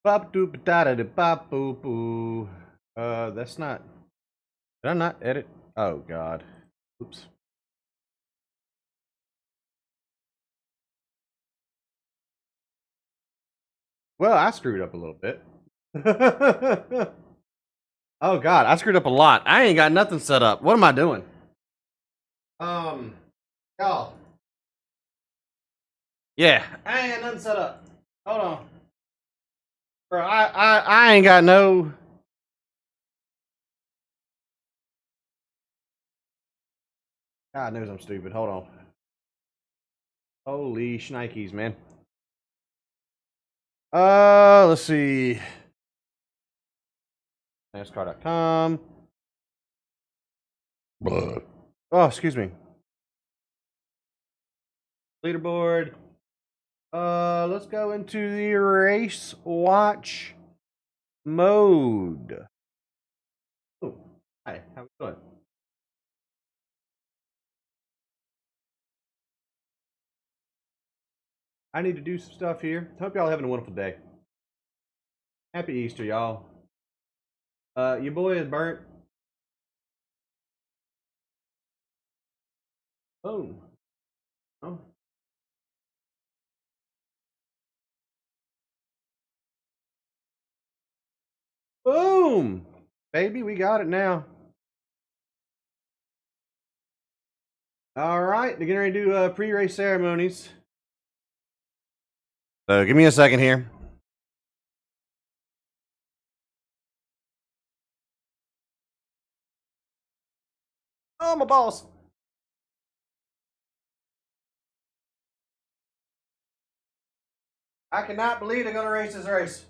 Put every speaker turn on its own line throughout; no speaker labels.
Bop doop da da da bop boo boo. That's not. Did I not edit? Oh God. Oops. Well, I screwed up a little bit. Oh God, I screwed up a lot. I ain't got nothing set up. What am I doing? Um, y'all. Yeah, I ain't got nothing set up. Hold on, bro. I ain't got no. God knows I'm stupid. Hold on. Holy shnikes, man. Let's see. NASCAR.com. Oh, excuse me. Leaderboard. Let's go into the race watch mode. Oh, hi. How we doing? I need to do some stuff here. Hope y'all having a wonderful day. Happy Easter, y'all. Your boy is burnt. Boom. Oh. Boom! Baby, we got it now. All right, they're getting ready to do pre-race ceremonies. So give me a second here. Oh, my balls. I cannot believe they're going to race this race.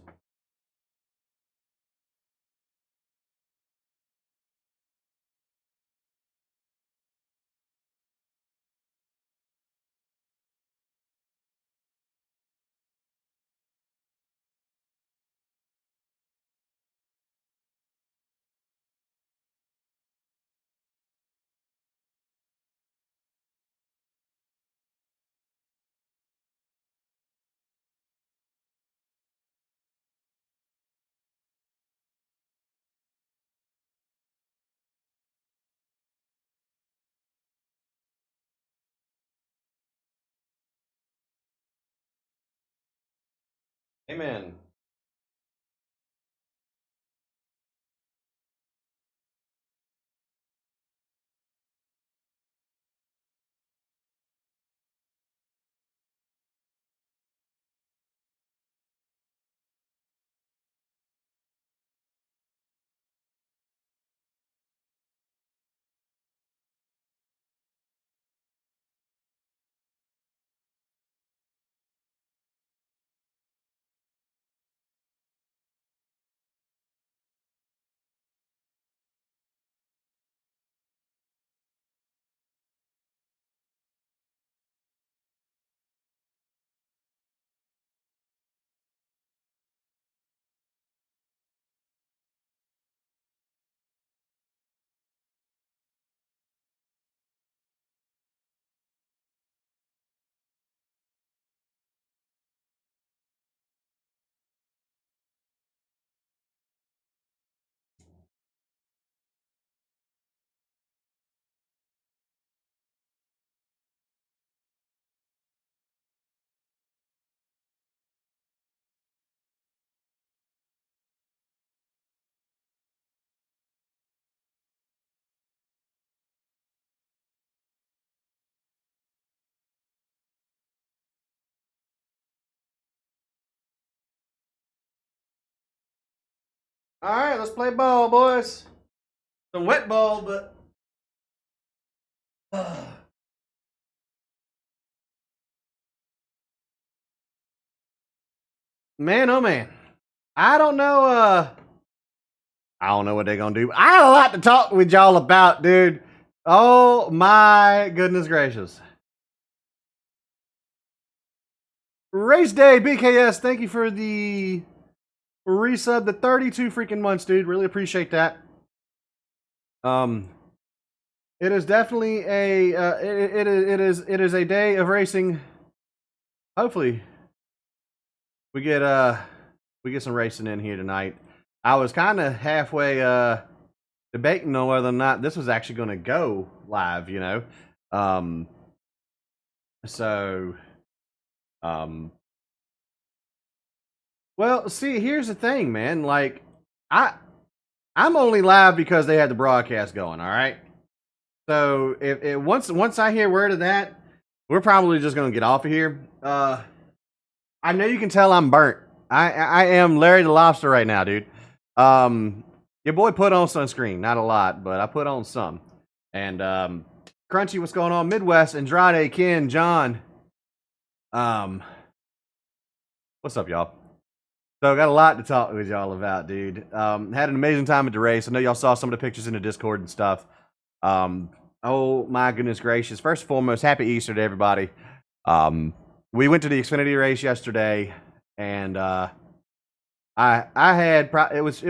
Amen. All right, let's play ball, boys. Some wet ball, but. Man, oh man. I don't know, I don't know what they're gonna do. I had a lot to talk with y'all about, dude. Oh my goodness gracious. Race day, BKS. Thank you for the resub to 32 freaking months, dude. Really appreciate that. It is definitely a it is a day of racing. Hopefully, we get we get some racing in here tonight. I was kind of halfway debating on whether or not this was actually going to go live, you know. So, well, see, here's the thing, man. Like, I'm only live because they had the broadcast going. All right. So if once I hear word of that, we're probably just gonna get off of here. I know you can tell I'm burnt. I am Larry the Lobster right now, dude. Your boy put on sunscreen, not a lot, but I put on some. And Crunchy, what's going on? Midwest, Andrade, Ken, John. What's up, y'all? So got a lot to talk with y'all about, dude. Had an amazing time at the race. I know y'all saw some of the pictures in the Discord and stuff. Oh my goodness gracious! First and foremost, happy Easter to everybody. We went to the Xfinity race yesterday, and I had it was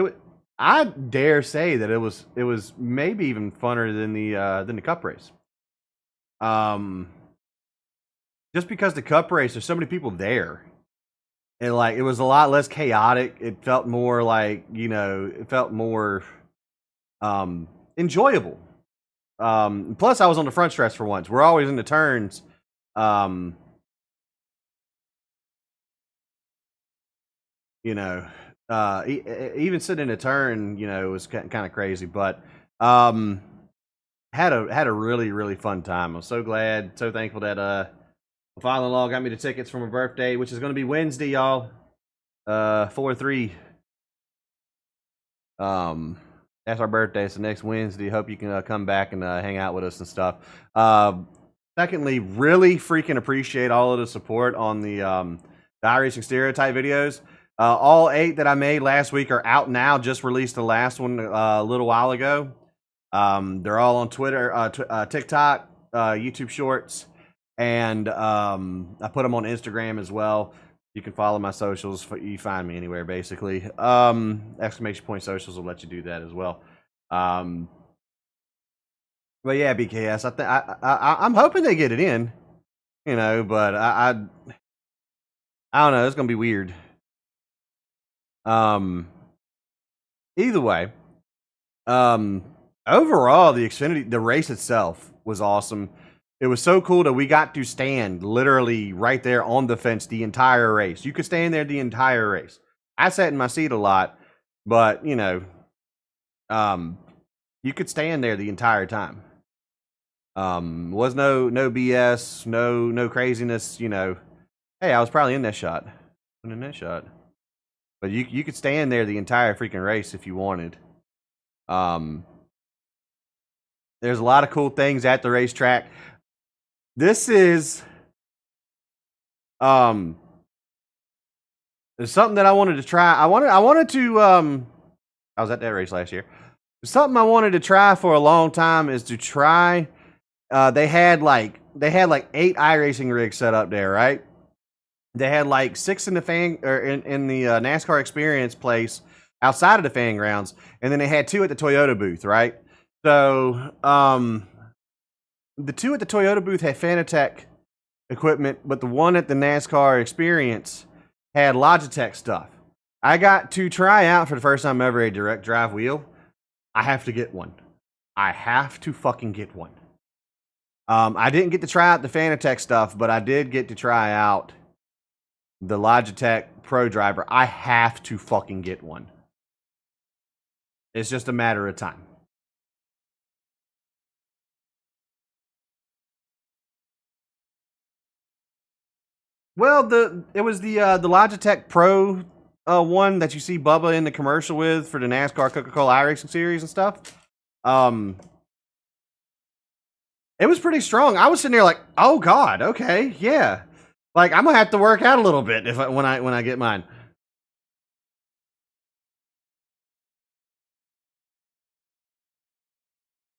I dare say that it was maybe even funner than the Cup race. Just because the Cup race, there's so many people there. And like it was a lot less chaotic. It felt more like, you know, it felt more enjoyable. Plus I was on the front stretch for once. We're always in the turns. You know, even sitting in a turn, you know, was kind of crazy, but had a really, really fun time. I'm so glad, so thankful that my father-in-law got me the tickets for my birthday, which is going to be Wednesday, y'all. 4/3. That's our birthday, so next Wednesday. Hope you can come back and hang out with us and stuff. Secondly, really freaking appreciate all of the support on the iRacing Stereotype videos. All 8 that I made last week are out now. Just released the last one a little while ago. They're all on Twitter, TikTok, YouTube Shorts. And I put them on Instagram as well. You can follow my socials. You find me anywhere, basically. Exclamation point socials will let you do that as well. But yeah, BKS. I'm hoping they get it in. You know, but I don't know. It's gonna be weird. Either way, overall, the race itself was awesome. It was so cool that we got to stand literally right there on the fence the entire race. You could stand there the entire race. I sat in my seat a lot, but you know, you could stand there the entire time. Was no BS, no craziness. You know, hey, I was probably in that shot, but you could stand there the entire freaking race if you wanted. There's a lot of cool things at the racetrack. This is there's something that I wanted to try. I wanted to I was at that race last year. Something I wanted to try for a long time is to try they had like 8 iRacing rigs set up there, right? They had like 6 in the in the NASCAR Experience place outside of the fan grounds, and then they had 2 at the Toyota booth, right? So the 2 at the Toyota booth had Fanatec equipment, but the one at the NASCAR Experience had Logitech stuff. I got to try out for the first time ever a direct drive wheel. I have to get one. I have to fucking get one. I didn't get to try out the Fanatec stuff, but I did get to try out the Logitech Pro Driver. I have to fucking get one. It's just a matter of time. Well, it was the Logitech Pro one that you see Bubba in the commercial with for the NASCAR Coca-Cola iRacing series and stuff. It was pretty strong. I was sitting there like, oh god, okay, yeah. Like I'm gonna have to work out a little bit when I get mine.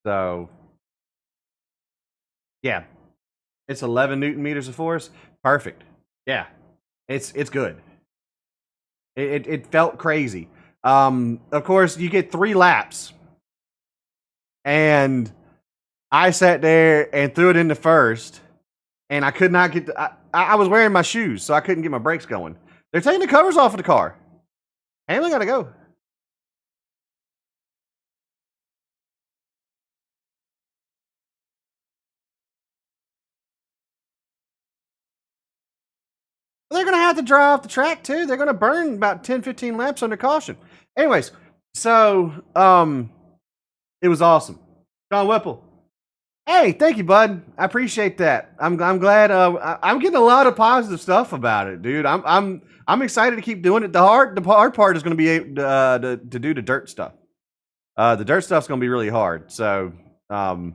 So yeah, it's 11 Newton meters of force. Perfect. Yeah, it's good. It felt crazy. Of course, you get 3 laps, and I sat there and threw it into first, and I could not get. I was wearing my shoes, so I couldn't get my brakes going. They're taking the covers off of the car. Hamlin got to go. They're going to have to dry off the track too. They're going to burn about 10, 15 laps under caution. Anyways, so it was awesome. John Whipple. Hey, thank you, bud. I appreciate that. I'm glad. I'm getting a lot of positive stuff about it, dude. I'm excited to keep doing it. The hard part is going to be to do the dirt stuff. The dirt stuff's going to be really hard. So I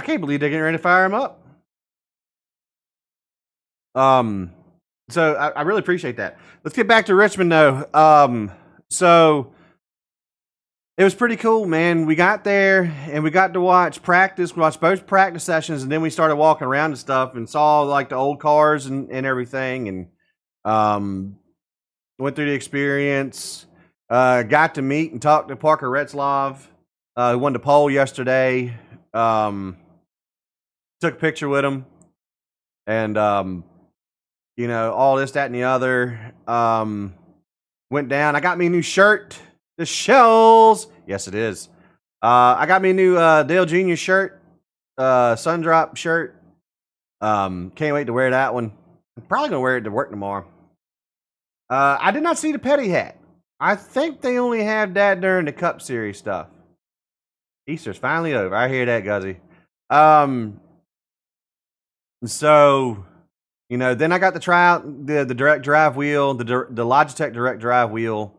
can't believe they're getting ready to fire him up. So I really appreciate that. Let's get back to Richmond though. So it was pretty cool, man. We got there and we got to watch practice. We watched both practice sessions, and then we started walking around and stuff and saw like the old cars and everything, and went through the experience. Got to meet and talk to Parker Retzlaff, who won the pole yesterday. Took a picture with him, and you know, all this, that, and the other. Went down. I got me a new shirt. The shells. Yes, it is. I got me a new Dale Jr. shirt. Sundrop shirt. Can't wait to wear that one. I'm probably going to wear it to work tomorrow. I did not see the petty hat. I think they only have that during the Cup Series stuff. Easter's finally over. I hear that, Guzzy. So, you know, then I got to try out the direct drive wheel, the Logitech direct drive wheel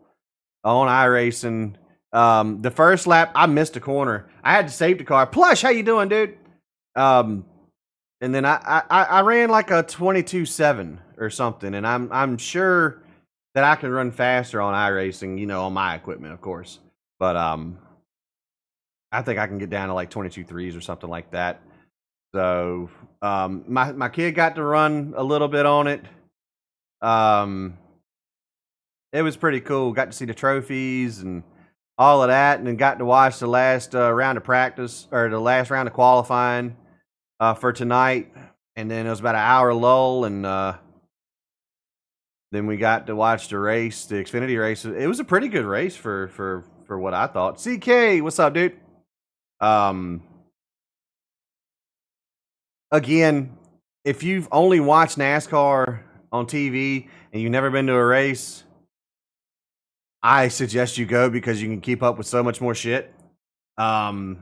on iRacing. The first lap, I missed a corner. I had to save the car. Plush, how you doing, dude? And then I ran like a 22.7 or something, and I'm sure that I can run faster on iRacing, you know, on my equipment, of course. But I think I can get down to like 22.3s or something like that. So my kid got to run a little bit on it. It was pretty cool. Got to see the trophies and all of that, and then got to watch the last round of practice, or the last round of qualifying for tonight. And then it was about an hour lull, and then we got to watch the race, the Xfinity race. It was a pretty good race for what I thought. CK, what's up, dude? Again, if you've only watched NASCAR on TV and you've never been to a race, I suggest you go because you can keep up with so much more shit. I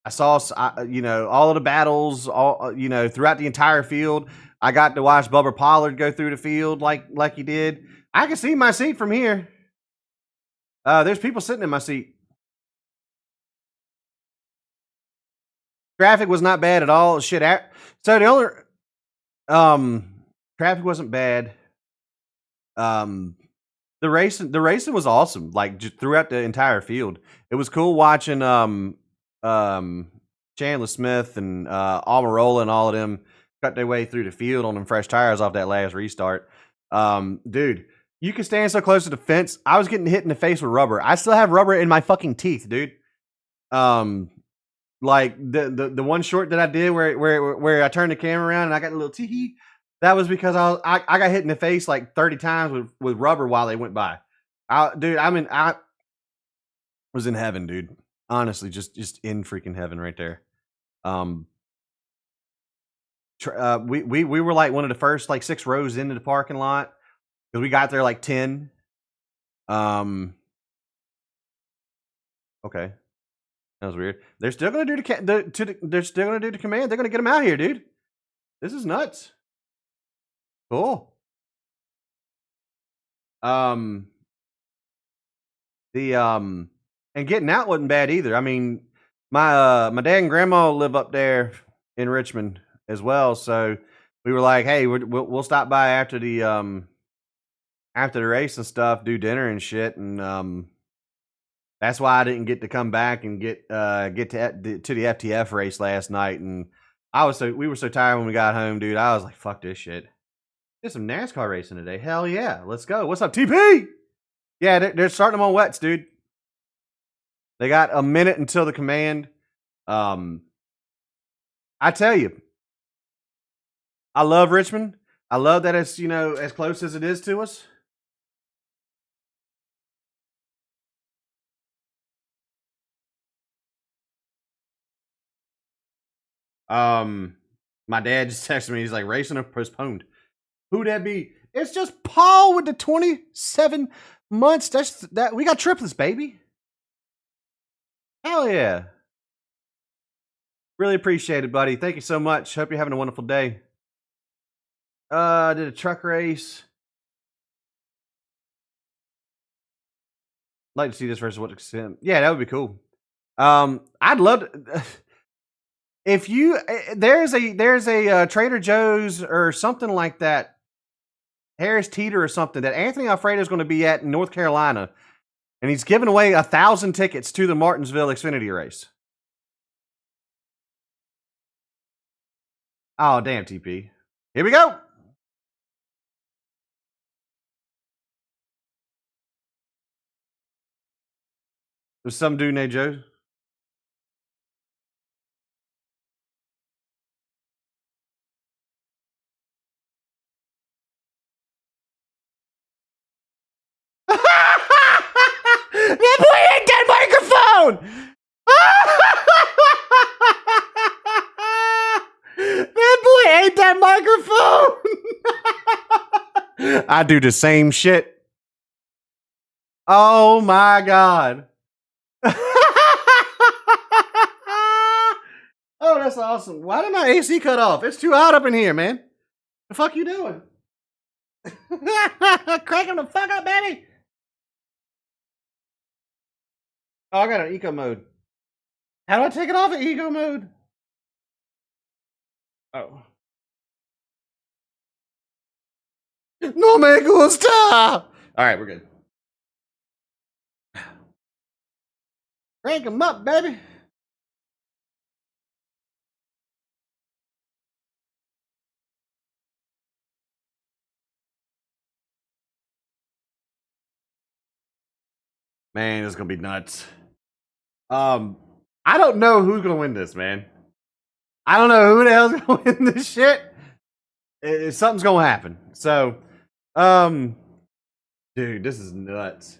saw, you know, all of the battles, all, you know, throughout the entire field. I got to watch Bubba Pollard go through the field like he did. I can see my seat from here. There's people sitting in my seat. Traffic was not bad at all. Shit. So the only traffic wasn't bad. The racing was awesome. Like just throughout the entire field, it was cool watching Chandler Smith and Almirola and all of them cut their way through the field on them fresh tires off that last restart. Dude, you can stand so close to the fence. I was getting hit in the face with rubber. I still have rubber in my fucking teeth, dude. Like the one short that I did where I turned the camera around and I got a little tee. That was because I got hit in the face like 30 times with rubber while they went by. I was in heaven, dude. Honestly, just in freaking heaven right there. We were like one of the first like 6 rows into the parking lot because we got there like 10. Okay. That was weird. They're still gonna do they're still gonna do the command. They're gonna get them out here, dude. This is nuts. Cool. And getting out wasn't bad either. I mean, my dad and grandma live up there in Richmond as well, so we were like, hey, we'll stop by after the race and stuff, do dinner and shit, and that's why I didn't get to come back and get to the FTF race last night. And we were so tired when we got home, dude. I was like, fuck this shit. There's some NASCAR racing today. Hell yeah, let's go. What's up, TP? Yeah, they're starting them on wets, dude. They got a minute until the command. I tell you, I love Richmond. I love that it's, you know, as close as it is to us. My dad just texted me. He's like, racing or postponed. Who'd that be? It's just Paul with the 27 months. That's that. We got triplets, baby. Hell yeah. Really appreciate it, buddy. Thank you so much. Hope you're having a wonderful day. Did a truck race. Like to see this versus what extent. Yeah, that would be cool. I'd love to, if you there's a Trader Joe's or something like that, Harris Teeter or something that Anthony Alfredo is going to be at in North Carolina, and he's giving away 1,000 tickets to the Martinsville Xfinity race. Oh damn, TP! Here we go. There's some dude named Joe. That boy ain't that microphone! That boy ain't that microphone! I do the same shit. Oh my god. Oh, that's awesome. Why did my AC cut off? It's too hot up in here, man. The fuck you doing? Crank him the fuck up, baby. Oh, I got an eco mode. How do I take it off of eco mode? Oh. No me gusta. All right, we're good. Crank him up, baby. Man, it's gonna be nuts. I don't know who's gonna win this, man. I don't know who the hell's gonna win this shit. Something's gonna happen. So, dude, this is nuts.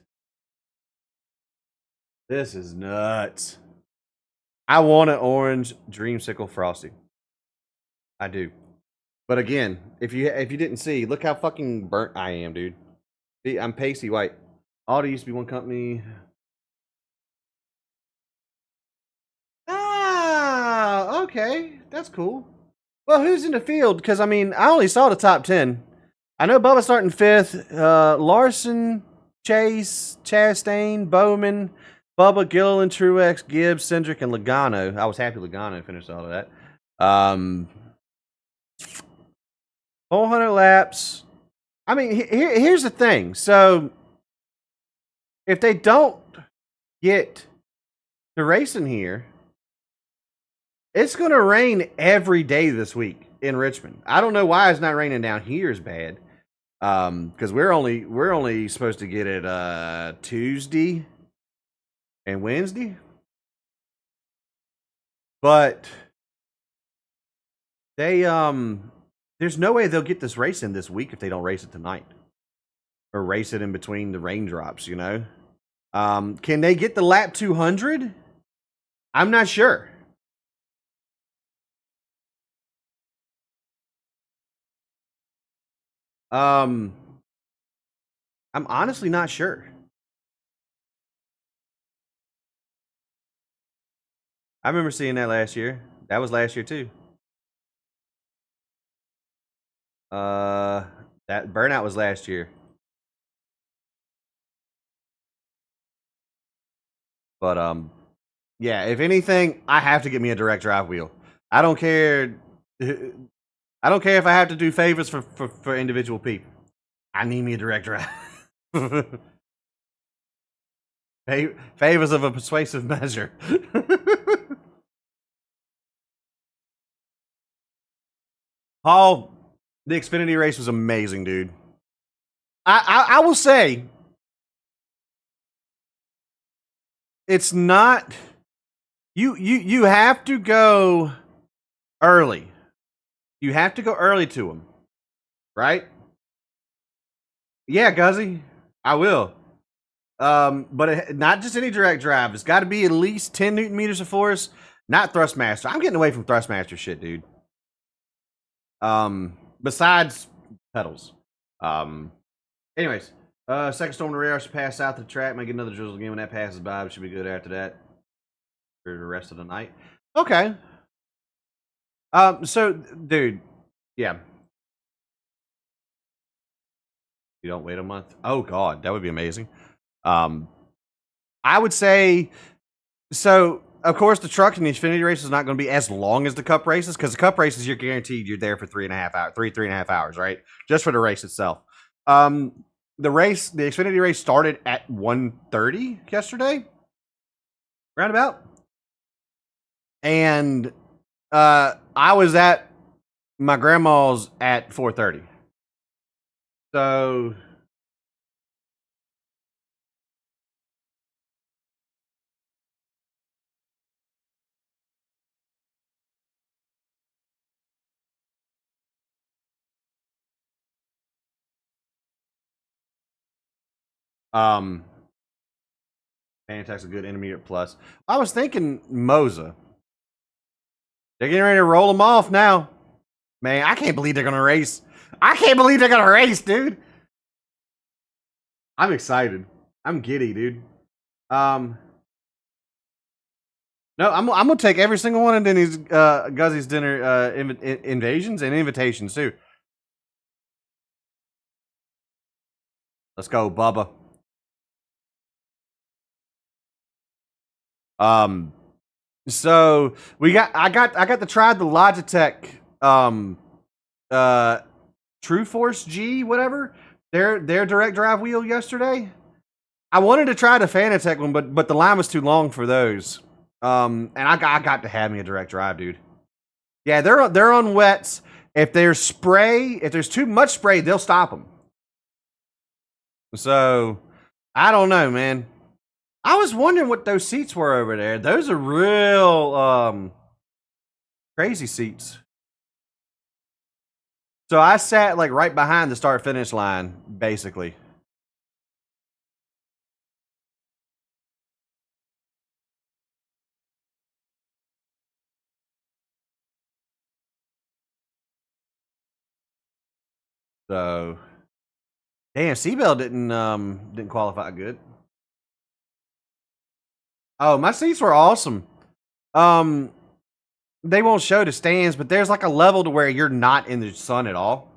This is nuts. I want an orange Dreamsicle Frosty. I do. But again, if you didn't see, look how fucking burnt I am, dude. See, I'm pasty white. Audi used to be one company. Ah, okay. That's cool. Well, who's in the field? Because, I mean, I only saw the top 10. I know Bubba starting 5th. Larson, Chase, Chastain, Bowman, Bubba, Gilliland, Truex, Gibbs, Cindric, and Logano. I was happy Logano finished all of that. 400 laps. I mean, here's the thing. So, if they don't get to racing here, it's going to rain every day this week in Richmond. I don't know why it's not raining down here as bad. Because we're only supposed to get it Tuesday and Wednesday. But they there's no way they'll get this race in this week if they don't race it tonight. Or race it in between the raindrops, you know? Can they get the lap 200? I'm not sure. I'm honestly not sure. I remember seeing that last year. That was last year too. That burnout was last year. But yeah, if anything, I have to get me a direct drive wheel. I don't care. I don't care if I have to do favors for individual people. I need me a direct drive. Favors of a persuasive measure. Paul, the Xfinity race was amazing, dude. I will say, it's not. You have to go early. You have to go early to them, right? Yeah, Guzzy, I will. But not just any direct drive. It's got to be at least 10 Newton meters of force. Not Thrustmaster. I'm getting away from Thrustmaster shit, dude. Besides pedals. Anyways, second storm to rear should pass south of the track. Might get another drizzle again when that passes by, but should be good after that for the rest of the night. Okay. So, dude, yeah. You don't wait a month? Oh, God, that would be amazing. I would say, so, of course, the truck in the Xfinity race is not going to be as long as the Cup races, because the Cup races, you're guaranteed you're there for 3.5 hours, three and a half hours, right? Just for the race itself. The Xfinity race started at 1:30 yesterday, roundabout. And I was at my grandma's at 4:30. So Fanatec's a good intermediate plus. I was thinking Moza. They're getting ready to roll them off now. Man, I can't believe they're gonna race. I can't believe they're gonna race, dude. I'm excited. I'm giddy, dude. No, I'm gonna take every single one of Denny's Guzzy's dinner invasions and invitations too. Let's go, Bubba. So I got to try the Logitech True Force G, whatever. Their direct drive wheel yesterday. I wanted to try the Fanatec one, but the line was too long for those. And I got to have me a direct drive, dude. Yeah, they're on wets. If there's too much spray, they'll stop them. So I don't know, man. I was wondering what those seats were over there. Those are real crazy seats. So I sat like right behind the start finish line, basically. So damn, Seabell didn't qualify good. Oh, my seats were awesome. They won't show the stands, but there's like a level to where you're not in the sun at all.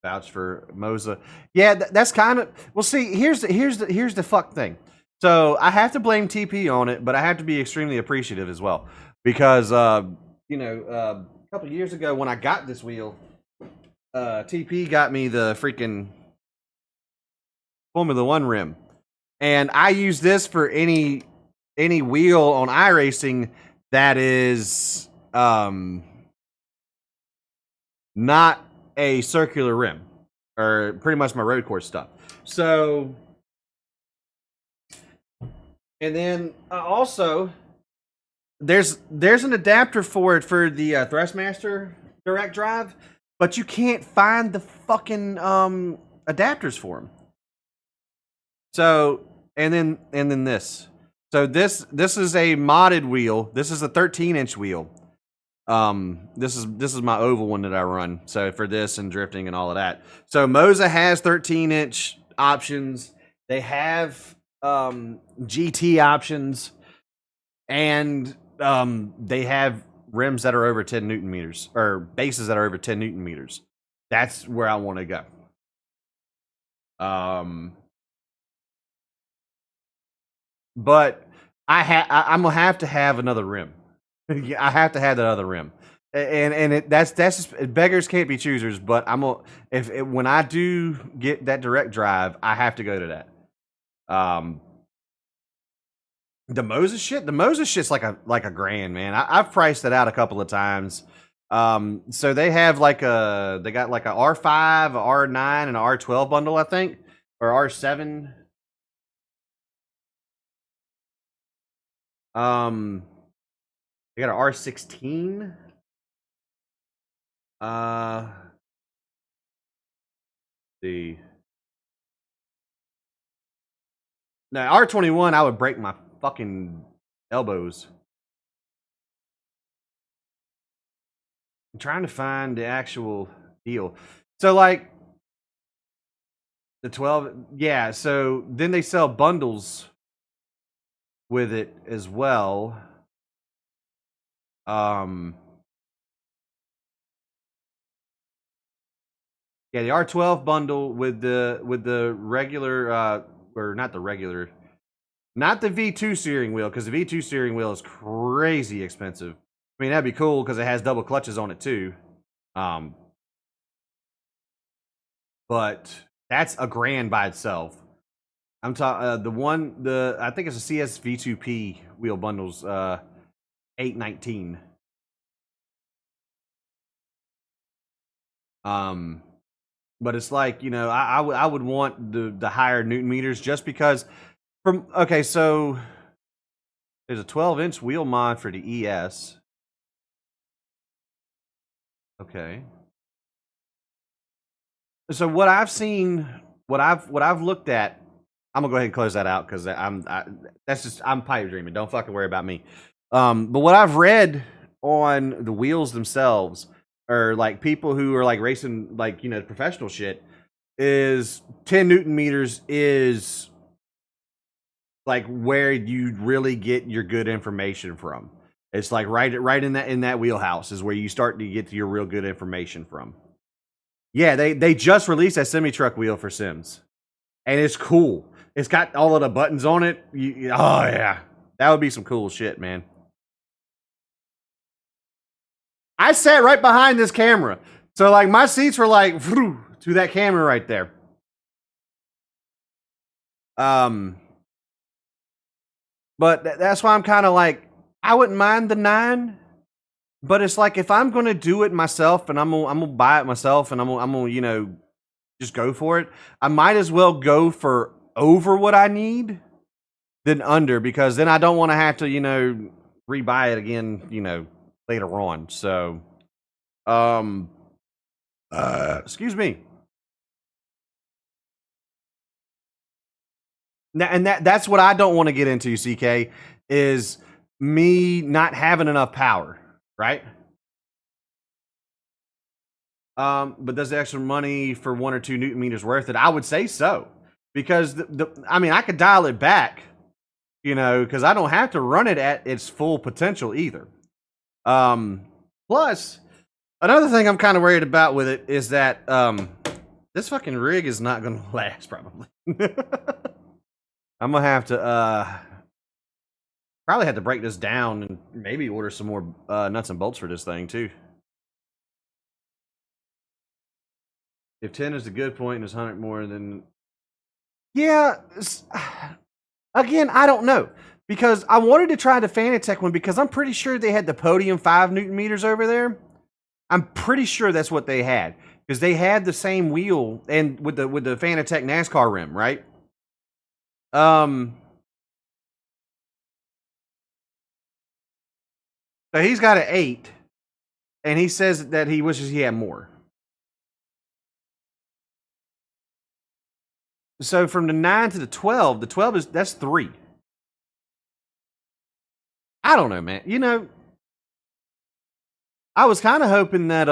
Vouch for Moza. Yeah, that's kind of well. See, here's the fuck thing. So I have to blame TP on it, but I have to be extremely appreciative as well because a couple of years ago when I got this wheel, TP got me the freaking Formula One rim, and I use this for any wheel on iRacing that is not a circular rim, or pretty much my road course stuff. So, and then also there's an adapter for it for the Thrustmaster direct drive, but you can't find the fucking adapters for them. So, and then this. So this is a modded wheel. This is a 13-inch wheel. This is my oval one that I run. So for this and drifting and all of that. So Moza has 13-inch options. They have GT options, and they have rims that are over 10 Newton meters, or bases that are over 10 Newton meters. That's where I want to go. But I'm gonna have to have another rim. I have to have that other rim, and that's just, beggars can't be choosers. But I'm gonna when I do get that direct drive, I have to go to that. The Moses shit's like a grand, man. I've priced it out a couple of times. So they have they got like a R5, a R9, and an R12 bundle, I think, or R7. They got an R16. See. Now R21, I would break my fucking elbows. I'm trying to find the actual deal. So like the 12, yeah. So then they sell bundles with it as well. Yeah, the R12 bundle with the regular or not the regular, not the V2 steering wheel, because the V2 steering wheel is crazy expensive. I mean, that'd be cool because it has double clutches on it too. But that's $1,000 by itself. I'm talking I think it's a CS V2P wheel bundles, $819. But it's like, you know, I would want the higher Newton meters just because so there's a 12-inch wheel mod for the ES. Okay. So what I've seen, what I've looked at, I'm gonna go ahead and close that out because I'm pipe dreaming. Don't fucking worry about me. But what I've read on the wheels themselves, or like people who are like racing, like, you know, professional shit, is 10 Newton meters is like where you really get your good information from. It's like right in that wheelhouse is where you start to get your real good information from. Yeah, they just released that semi truck wheel for Sims, and it's cool. It's got all of the buttons on it. Oh yeah, that would be some cool shit, man. I sat right behind this camera, so like my seats were like to that camera right there. But that's why I'm kind of like, I wouldn't mind the 9, but it's like if I'm gonna do it myself and I'm gonna buy it myself and I'm gonna you know just go for it, I might as well go for over what I need than under, because then I don't want to have to, you know, rebuy it again, you know, later on. So, excuse me. Now, and that's what I don't want to get into, CK, is me not having enough power, right? But does the extra money for 1 or 2 Newton meters worth it? I would say so, because I mean, I could dial it back, you know, because I don't have to run it at its full potential either. Plus, another thing I'm kind of worried about with it is that this fucking rig is not going to last, probably. I'm gonna have to probably have to break this down and maybe order some more nuts and bolts for this thing too. If 10 is the good point and it's 100 more, then yeah. Again, I don't know, because I wanted to try the Fanatec one because I'm pretty sure they had the Podium 5 Newton meters over there. I'm pretty sure that's what they had, because they had the same wheel and with the Fanatec NASCAR rim, right? So he's got an 8, and he says that he wishes he had more. So from the 9 to the 12 that's 3. I don't know, man. You know, I was kind of hoping that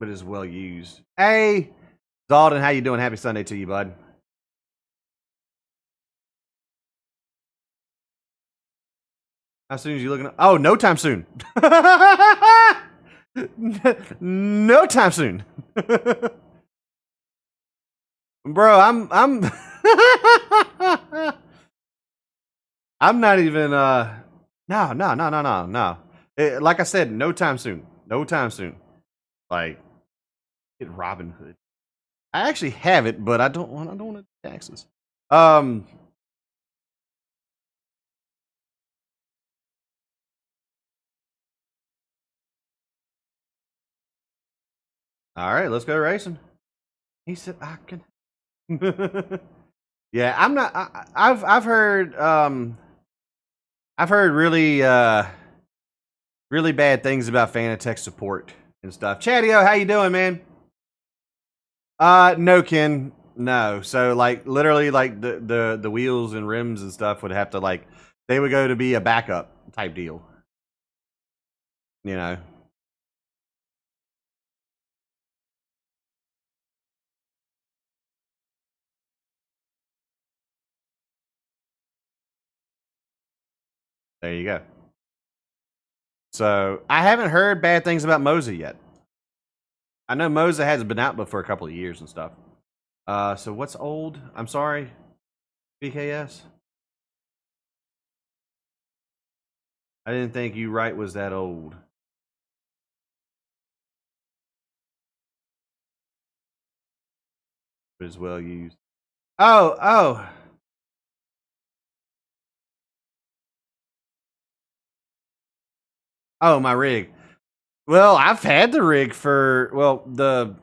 but it's well used. Hey, Dalton, how you doing? Happy Sunday to you, bud. How soon as you looking? Oh, no time soon. No time soon. Bro, I'm I'm not even no. Like I said, no time soon. No time soon. Like, get Robin Hood. I actually have it, but I don't want to taxes. All right, let's go racing. He said I can. Yeah, I'm not. I've heard really really bad things about Fanatec support and stuff. Chattio, how you doing, man? No, Ken. No. So like literally like the wheels and rims and stuff would have to like they would go to be a backup type deal. You know. There you go. So I haven't heard bad things about Moza yet. I know Moza hasn't been out but for a couple of years and stuff. So what's old? I'm sorry, BKS. I didn't think you right was that old. But it's well used. Oh. Oh, my rig. Well, I've had the rig for the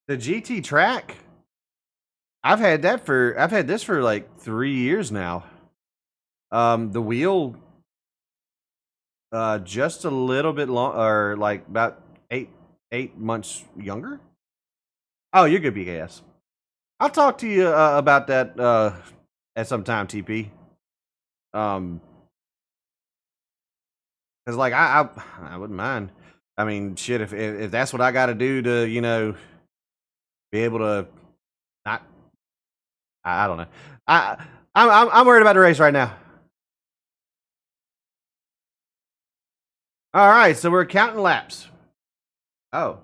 GT track. I've had this for like 3 years now. The wheel just a little bit long, or like about 8 months younger. Oh, you're good, BKS. I'll talk to you about that at some time, TP. Because like I wouldn't mind. I mean, shit, if that's what I got to do to be able to not, I don't know. I'm worried about the race right now. All right, so we're counting laps. Oh.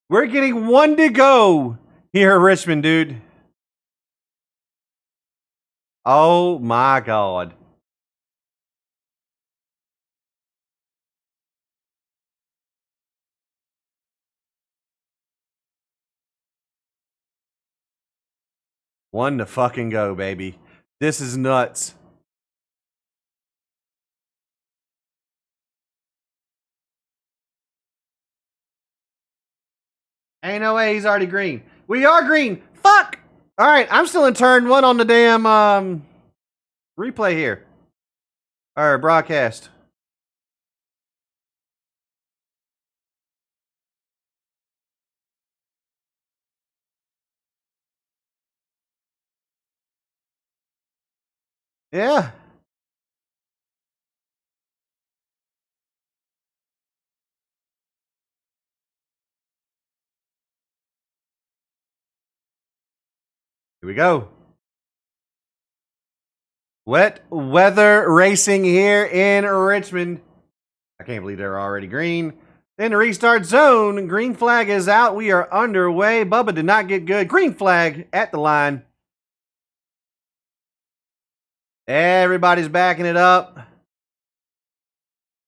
We're getting 1 to go here at Richmond, dude. Oh my God. One to fucking go, baby. This is nuts. Ain't no way he's already green. We are green. Fuck. All right, I'm still in turn 1 on the damn replay here. Or broadcast. Yeah. Here we go. Wet weather racing here in Richmond. I can't believe they're already green. In the restart zone, green flag is out. We are underway. Bubba did not get good. Green flag at the line. Everybody's backing it up.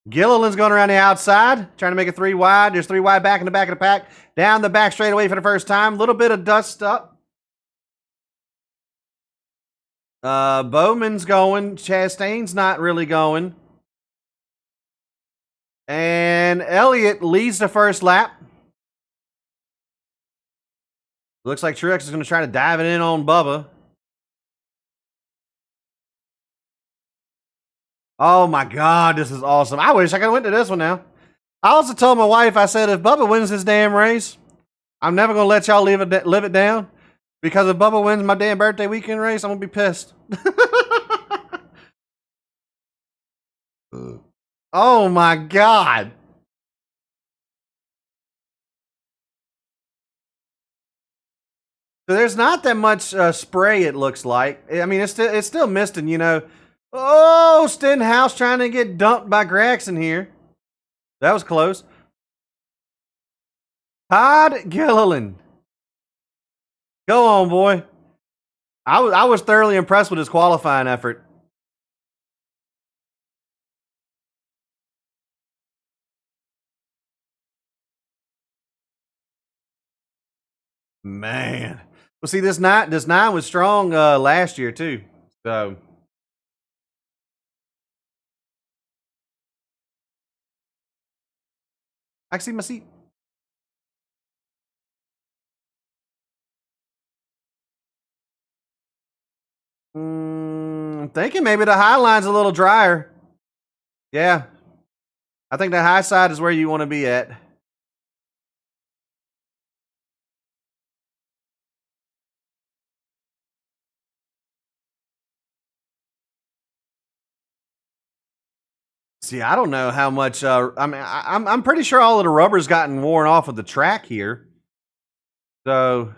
Gilliland's going around the outside, trying to make it 3 wide. There's 3 wide back in the back of the pack. Down the back straightaway for the first time. Little bit of dust up. Bowman's going. Chastain's not really going. And Elliott leads the first lap. Looks like Truex is going to try to dive it in on Bubba. Oh my God, this is awesome. I wish I could have went to this one now. I also told my wife, I said, if Bubba wins this damn race, I'm never going to let y'all live it down. Because if Bubba wins my damn birthday weekend race, I'm going to be pissed. Oh my God. So there's not that much spray, it looks like. I mean, it's still misting, Oh, Stenhouse trying to get dumped by Gregson here. That was close. Todd Gilliland. Go on, boy. I was thoroughly impressed with his qualifying effort. Man. Well, see, this 9 was strong last year, too. So. I can see my seat. I'm thinking maybe the high line's a little drier. Yeah. I think the high side is where you want to be at. See, I don't know how much. I mean, I'm pretty sure all of the rubber's gotten worn off of the track here. So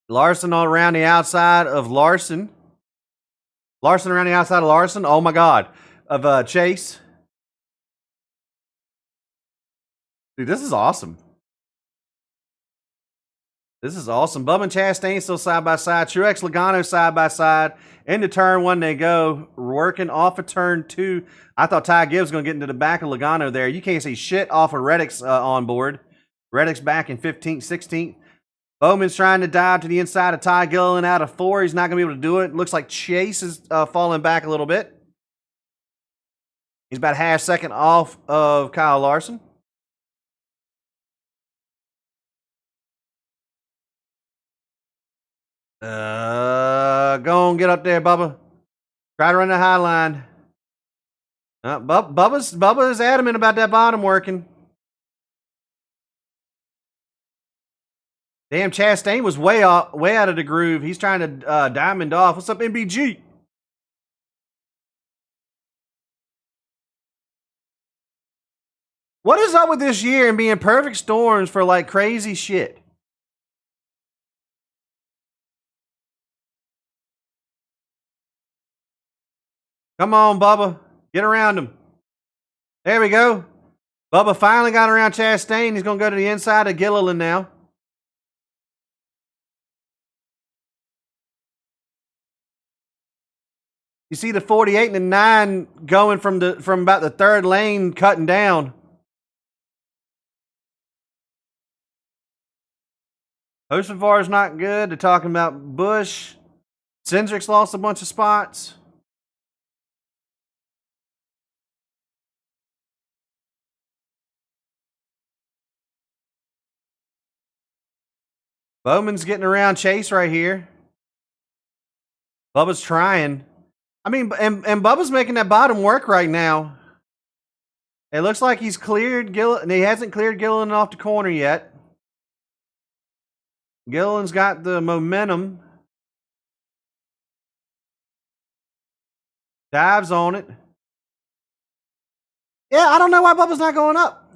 Larson all around the outside of Larson. Larson around the outside of Larson. Oh my God, of Chase. Dude, this is awesome. This is awesome. Bubba and Chastain still side by side. Truex Logano side by side. Into turn one they go. Working off of turn two. I thought Ty Gibbs was going to get into the back of Logano there. You can't see shit off of Reddick's on board. Reddick's back in 15th, 16th. Bowman's trying to dive to the inside of Ty Gilliland out of 4. He's not going to be able to do it. Looks like Chase is falling back a little bit. He's about a half second off of Kyle Larson. Go on, get up there, Bubba. Try to run the high line. Bubba's adamant about that bottom working. Damn, Chastain was way out of the groove. He's trying to diamond off. What's up, MBG? What is up with this year and being perfect storms for like crazy shit? Come on, Bubba. Get around him. There we go. Bubba finally got around Chastain. He's going to go to the inside of Gilliland now. You see the 48 and the 9 going from about the third lane cutting down. Hocevar's not good. They're talking about Busch. Cindric's lost a bunch of spots. Bowman's getting around Chase right here. Bubba's trying. I mean, and Bubba's making that bottom work right now. It looks like he's cleared Gilliland. He hasn't cleared Gilliland off the corner yet. Gilliland's got the momentum. Dives on it. Yeah, I don't know why Bubba's not going up.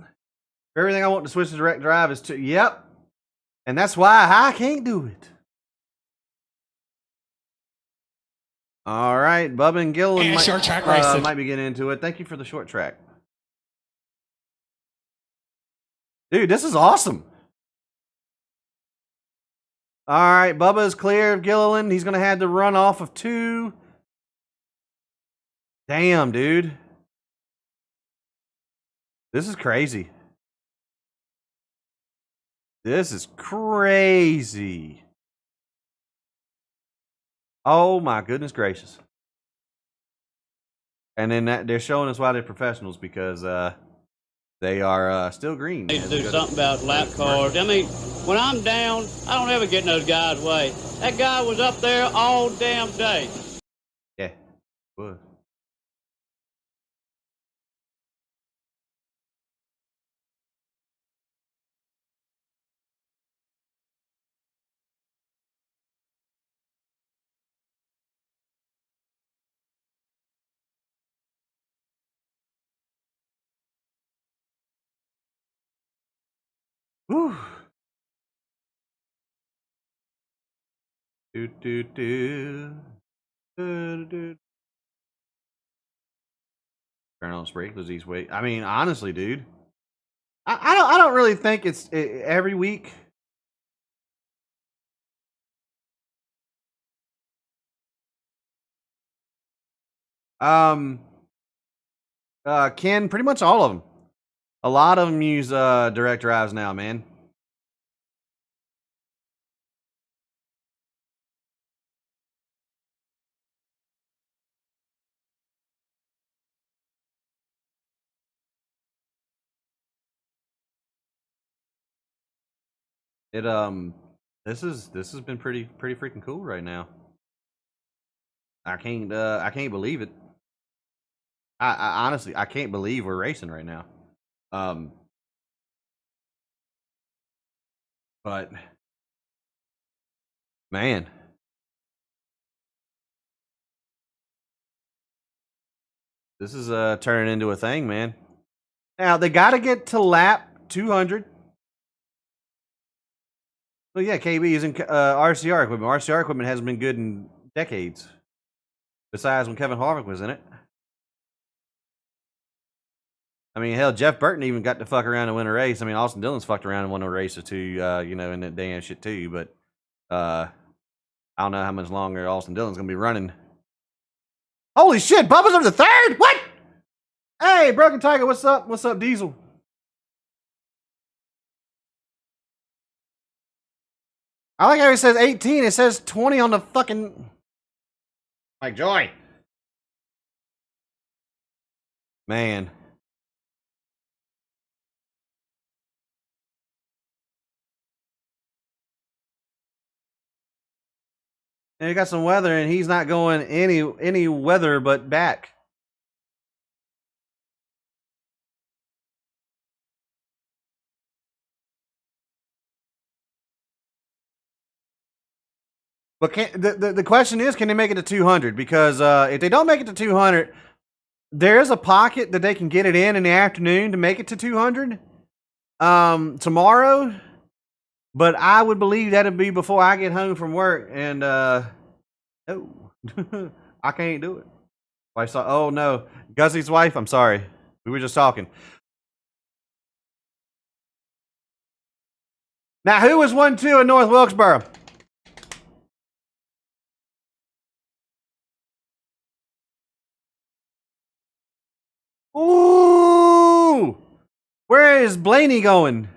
Everything I want to switch to direct drive is to, yep. And that's why I can't do it. All right, Bubba and Gilliland might be getting into it. Thank you for the short track. Dude, this is awesome. All right, Bubba is clear of Gilliland. He's going to have to run off of 2. Damn, dude. This is crazy. This is crazy. Oh, my goodness gracious. And then they're showing us why they're professionals, because they are still green.
Need to do something about lap cars. I mean, when I'm down, I don't ever get in those guys' way. That guy was up there all damn day.
Yeah, was. Whew. Do. Turn on sprinklers each week. I mean, honestly, dude, I don't really think it's every week. Ken, pretty much all of them. A lot of them use direct drives now, man. It this has been pretty freaking cool right now. I can't believe it. I honestly I can't believe we're racing right now. But man, This is turning into a thing, man. Now they got to get to lap 200. Well, yeah, KB is in RCR equipment. RCR equipment hasn't been good in decades. Besides when Kevin Harvick was in it. I mean, hell, Jeff Burton even got to fuck around and win a race. I mean, Austin Dillon's fucked around and won a race or two, in that damn shit too. But I don't know how much longer Austin Dillon's gonna be running. Holy shit, Bubba's over the third? What? Hey, Broken Tiger, what's up? What's up, Diesel? I like how it says 18. It says 20 on the fucking... Like, Joy. Man. And you got some weather, and he's not going any weather but back. But the question is, can they make it to 200? Because if they don't make it to 200, there is a pocket that they can get it in the afternoon to make it to 200 tomorrow. But I would believe that'd be before I get home from work, and no, I can't do it. Oh no, Guzzie's wife. I'm sorry, we were just talking. Now, who was 1-2 in North Wilkesboro? Ooh! Where is Blaney going?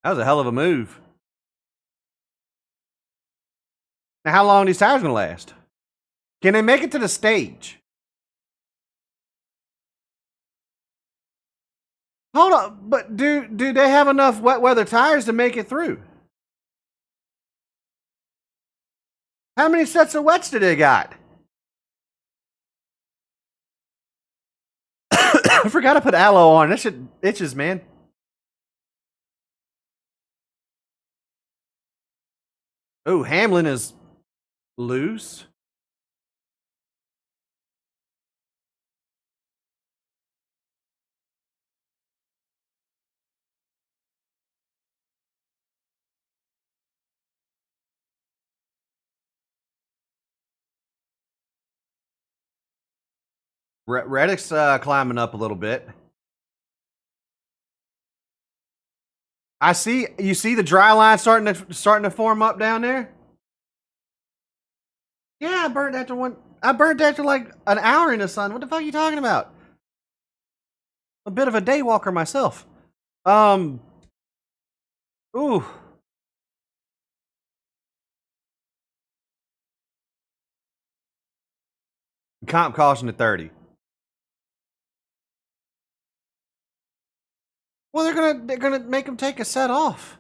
That was a hell of a move. Now, how long are these tires going to last? Can they make it to the stage? Hold on, but do they have enough wet weather tires to make it through? How many sets of wets do they got? I forgot to put aloe on. That shit itches, man. Oh, Hamlin is loose. Reddick's climbing up a little bit. I see. You see the dry line starting to form up down there. Yeah, I burnt after one. I burnt after like an hour in the sun. What the fuck are you talking about? A bit of a day walker myself. Ooh. Comp caution to 30. Well, they're gonna make him take a set off.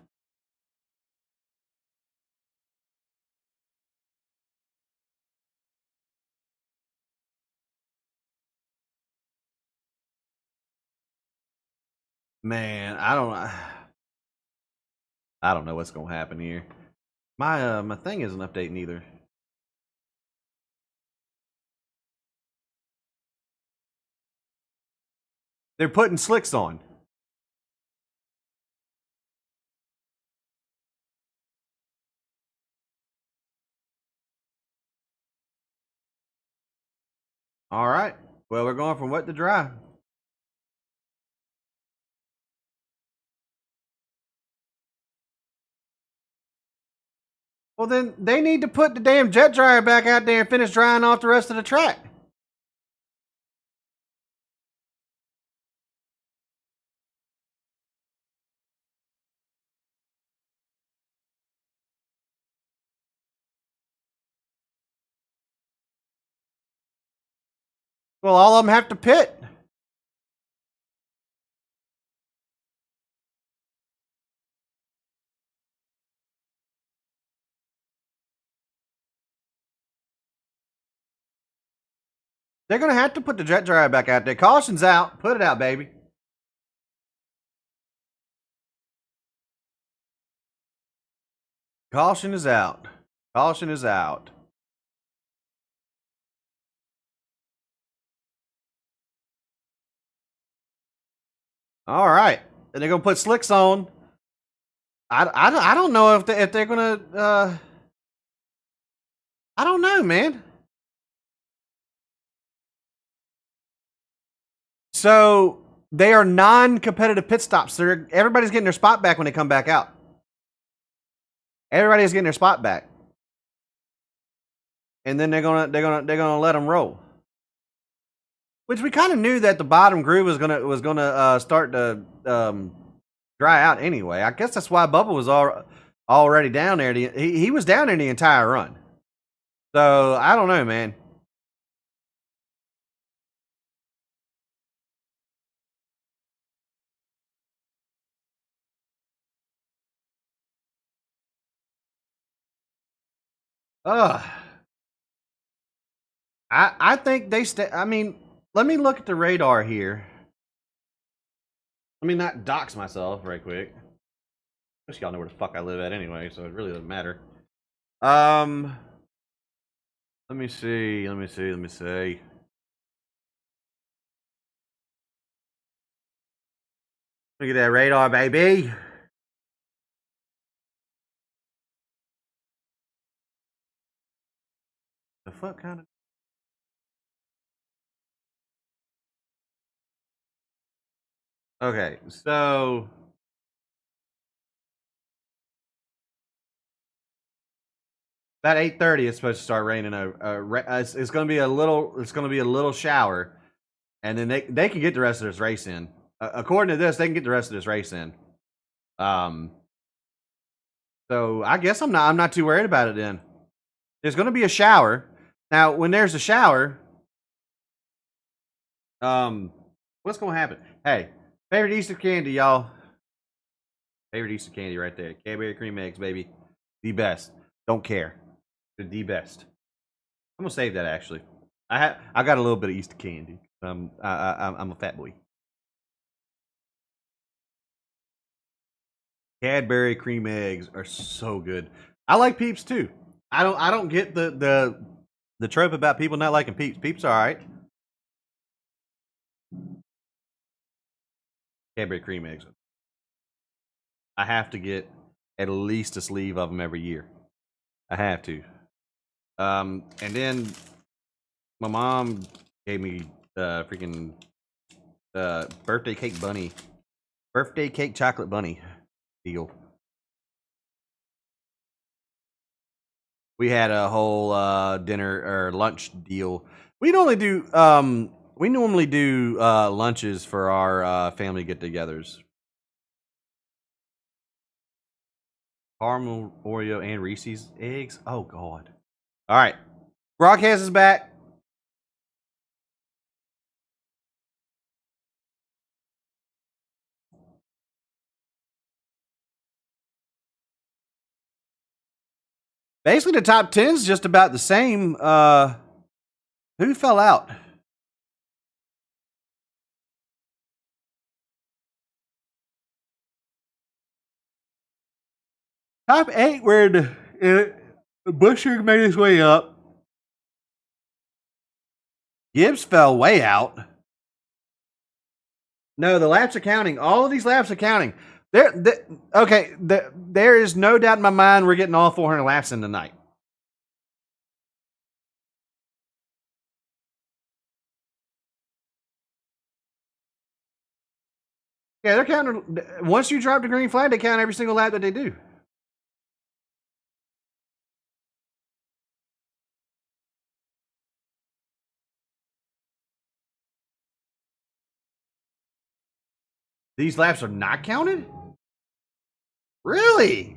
Man, I don't know what's gonna happen here. My thing isn't updating either. They're putting slicks on. All right. Well, we're going from wet to dry. Well, then they need to put the damn jet dryer back out there and finish drying off the rest of the track. Well, all of them have to pit. They're going to have to put the jet dryer back out there. Caution's out. Put it out, baby. Caution is out. Caution is out. All right. And they're going to put slicks on. I don't know if they're going to. I don't know, man. So they are non-competitive pit stops. Everybody's getting their spot back when they come back out. Everybody's getting their spot back, and then they're gonna let them roll. Which we kind of knew that the bottom groove was gonna start to dry out anyway. I guess that's why Bubba was already down there. He was down there the entire run. So I don't know, man. I think they I mean, let me look at the radar here. Let me not dox myself right quick. Most y'all know where the fuck I live at anyway, so it really doesn't matter. Let me see. Let me see. Look at that radar, baby. The fuck kind of. Okay, so about 8:30, it's supposed to start raining. It's going to be a little. It's going to be a little shower, and then they can get the rest of this race in. According to this, they can get the rest of this race in. So I guess I'm not too worried about it then. There's going to be a shower. Now, when there's a shower, what's going to happen? Hey, favorite Easter candy, y'all. Favorite Easter candy right there. Cadbury cream eggs, baby. The best. Don't care. They're the best. I'm gonna save that actually. I got a little bit of Easter candy. I'm a fat boy. Cadbury cream eggs are so good. I like Peeps too. I don't get the trope about people not liking Peeps. Peeps are alright. Cadbury cream eggs. I have to get at least a sleeve of them every year. I have to. And then my mom gave me freaking birthday cake chocolate bunny deal. We had a whole dinner or lunch deal. We normally do lunches for our family get-togethers. Caramel, Oreo, and Reese's eggs. Oh God! All right, broadcast is back. Basically, the top 10 is just about the same. Who fell out? Top 8 where Busher made his way up. Gibbs fell way out. No, the laps are counting. All of these laps are counting. There is no doubt in my mind we're getting all 400 laps in tonight. Yeah, they're counting. Once you drop the green flag, they count every single lap that they do. These laps are not counted? Really?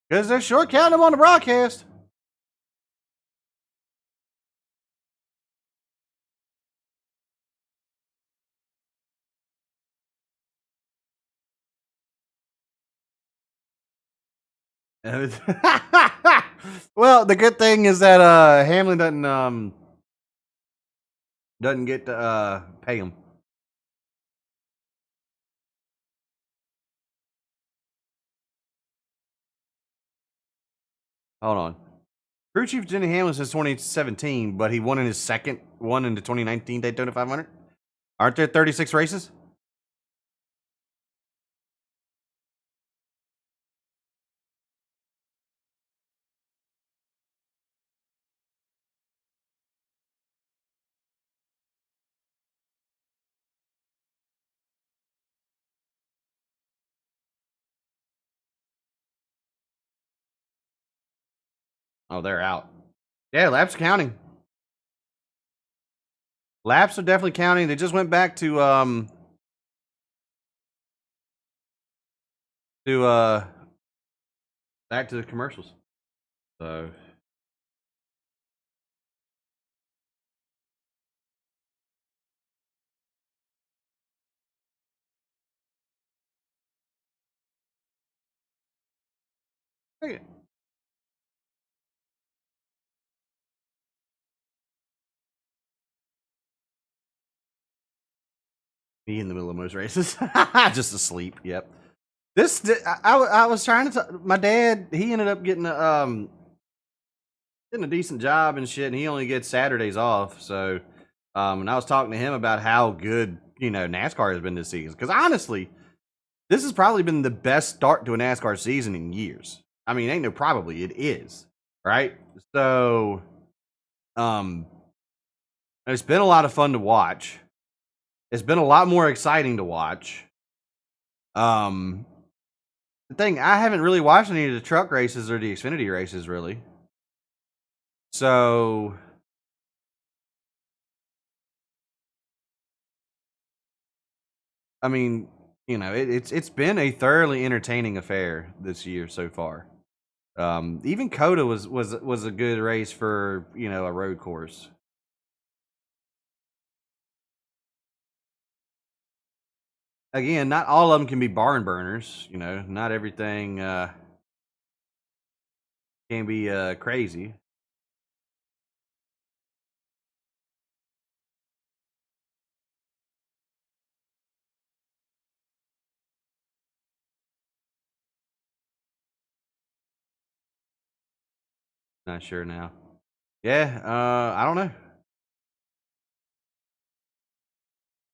Because they're short counting them on the broadcast. Well, the good thing is that Hamlin doesn't doesn't get to pay them. Hold on. Crew chief Denny Hamlin since 2017, but he won in his second one in the 2019 Daytona 500. Aren't there 36 races? Oh, they're out. Yeah, laps are counting. Laps are definitely counting. They just went back to back to the commercials. So hey. Me in the middle of most races. Just asleep. Yep. I was trying to my dad, he ended up getting a decent job and shit, and he only gets Saturdays off. So and I was talking to him about how good, NASCAR has been this season. Because honestly, this has probably been the best start to a NASCAR season in years. I mean, ain't no probably, it is. Right? So it's been a lot of fun to watch. It's been a lot more exciting to watch. The thing, I haven't really watched any of the truck races or the Xfinity races, really. So, I mean, it's been a thoroughly entertaining affair this year so far. Even COTA was a good race for a road course. Again, not all of them can be barn burners. Not everything can be crazy. Not sure now. Yeah, I don't know.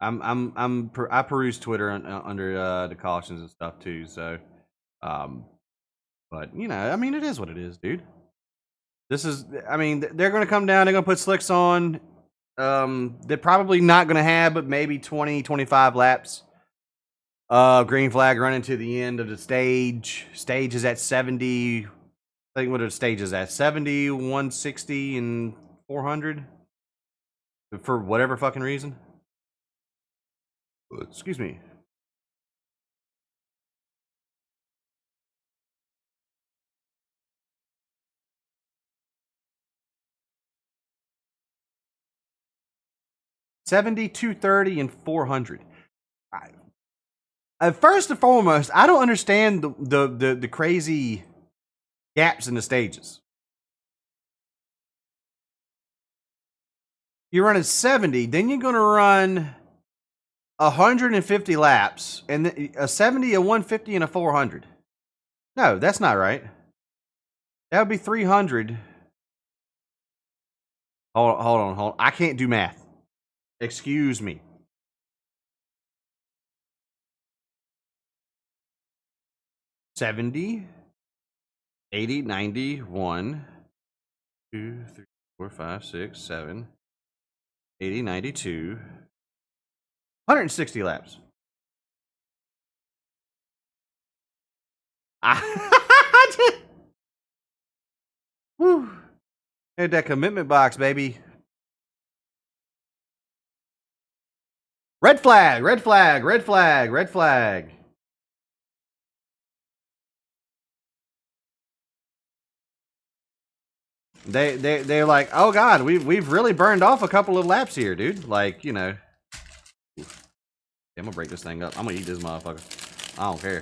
I peruse Twitter under the cautions and stuff too. So, but I mean, it is what it is, dude. I mean, they're going to come down. They're going to put slicks on. They're probably not going to have, but maybe 20, 25 laps. Green flag running to the end of the stage. Stage is at 70. I think what the stage is at 70, 160, and 400 for whatever fucking reason. Excuse me. $70, $230, and $400. First and foremost, I don't understand the crazy gaps in the stages. You're running 70, then you're going to run 150 laps, and a 70, a 150, and a 400. No, that's not right. That would be 300. Hold on. I can't do math. Excuse me. $70, $80, $90, $1, $2, $3, $4, $5, $6, $7, $80, $92, 160 laps. Woo. Hit that commitment box, baby. Red flag, red flag, red flag, red flag. They're like, oh god, we've really burned off a couple of laps here, dude. Like, I'm gonna break this thing up. I'm gonna eat this motherfucker. I don't care.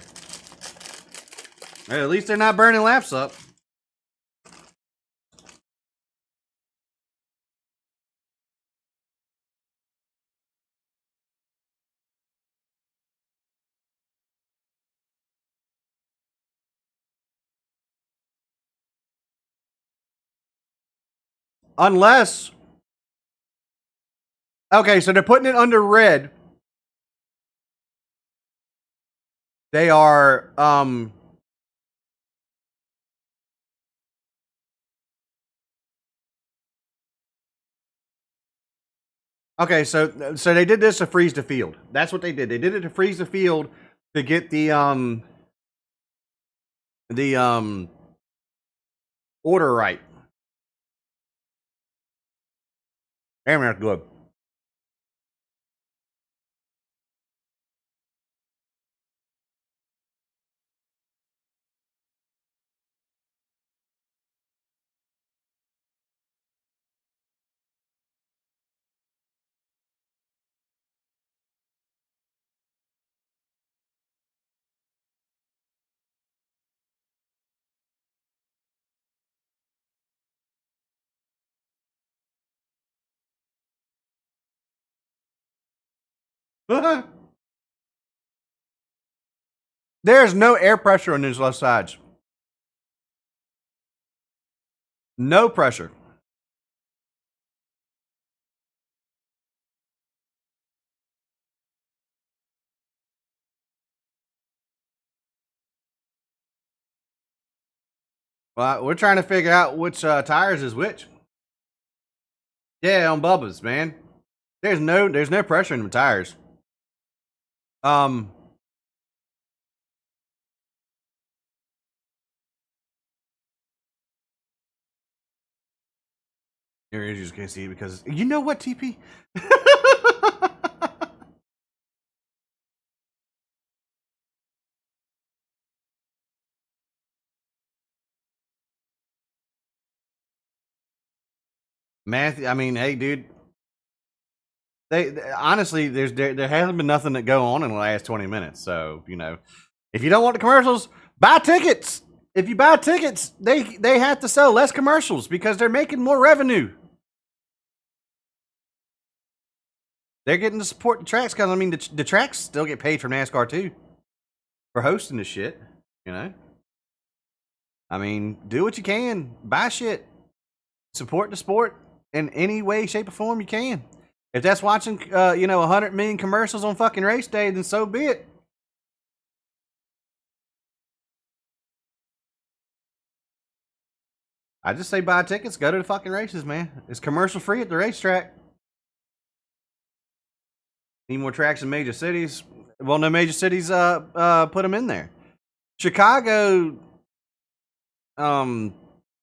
At least they're not burning laps up. unless, okay, so they're putting it under red. They are, okay, so they did this to freeze the field. That's what they did. They did it to freeze the field to get the order right. Damn, that's good. There's no air pressure on these left sides. No pressure. Well, we're trying to figure out which tires is which. Yeah, on Bubba's, man. There's no pressure in the tires. You just can't see it because you know what, TP. Matthew, I mean, hey, dude. They honestly, there hasn't been nothing that go on in the last 20 minutes. So if you don't want the commercials, buy tickets. If you buy tickets, they have to sell less commercials because they're making more revenue. They're getting to support the tracks because I mean the tracks still get paid from NASCAR too for hosting the shit. I mean, do what you can, buy shit, support the sport in any way, shape, or form you can. If that's watching, 100 million commercials on fucking race day, then so be it. I just say buy tickets, go to the fucking races, man. It's commercial free at the racetrack. Need more tracks in major cities. Well, no major cities put them in there. Chicago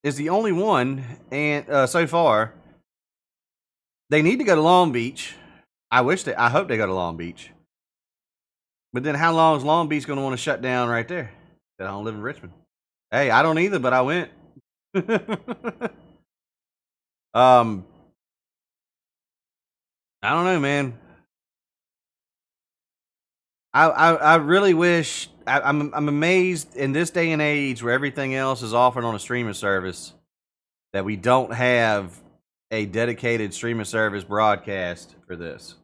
is the only one, and so far they need to go to Long Beach. I hope they go to Long Beach. But then how long is Long Beach going to want to shut down right there? I don't live in Richmond. Hey, I don't either, but I went. I don't know, man. I really wish I'm amazed in this day and age where everything else is offered on a streaming service that we don't have a dedicated streaming service broadcast for this.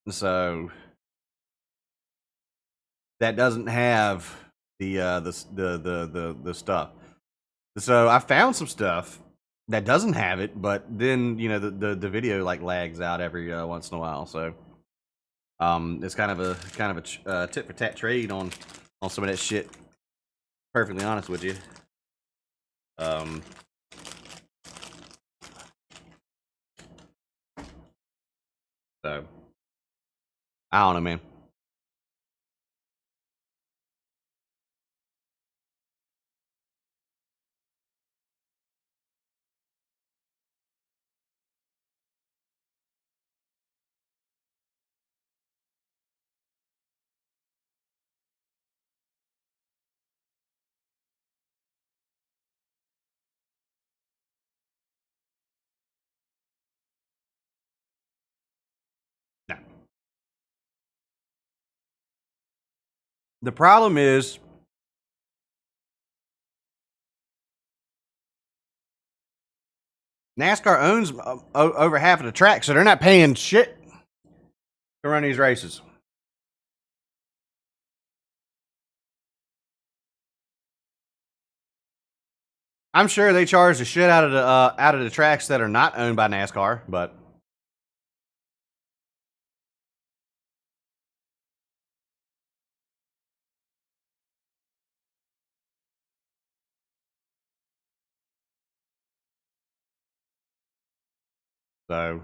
So that doesn't have the stuff. So I found some stuff that doesn't have it, but then the video like lags out every once in a while. So it's kind of a tit for tat trade on some of that shit. Perfectly honest with you. So I don't know, man. No. The problem is NASCAR owns over half of the track, so they're not paying shit to run these races. I'm sure they charge the shit out of the tracks that are not owned by NASCAR, but so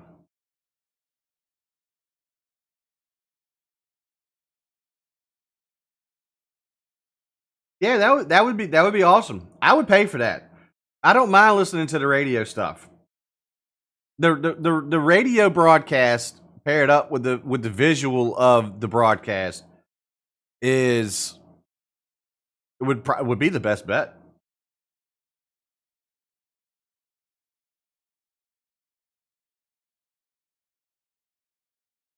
yeah, that would be awesome. I would pay for that. I don't mind listening to the radio stuff. The radio broadcast paired up with the visual of the broadcast is would be the best bet.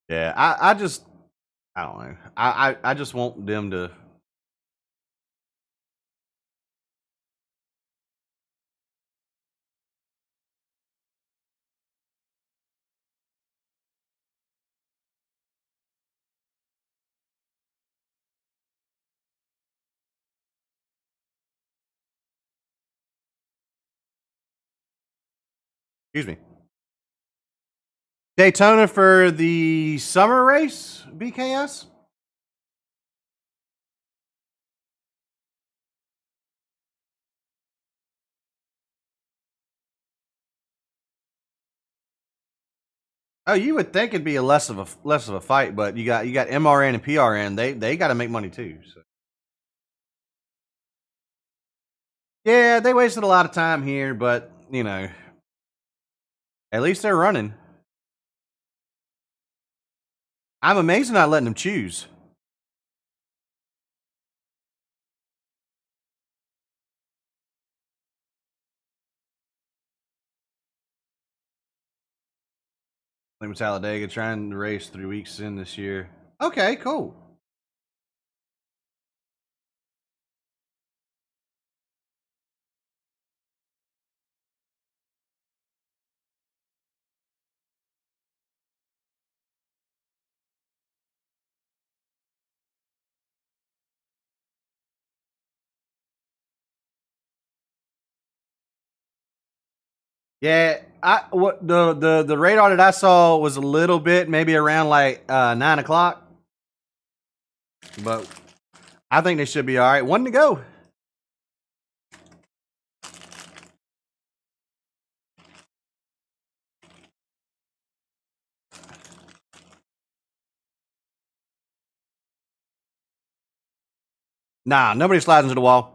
Yeah, I don't know. I just want them to. Excuse me. Daytona for the summer race, BKS. Oh, you would think it'd be a less of a fight, but you got MRN and PRN. They got to make money too. So. Yeah, they wasted a lot of time here, but you know, at least they're running. I'm amazed they're not letting them choose. Lima Talladega trying to race 3 weeks in this year. Okay, cool. Yeah, what the radar that I saw was a little bit maybe around like 9 o'clock, but I think they should be all right. One to go. Nah, nobody slides into the wall.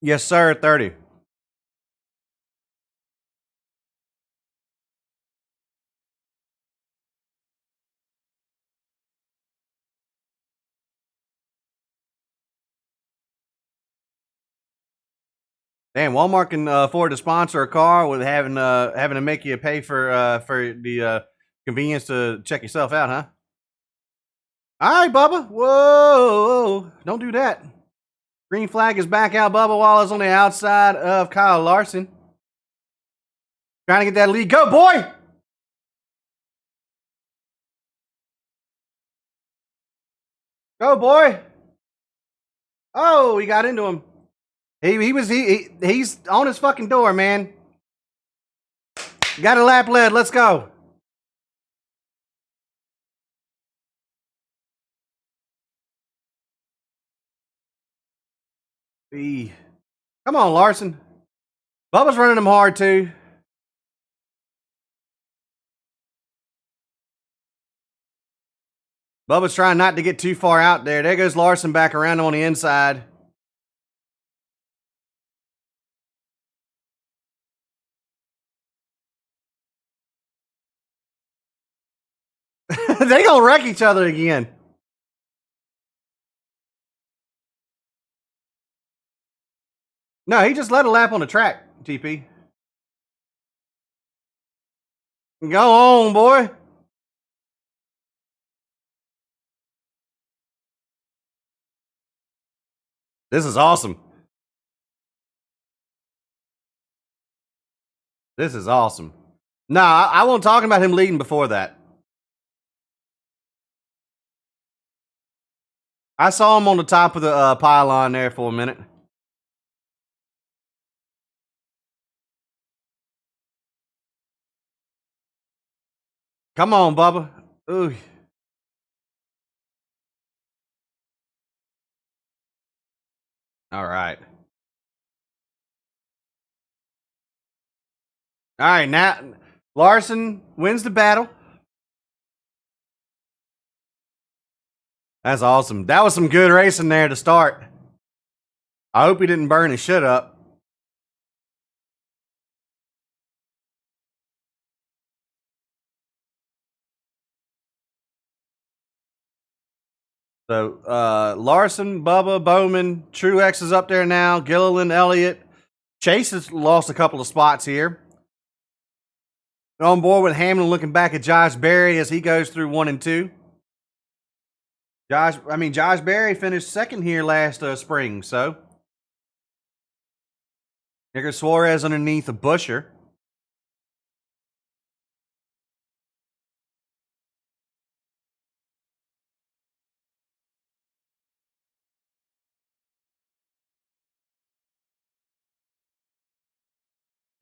Yes, sir. 30. Damn, Walmart can afford to sponsor a car with having to make you pay for the convenience to check yourself out, huh? All right, Bubba. Whoa, don't do that. Green flag is back out. Bubba Wallace on the outside of Kyle Larson. Trying to get that lead. Go, boy! Go, boy! Oh, he got into him. He's on his fucking door, man. Got a lap led. Let's go. Come on, Larson. Bubba's running him hard too. Bubba's trying not to get too far out there. There goes Larson back around on the inside. They gonna wreck each other again. No, he just let a lap on the track, TP. Go on, boy. This is awesome. This is awesome. Nah, I wasn't talking about him leading before that. I saw him on the top of the pylon there for a minute. Come on, Bubba. Ooh. All right. All right, now Larson wins the battle. That's awesome. That was some good racing there to start. I hope he didn't burn his shit up. So Larson, Bubba, Bowman, Truex is up there now. Gilliland, Elliott. Chase has lost a couple of spots here. On board with Hamlin looking back at Josh Berry as he goes through 1 and 2. Josh Berry finished second here last spring, so. Nicker Suarez underneath a Busher.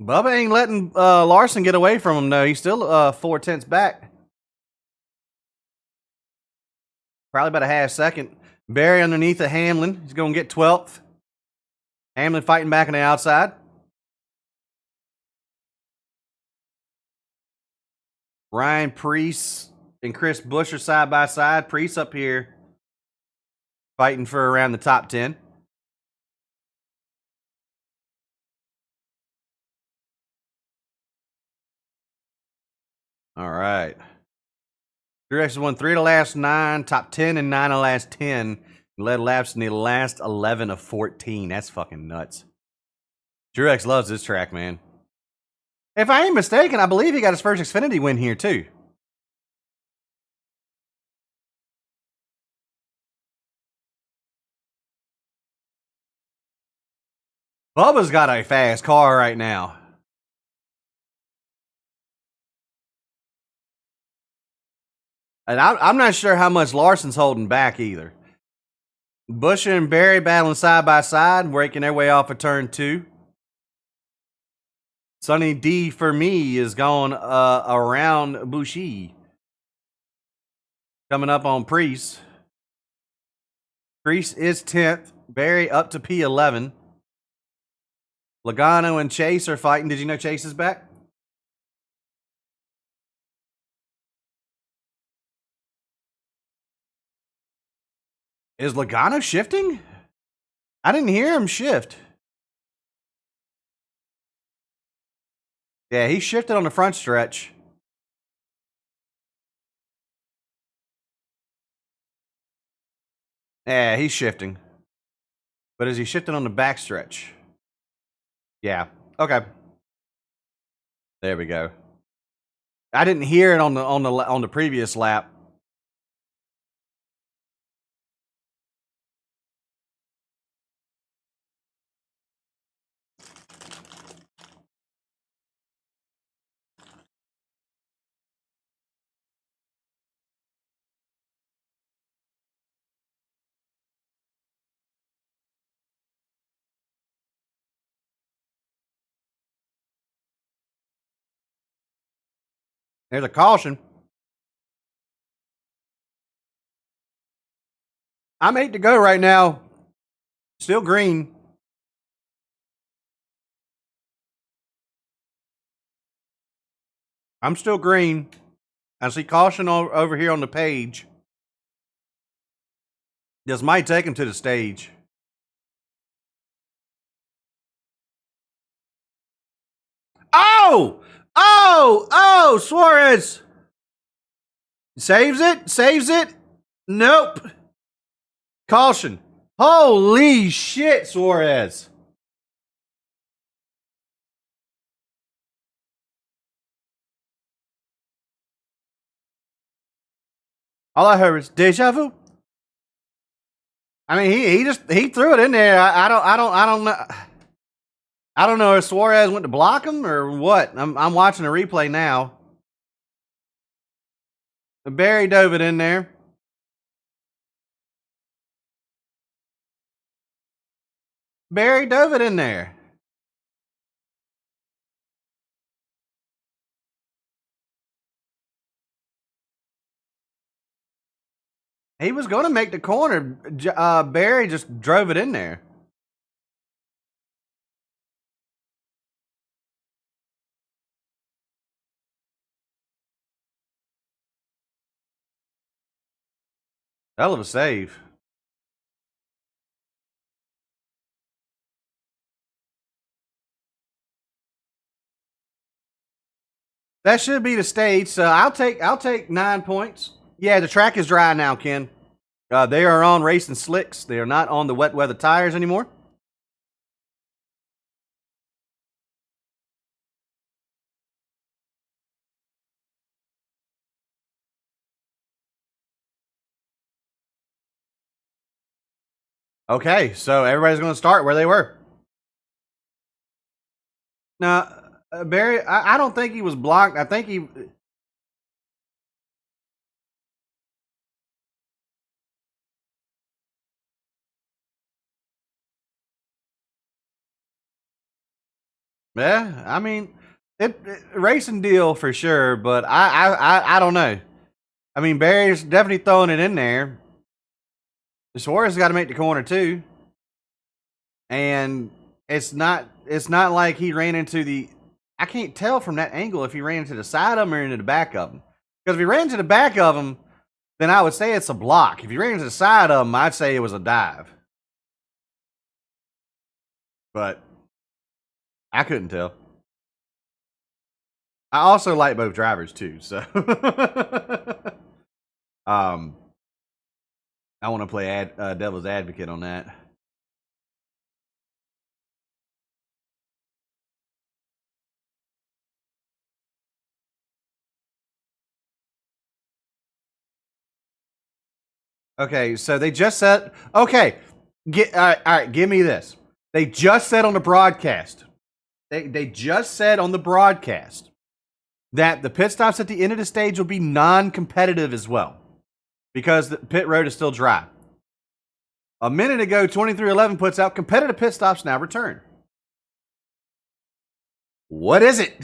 Bubba ain't letting Larson get away from him, though. He's still 4/10 back. Probably about a half second. Berry underneath of Hamlin. He's going to get 12th. Hamlin fighting back on the outside. Ryan Preece and Chris Buescher side by side. Preece up here fighting for around the top 10. All right. Truex has won 3 of the last 9, top 10 and 9 of the last 10. Led laps in the last 11 of 14. That's fucking nuts. Truex loves this track, man. If I ain't mistaken, I believe he got his first Xfinity win here, too. Bubba's got a fast car right now. And I'm not sure how much Larson's holding back either. Buescher and Berry battling side by side, breaking their way off of turn 2. Sonny D for me is going around Bushi. Coming up on Preece. Preece is 10th. Berry up to P11. Logano and Chase are fighting. Did you know Chase is back? Is Logano shifting? I didn't hear him shift. Yeah, he shifted on the front stretch. Yeah, he's shifting. But is he shifting on the back stretch? Yeah. Okay. There we go. I didn't hear it on the previous lap. There's a caution. I'm 8 to go right now. Still green. I'm still green. I see caution over here on the page. This might take him to the stage. Oh, Suarez. Saves it. Nope. Caution. Holy shit, Suarez. All I heard was deja vu. I mean, he threw it in there. I don't know. I don't know if Suarez went to block him or what. I'm watching a replay now. Barry dove it in there. Barry dove it in there. He was going to make the corner. Barry just drove it in there. Hell of a save. That should be the stage. So I'll take 9 points. Yeah, the track is dry now, Ken. They are on racing slicks. They are not on the wet weather tires anymore. Okay, so everybody's going to start where they were. Now, Barry, I don't think he was blocked. I think he. Yeah, I mean, it racing deal for sure, but I don't know. I mean, Barry's definitely throwing it in there. Suarez got to make the corner too, and it's not like he ran into the. I can't tell from that angle if he ran into the side of him or into the back of him. Because if he ran into the back of him, then I would say it's a block. If he ran into the side of him, I'd say it was a dive. But I couldn't tell. I also like both drivers too, so I want to play devil's advocate on that. Okay, so they just said, okay, all right, give me this. They just said on the broadcast, they just said on the broadcast that the pit stops at the end of the stage will be non-competitive as well because the pit road is still dry. A minute ago, 2311 puts out competitive pit stops now return. What is it?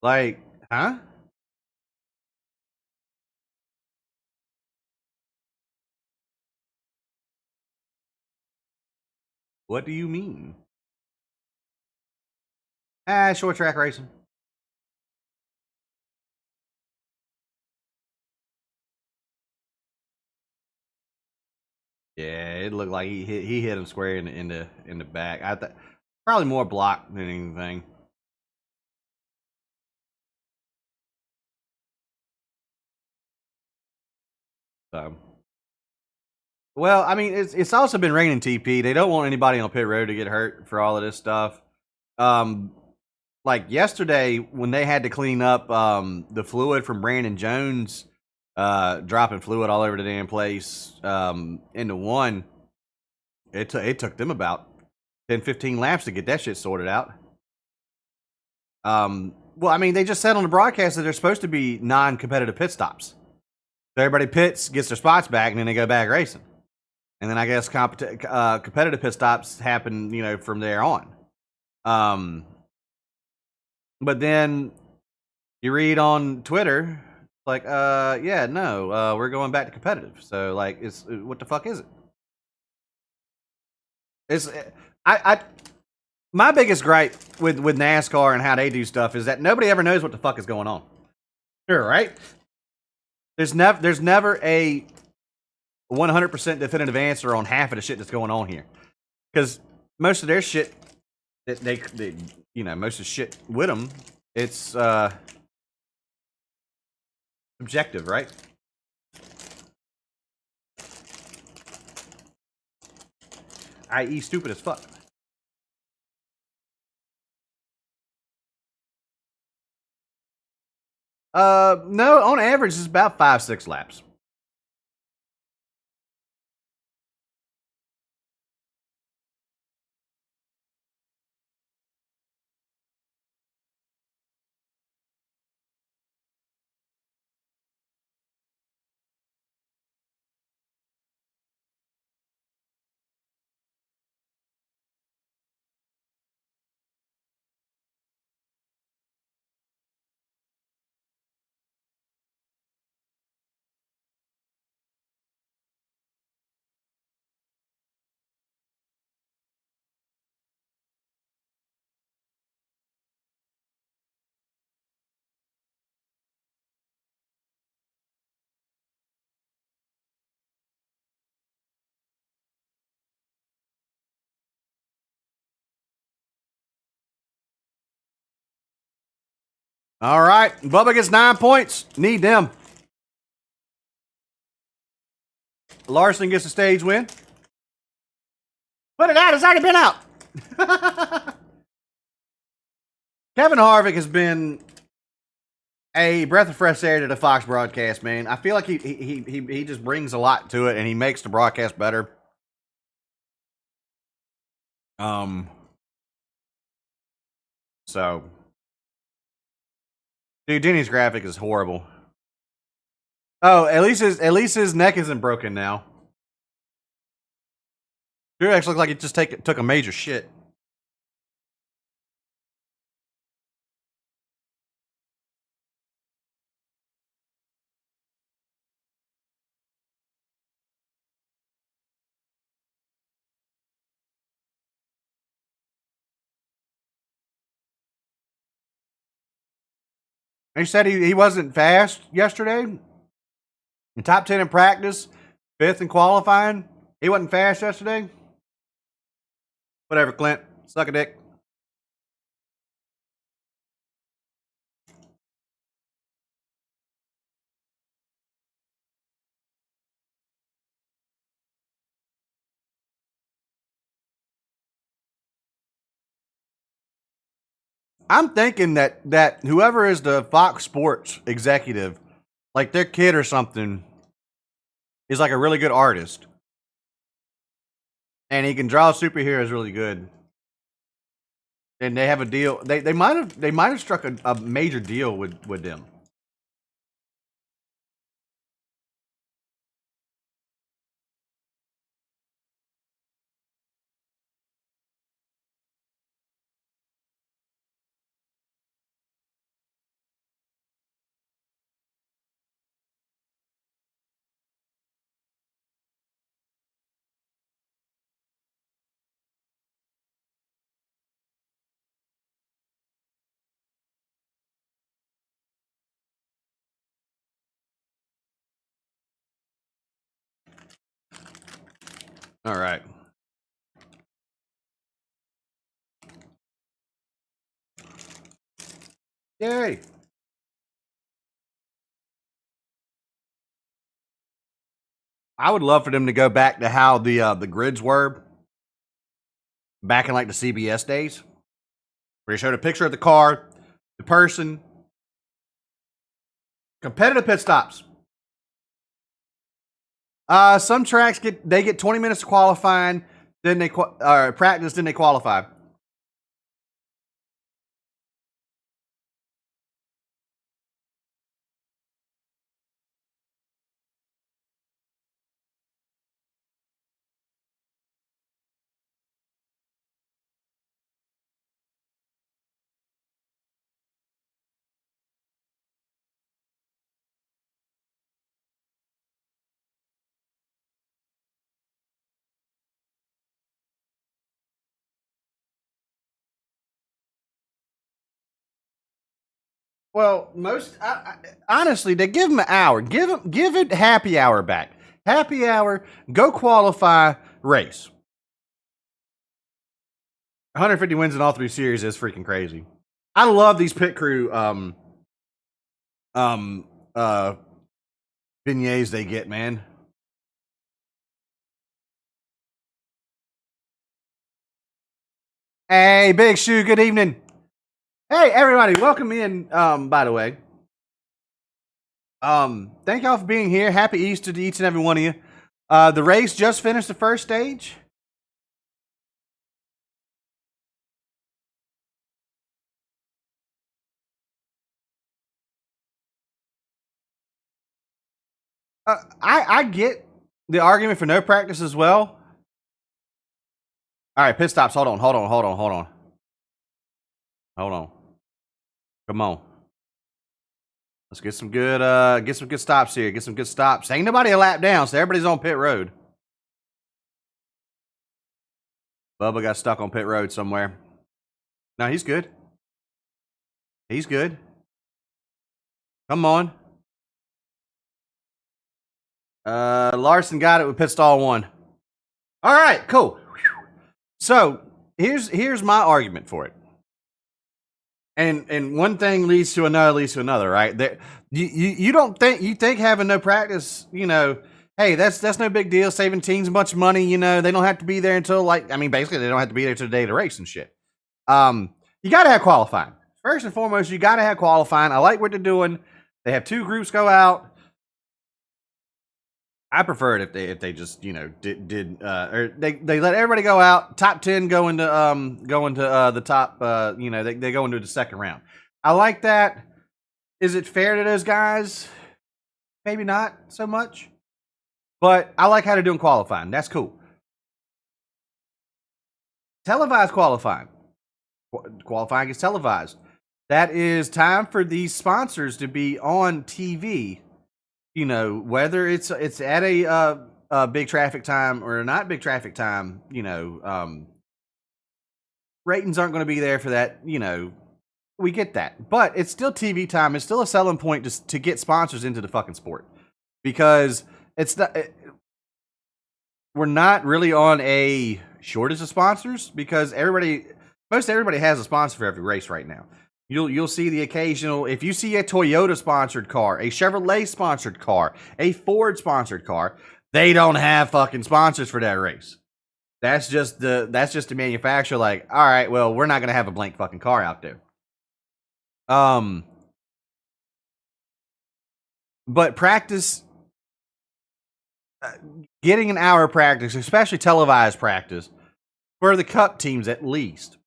Like, huh? What do you mean? Short track racing. Yeah, it looked like he hit him square in the back. I thought probably more block than anything. So, well, I mean, it's also been raining TP. They don't want anybody on pit road to get hurt for all of this stuff. Like yesterday when they had to clean up the fluid from Brandon Jones dropping fluid all over the damn place into one. It took them about 10-15 laps to get that shit sorted out. Well, I mean, they just said on the broadcast that there's supposed to be non-competitive pit stops. So everybody pits, gets their spots back, and then they go back racing. And then I guess competitive pit stops happen, from there on. But then you read on Twitter, like, yeah, no, we're going back to competitive. So, like, what the fuck is it? It's my biggest gripe with NASCAR and how they do stuff is that nobody ever knows what the fuck is going on. Sure, right? There's never a 100% definitive answer on half of the shit that's going on here, because most of their shit, they most of the shit with them, it's subjective, right? I.e., stupid as fuck. No, on average, it's about 5-6 laps. All right. Bubba gets 9 points. Need them. Larson gets a stage win. Put it out. It's already been out. Kevin Harvick has been a breath of fresh air to the Fox broadcast, man. I feel like he just brings a lot to it, and he makes the broadcast better. So, dude, Denny's graphic is horrible. Oh, at least his neck isn't broken now. Dude actually looked like he just took a major shit. He said he wasn't fast yesterday. In top 10 in practice, 5th in qualifying. He wasn't fast yesterday. Whatever, Clint. Suck a dick. I'm thinking that whoever is the Fox Sports executive, like their kid or something, is like a really good artist. And he can draw superheroes really good. And they have a deal. They might have struck a major deal with them. All right. Yay. I would love for them to go back to how the grids were back in like the CBS days, where you showed a picture of the car, the person, competitive pit stops. Some tracks get 20 minutes of qualifying, then they practice, then they qualify. Well, honestly, they give them an hour. Give it happy hour back. Happy hour, go qualify, race. 150 wins in all 3 series is freaking crazy. I love these pit crew beignets they get, man. Hey, Big Shoe, good evening. Hey, everybody, welcome in, by the way. Thank y'all for being here. Happy Easter to each and every one of you. The race just finished the first stage. I get the argument for no practice as well. All right, pit stops. Hold on. Come on. Let's get some good stops here. Get some good stops. Ain't nobody a lap down, so everybody's on pit road. Bubba got stuck on pit road somewhere. No, he's good. He's good. Come on. Larson got it with pit stall 1. All right, cool. So here's my argument for it. And one thing leads to another, right? There, you don't think having no practice, hey, that's no big deal. Saving teams a bunch of money, they don't have to be there until basically they don't have to be there till the day of the race and shit. You got to have qualifying. First and foremost, you got to have qualifying. I like what they're doing. They have 2 groups go out. I prefer it if they just or they let everybody go out. Top 10 go into the top. They go into the second round. I like that. Is it fair to those guys? Maybe not so much, but I like how they're doing qualifying. That's cool. Televised qualifying. Qualifying is televised. That is time for these sponsors to be on TV. Whether it's at a big traffic time or not big traffic time, ratings aren't going to be there for that. We get that, but it's still TV time. It's still a selling point to get sponsors into the fucking sport, because we're not really on a shortage of sponsors, because most everybody has a sponsor for every race right now. You'll see the occasional, if you see a Toyota sponsored car, a Chevrolet sponsored car, a Ford sponsored car, they don't have fucking sponsors for that race. That's just the manufacturer, like, all right, well, we're not gonna have a blank fucking car out there. But practice, getting an hour of practice, especially televised practice, for the Cup teams at least,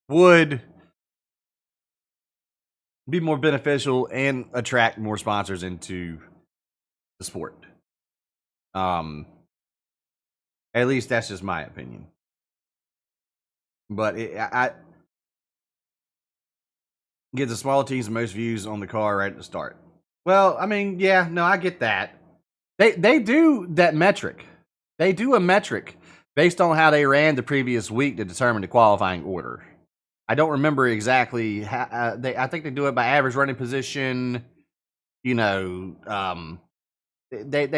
would be more beneficial and attract more sponsors into the sport. At least that's just my opinion. But I get the smaller teams the most views on the car right at the start. Well, I get that. They do that metric. They do a metric based on how they ran the previous week to determine the qualifying order. I don't remember exactly how, I think they do it by average running position. They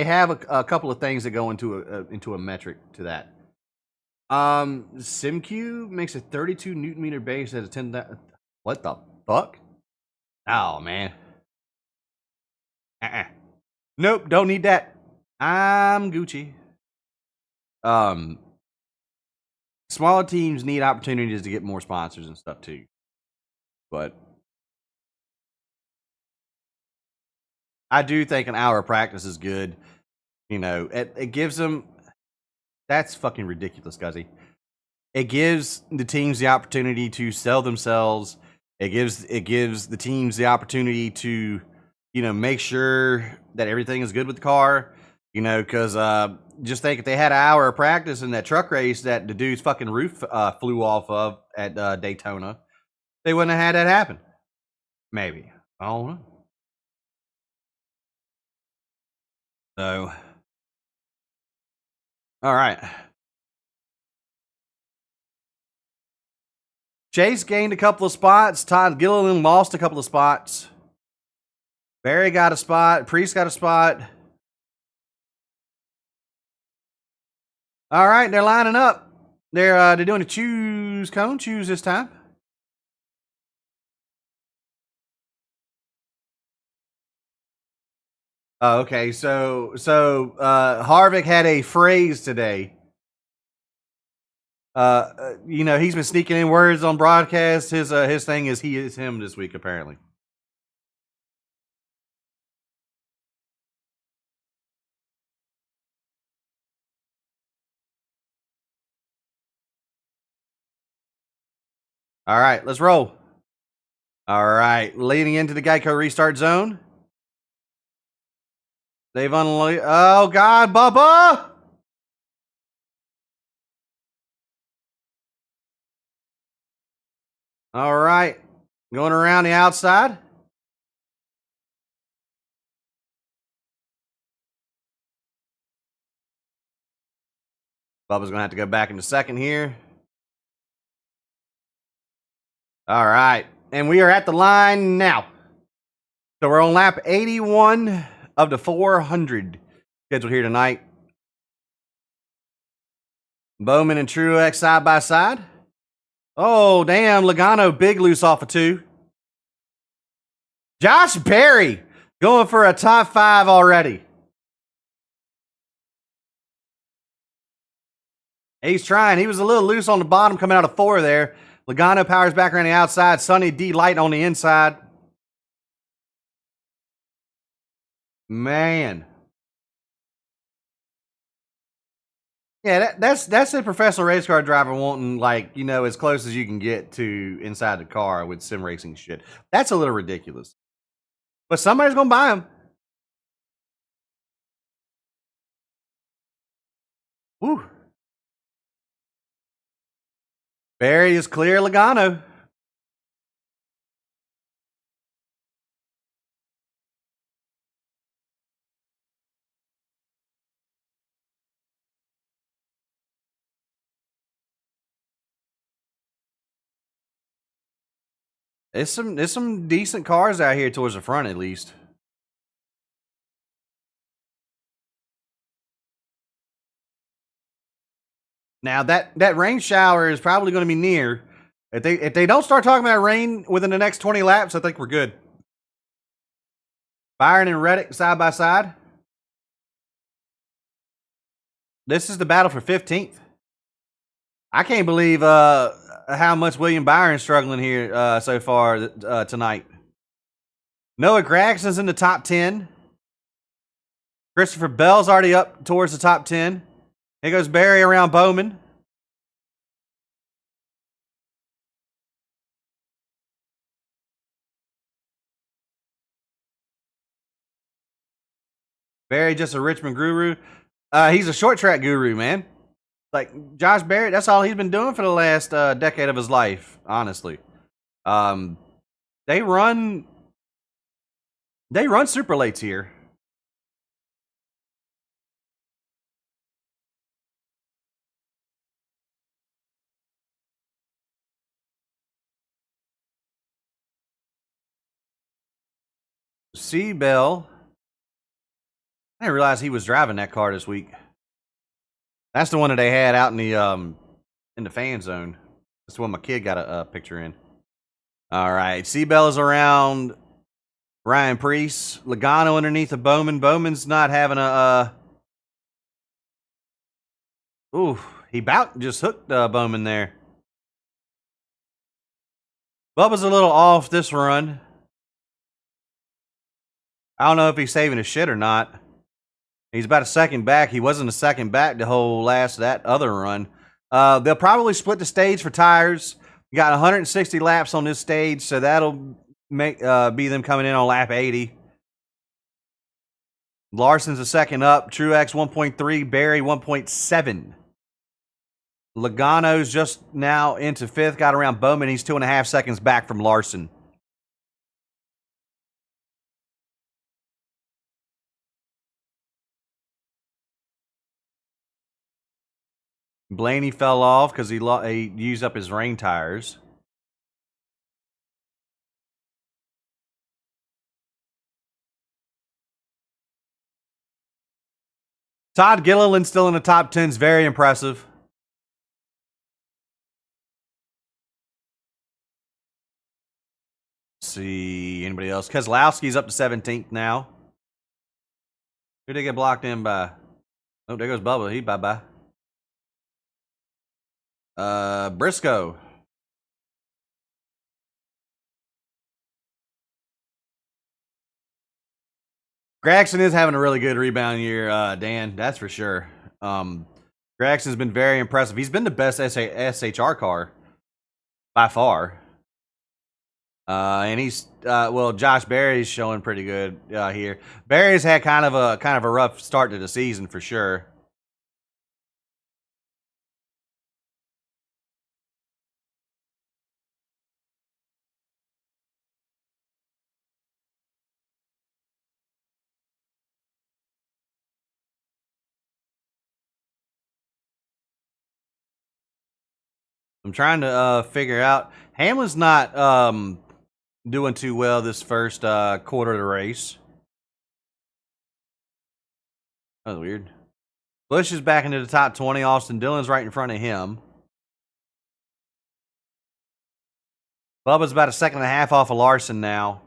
have a couple of things that go into a metric to that. SimQ makes a 32 Newton meter base at a 10. What the fuck? Oh man. Nope, don't need that. I'm Gucci. Smaller teams need opportunities to get more sponsors and stuff too. But I do think an hour of practice is good. It gives them, that's fucking ridiculous, Guzzy. It gives the teams the opportunity to sell themselves. It gives the teams the opportunity to, make sure that everything is good with the car. Because just think, if they had an hour of practice in that truck race that the dude's fucking roof flew off of at Daytona, they wouldn't have had that happen. Maybe. I don't know. So, all right. Chase gained a couple of spots. Todd Gilliland lost a couple of spots. Barry got a spot. Priest got a spot. All right, they're lining up. They're doing a choose this time. Oh, okay, so Harvick had a phrase today. He's been sneaking in words on broadcast. His thing is he is him this week, apparently. All right, let's roll. All right, leading into the Geico restart zone. They've unloaded. Oh, God, Bubba! All right, going around the outside. Bubba's going to have to go back into second here. All right, and we are at the line now. So we're on lap 81 of the 400 scheduled here tonight. Bowman and Truex side by side. Oh, damn. Logano big loose off of 2. Josh Berry going for a top 5 already. He's trying. He was a little loose on the bottom coming out of 4 there. Logano powers back around the outside. Sonny D light on the inside. Man. Yeah, that's a professional race car driver wanting, like, you know, as close as you can get to inside the car with sim racing shit. That's a little ridiculous. But somebody's going to buy them. Woo. Barry is clear. Logano. There's some decent cars out here towards the front, at least. Now that rain shower is probably going to be near. If they don't start talking about rain within the next 20 laps, I think we're good. Byron and Reddick side by side. This is the battle for 15th. I can't believe how much William Byron's struggling here so far tonight. Noah Gragson's in the top 10. Christopher Bell's already up towards the top 10. Here goes Barry around Bowman. Barry just a Richmond guru. He's a short track guru, man. Like Josh Barrett, that's all he's been doing for the last decade of his life, honestly. They run super lates here. C Bell. I didn't realize he was driving that car this week. That's the one that they had out in the fan zone. That's the one my kid got a picture in. All right, Seabell is around Ryan Priest. Logano underneath of Bowman. Bowman's not having a. Ooh, he about just hooked Bowman there. Bubba's a little off this run. I don't know if he's saving his shit or not. He's about a second back. He wasn't a second back the whole last of that other run. They'll probably split the stage for tires. You got 160 laps on this stage, so that'll make be them coming in on lap 80. Larson's a second up. Truex 1.3. Barry 1.7. Logano's just now into 5th. Got around Bowman. He's 2.5 seconds back from Larson. Blaney fell off because he used up his rain tires. Todd Gilliland still in the top 10 is very impressive. Let's see anybody else. Keselowski's up to 17th now. Who did they get blocked in by? Oh, there goes Bubba. He bye-bye. Briscoe. Gragson is having a really good rebound year, Dan. That's for sure. Gragson's been very impressive. He's been the best SHR car by far. And he's Josh Berry's showing pretty good here. Berry's had kind of a rough start to the season for sure. I'm trying to figure out. Hamlin's not doing too well this first quarter of the race. That was weird. Bush is back into the top 20. Austin Dillon's right in front of him. Bubba's about a second and a half off of Larson now.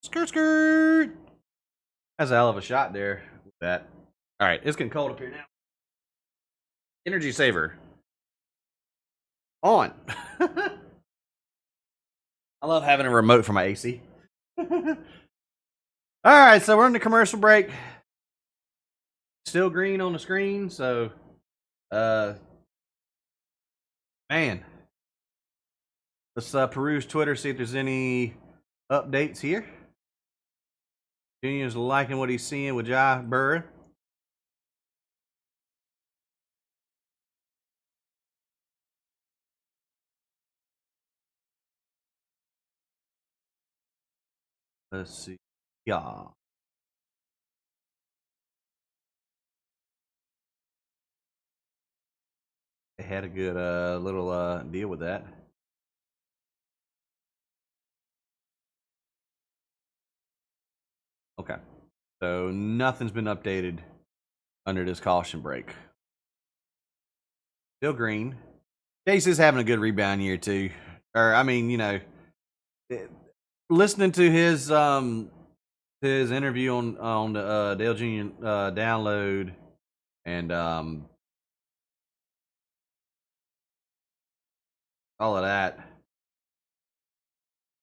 Skirt, skirt. That's a hell of a shot there with that. All right, it's getting cold up here now. Energy saver. On. I love having a remote for my AC. All right, so we're in the commercial break. Still green on the screen, so man. Let's peruse Twitter, see if there's any updates here. Junior's liking what he's seeing with Jai Burr. Let's see. Yeah. They had a good little deal with that. Okay. So nothing's been updated under this caution break. Still green. Chase is having a good rebound year too. Or I mean, you know, listening to his interview on the Dale Jr. Download and all of that.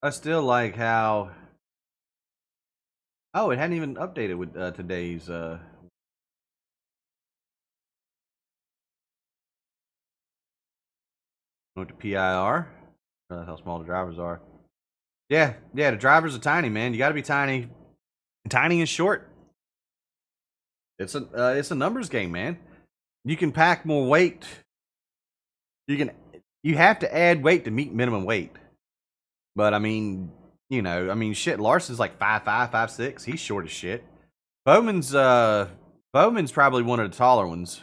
I still like how. Oh, it hadn't even updated with today's. With the PIR. How small the drivers are. Yeah, the drivers are tiny, man. You got to be tiny. Tiny and short. It's a numbers game, man. You can pack more weight. You have to add weight to meet minimum weight. But I mean, you know, I mean, shit. Larson's like 5'5", 5'6". He's short as shit. Bowman's probably one of the taller ones.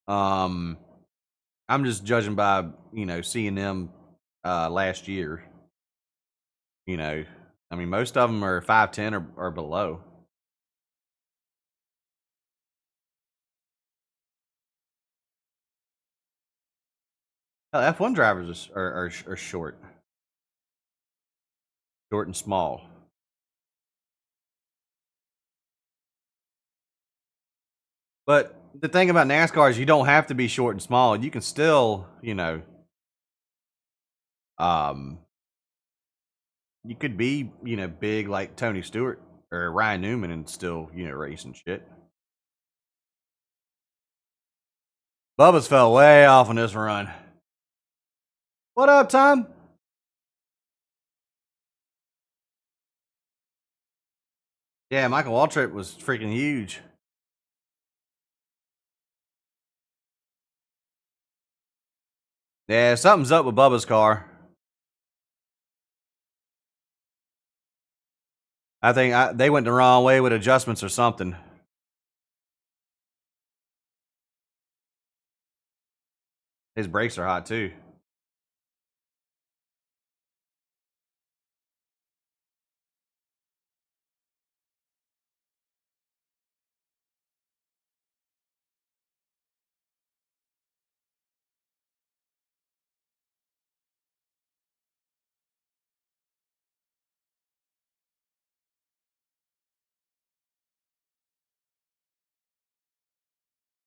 I'm just judging by, you know, seeing them last year. You know, I mean, most of them are 5'10" or below. F1 drivers are short. Short and small. But the thing about NASCAR is you don't have to be short and small. You can still, you know, you could be, you know, big like Tony Stewart or Ryan Newman and still, you know, racing shit. Bubba's fell way off on this run. What up, Tom? Yeah, Michael Waltrip was freaking huge. Yeah, something's up with Bubba's car. I think they went the wrong way with adjustments or something. His brakes are hot too.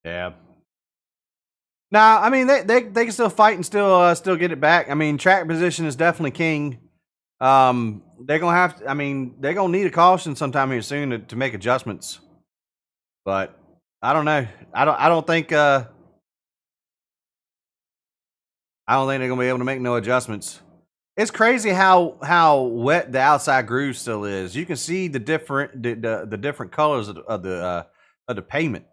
Yeah. Nah, I mean they can still fight and still get it back. I mean, track position is definitely king. They're gonna have to, I mean, they're gonna need a caution sometime here soon to make adjustments. But I don't know. I don't think they're gonna be able to make no adjustments. It's crazy how wet the outside groove still is. You can see the different colors of the pavement.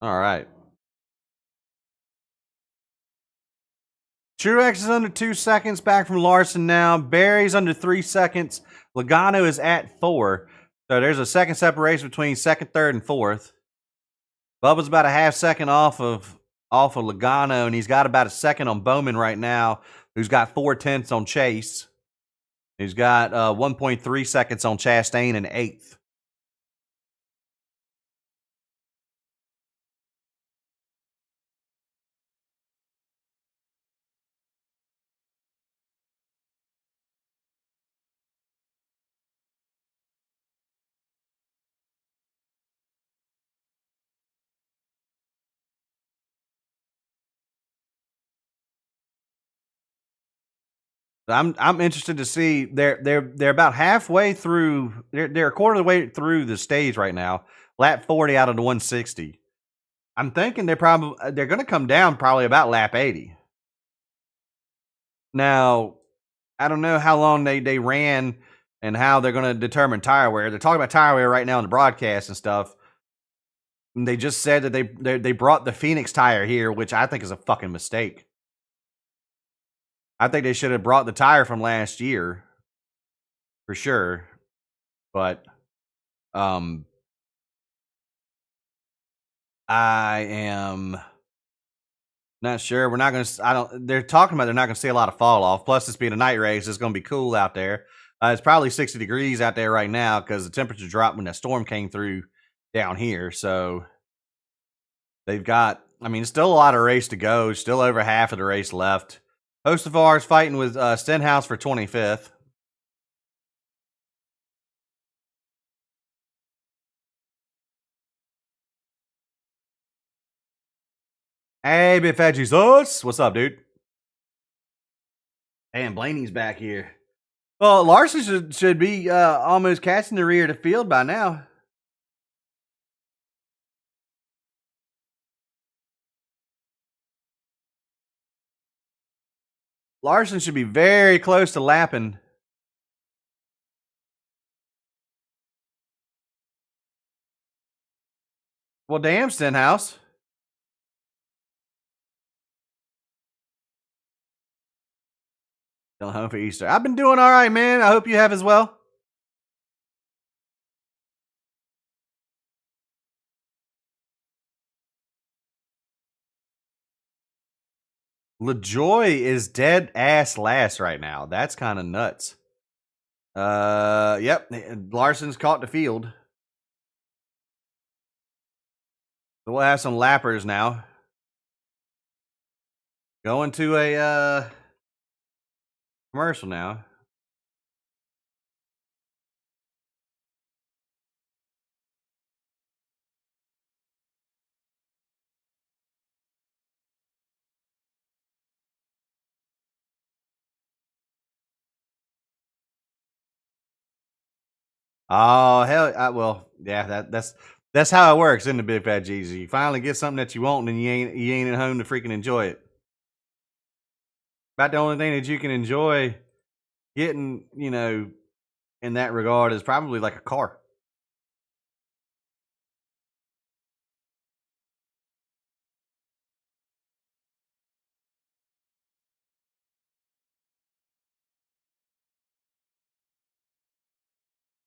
All right. Truex is under 2 seconds back from Larson now. Barry's under 3 seconds. Logano is at 4. So there's a second separation between second, third, and fourth. Bubba's about a half second off of Logano, and he's got about a second on Bowman right now, who's got 4/10 on Chase. He's got 1.3 seconds on Chastain in eighth. I'm interested to see they're about halfway through. They're a quarter of the way through the stage right now. Lap 40 out of the 160. I'm thinking they're going to come down probably about lap 80. Now, I don't know how long they ran and how they're going to determine tire wear. They're talking about tire wear right now in the broadcast and stuff. And they just said that they brought the Phoenix tire here, which I think is a fucking mistake. I think they should have brought the tire from last year for sure. But I am not sure. We're not going to. They're talking about they're not going to see a lot of fall off. Plus, this being a night race, it's going to be cool out there. It's probably 60 degrees out there right now because the temperature dropped when that storm came through down here. So they've got. I mean, still a lot of race to go. Still over half of the race left. Hocevar is fighting with Stenhouse for 25th. Hey, Bit Fat Jesus. What's up, dude? Damn, Blaney's back here. Well, Larson should be almost catching the rear of the field by now. Larson should be very close to lapping. Well, damn, Stenhouse. Still home for Easter. I've been doing all right, man. I hope you have as well. LaJoy is dead ass last right now. That's kind of nuts. Yep. Larson's caught the field. So we'll have some lappers now. Going to a commercial now. Oh hell! Well, yeah, that's how it works, isn't it, Big Fat Jeezy? You finally get something that you want, and you ain't at home to freaking enjoy it. About the only thing that you can enjoy getting, in that regard is probably like a car.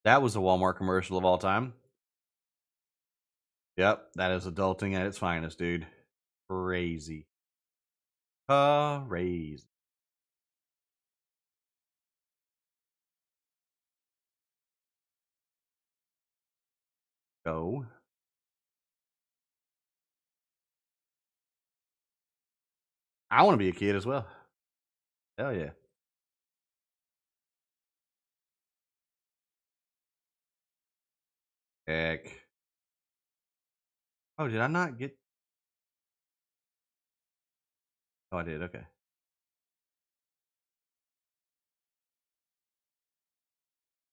That was a Walmart commercial of all time. Yep, that is adulting at its finest, dude. Crazy. Crazy. Go. I want to be a kid as well. Hell yeah. Heck. Oh, did I not get? Oh, I did. Okay.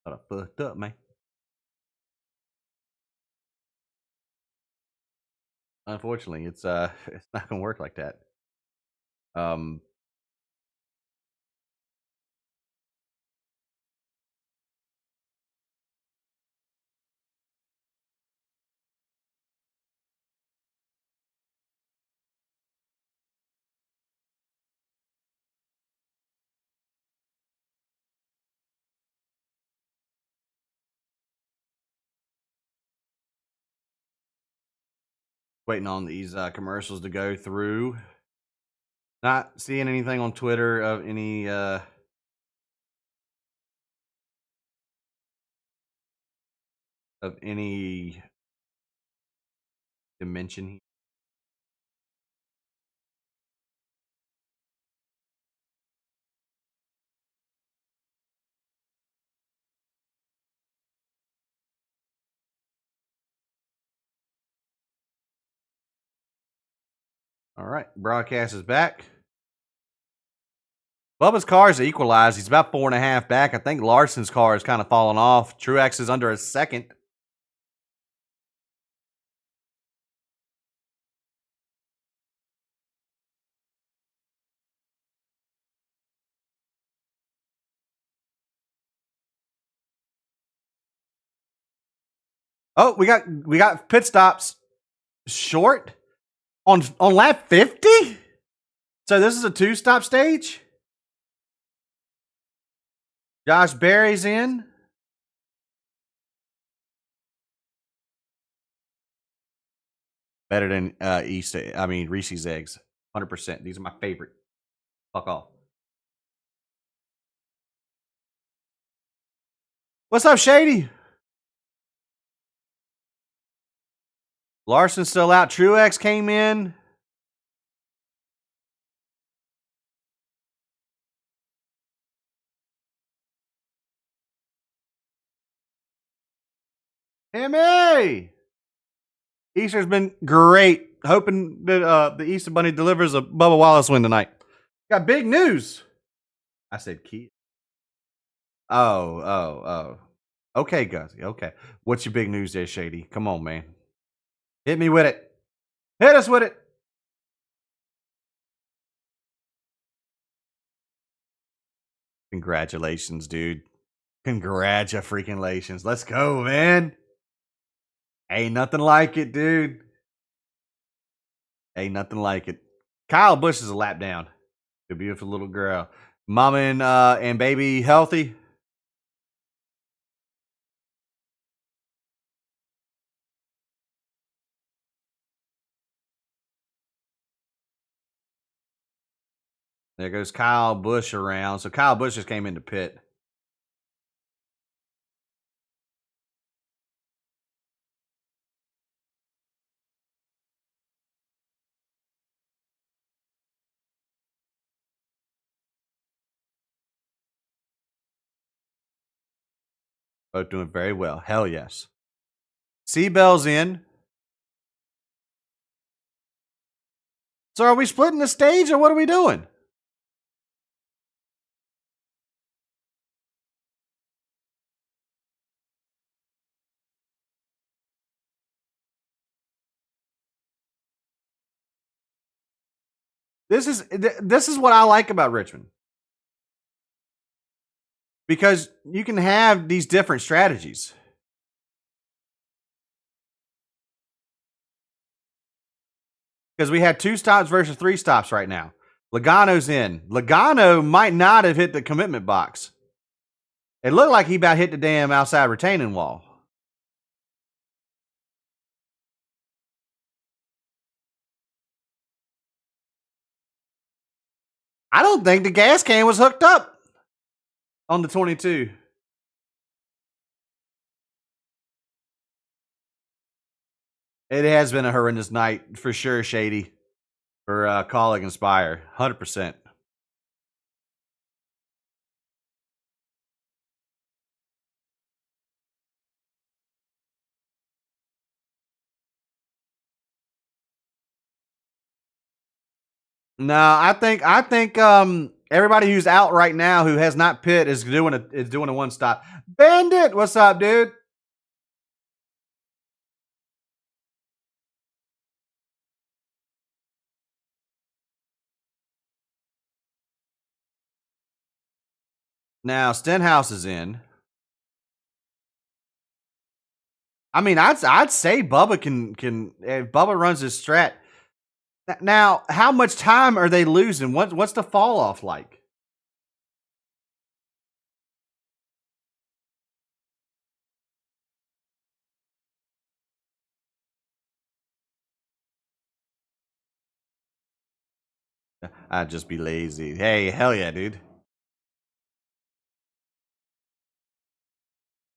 Thought I fucked up, man. Unfortunately, it's it's not gonna work like that. Waiting on these commercials to go through. Not seeing anything on Twitter of any dimension here. All right, broadcast is back. Bubba's car is equalized. He's about 4.5 back. I think Larson's car is kind of fallen off. Truex is under a second. Oh, we got pit stops short on lap 50. So this is a 2-stop stage. Josh Berry's in. Better than Reese's eggs. 100%. These are my favorite. Fuck off. What's up, Shady? Larson's still out. Truex came in. Hey! Easter's been great. Hoping that the Easter Bunny delivers a Bubba Wallace win tonight. Got big news. I said key. Oh. Okay, Guzzy. Okay. What's your big news there, Shady? Come on, man. Hit me with it. Hit us with it. Congratulations, dude. Congratulations. Let's go, man. Ain't nothing like it, dude. Ain't nothing like it. Kyle Busch is a lap down. A beautiful little girl. Mama and baby healthy. There goes Kyle Busch around. So Kyle Busch just came into pit. Both doing very well. Hell yes. Seabell's in. So are we splitting the stage or what are we doing? This is what I like about Richmond. Because you can have these different strategies. Because we had 2 stops versus 3 stops right now. Logano's in. Logano might not have hit the commitment box. It looked like he about hit the damn outside retaining wall. I don't think the gas can was hooked up on the 22. It has been a horrendous night for sure, Shady, for calling Inspire. 100%. No, I think everybody who's out right now who has not pit is doing a 1 stop. Bandit, what's up, dude? Now Stenhouse is in. I mean, I'd say Bubba can if Bubba runs his strat. Now, how much time are they losing? What's the fall off like? I'd just be lazy. Hey, hell yeah, dude.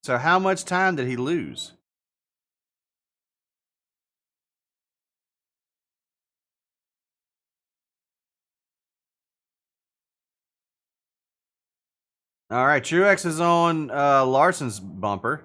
So how much time did he lose? All right, Truex is on Larson's bumper.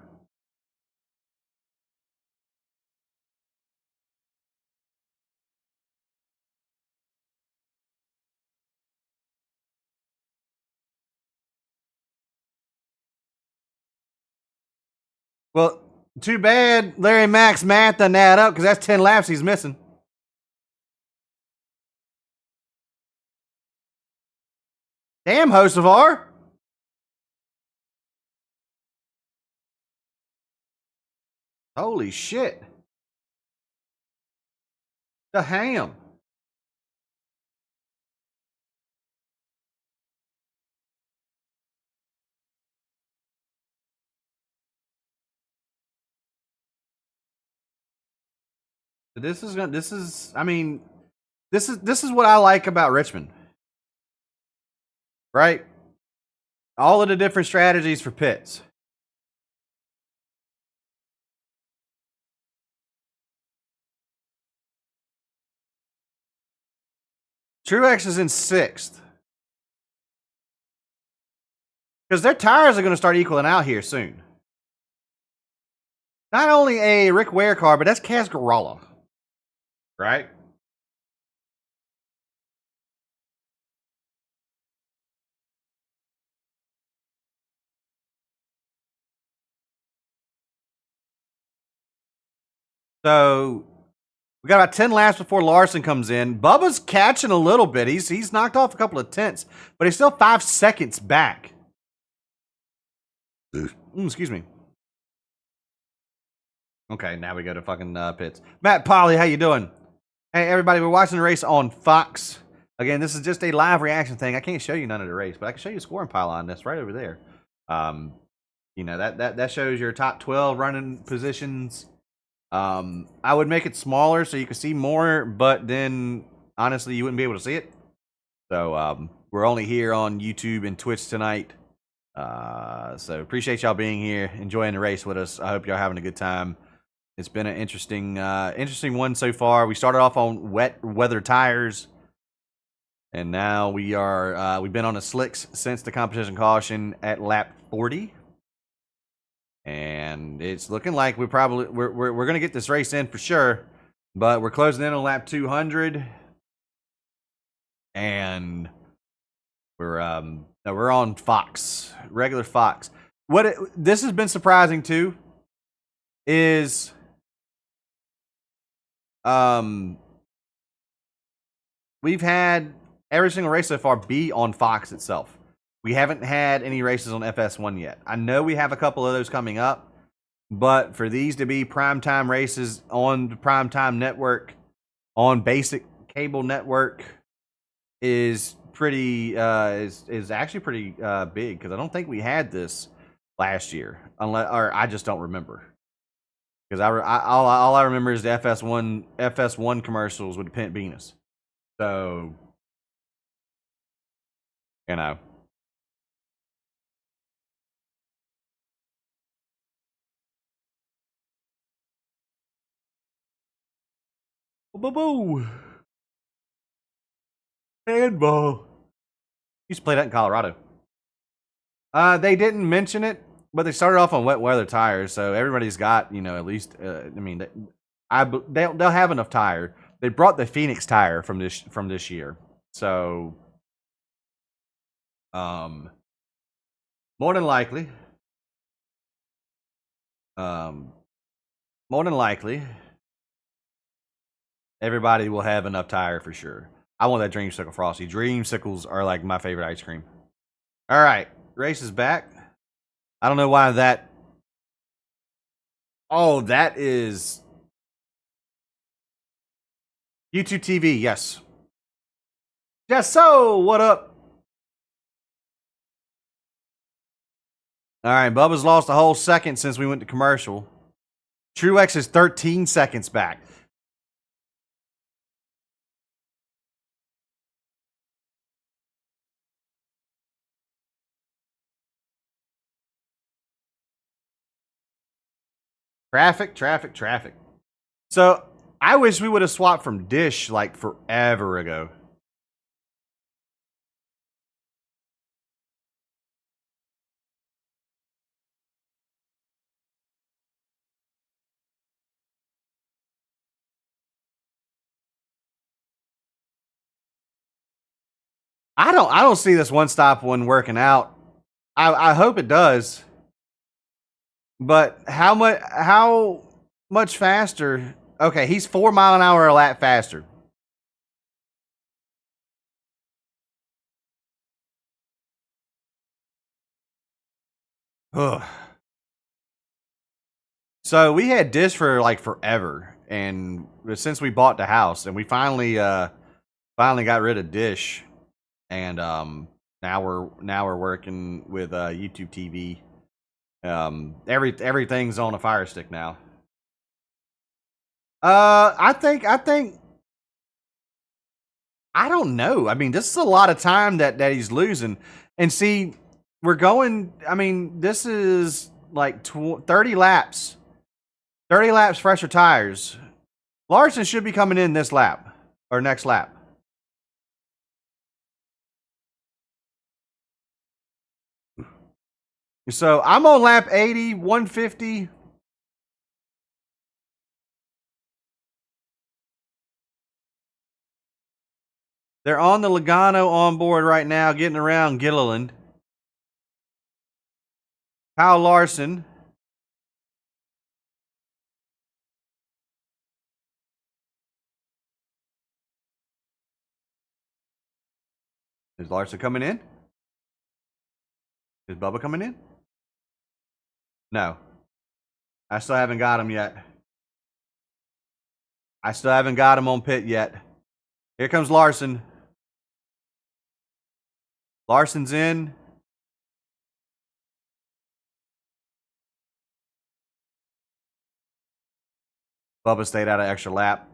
Well, too bad Larry Mack's math doesn't add up because that's 10 laps he's missing. Damn, Hocevar. Holy shit. The ham. This is what I like about Richmond. Right? All of the different strategies for pits. Truex is in 6th. Because their tires are going to start equaling out here soon. Not only a Rick Ware car, but that's Cascaralla. Right? So we got about 10 laps before Larson comes in. Bubba's catching a little bit. He's knocked off a couple of tenths, but he's still 5 seconds back. Excuse me. Okay, now we go to fucking pits. Matt Polly, how you doing? Hey, everybody, we're watching the race on Fox. Again, this is just a live reaction thing. I can't show you none of the race, but I can show you a scoring pile on this right over there. You know, that shows your top 12 running positions. I would make it smaller so you can see more, but then honestly, you wouldn't be able to see it. So we're only here on YouTube and Twitch tonight. So appreciate y'all being here, enjoying the race with us. I hope y'all having a good time. It's been an interesting one so far. We started off on wet weather tires, and now we are we've been on the slicks since the competition caution at lap 40. And it's looking like we're going to get this race in for sure, but we're closing in on lap 200, and we're on Fox, regular Fox. This has been surprising too is we've had every single race so far be on Fox itself. We haven't had any races on FS1 yet. I know we have a couple of those coming up, but for these to be primetime races on the primetime network, on basic cable network, is pretty is actually pretty big, because I don't think we had this last year, or I just don't remember. Because all I remember is the FS1 commercials with Pent Venus. So, you know. Boo-boo. Handball. Used to play that in Colorado. They didn't mention it, but they started off on wet weather tires, so everybody's got, you know, at least. I mean, they'll have enough tire. They brought the Phoenix tire from this year, so more than likely, everybody will have enough tire for sure. I want that Dreamsicle Frosty. Dreamsicles are like my favorite ice cream. All right, race is back. I don't know why that. Oh, that is YouTube TV. Yes. Yes. So, what up? All right, Bubba's lost a whole second since we went to commercial. Truex is 13 seconds back. Traffic, traffic, traffic. So I wish we would have swapped from Dish like forever ago. I don't see this one stop one working out. I hope it does. But how much faster? Okay, he's 4 mile an hour a lap faster. Ugh. So we had Dish for like forever, and since we bought the house, and we finally got rid of Dish, and now we're working with YouTube TV. Everything's on a Fire Stick now. I think I don't know. I mean, this is a lot of time that he's losing, and see, we're going. I mean, this is like 30 laps. 30 laps fresher tires. Larson should be coming in this lap or next lap. So I'm on lap 80, 150. They're on the Logano on board right now, getting around Gilliland. Kyle Larson. Is Larson coming in? Is Bubba coming in? No. I still haven't got him yet. I still haven't got him on pit yet. Here comes Larson. Larson's in. Bubba stayed out of extra lap.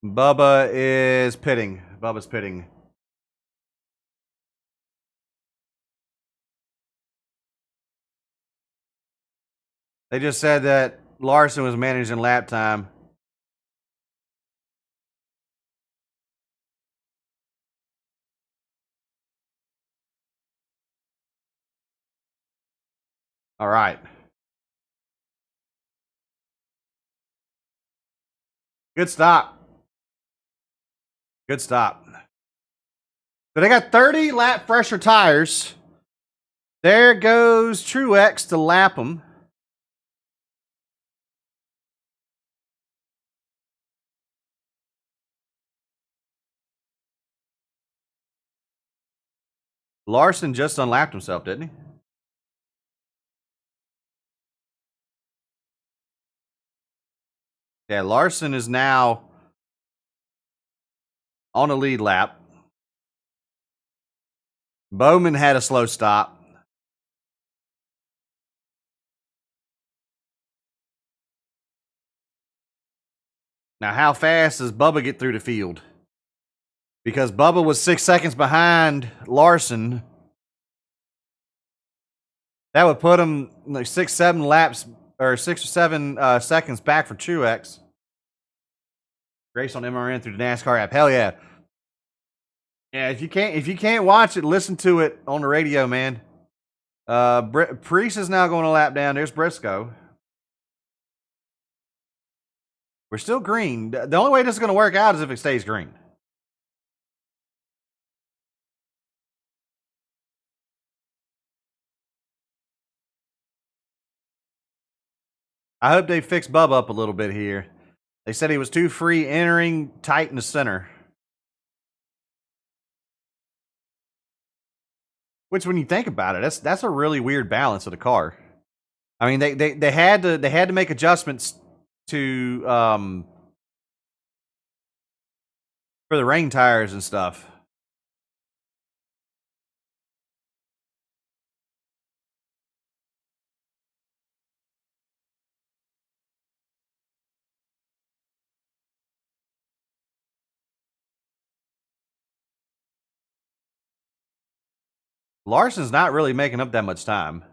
Bubba is pitting. Bubba's pitting. They just said that Larson was managing lap time. All right. Good stop. Good stop. So they got 30 lap fresher tires. There goes Truex to lap them. Larson just unlapped himself, didn't he? Yeah, Larson is now on a lead lap. Bowman had a slow stop. Now, how fast does Bubba get through the field? Because Bubba was 6 seconds behind Larson. That would put him like 6-7 laps or 6 or 7 seconds back for Truex. Race on MRN through the NASCAR app. Hell yeah. Yeah, if you can't watch it, listen to it on the radio, man. Priest is now going a lap down. There's Briscoe. We're still green. The only way this is going to work out is if it stays green. I hope they fix Bubba up a little bit here. They said he was too free entering tight in the center. Which, when you think about it, that's a really weird balance of the car. I mean, they had to make adjustments to for the rain tires and stuff. Larson's not really making up that much time.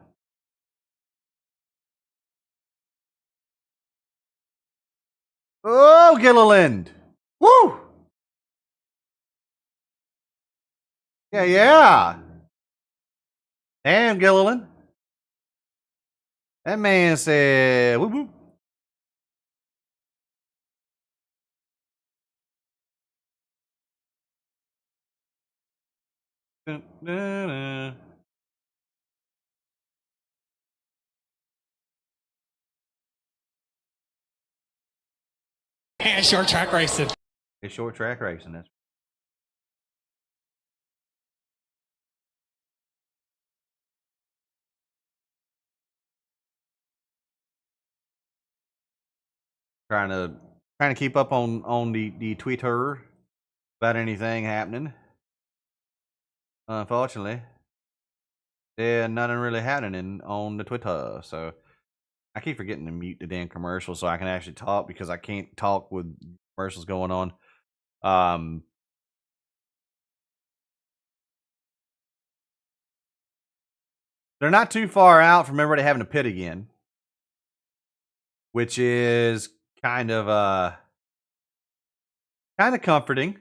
Oh, Gilliland. Woo! Yeah, yeah. Damn, Gilliland. That man said, whoop, whoop. Dun, dun, dun.
And short track racing.
It's short track racing. That's trying to keep up on the Twitter about anything happening. Unfortunately, there's nothing really happening on the Twitter. So I keep forgetting to mute the damn commercials so I can actually talk because I can't talk with commercials going on. They're not too far out from everybody having to pit again, which is kind of comforting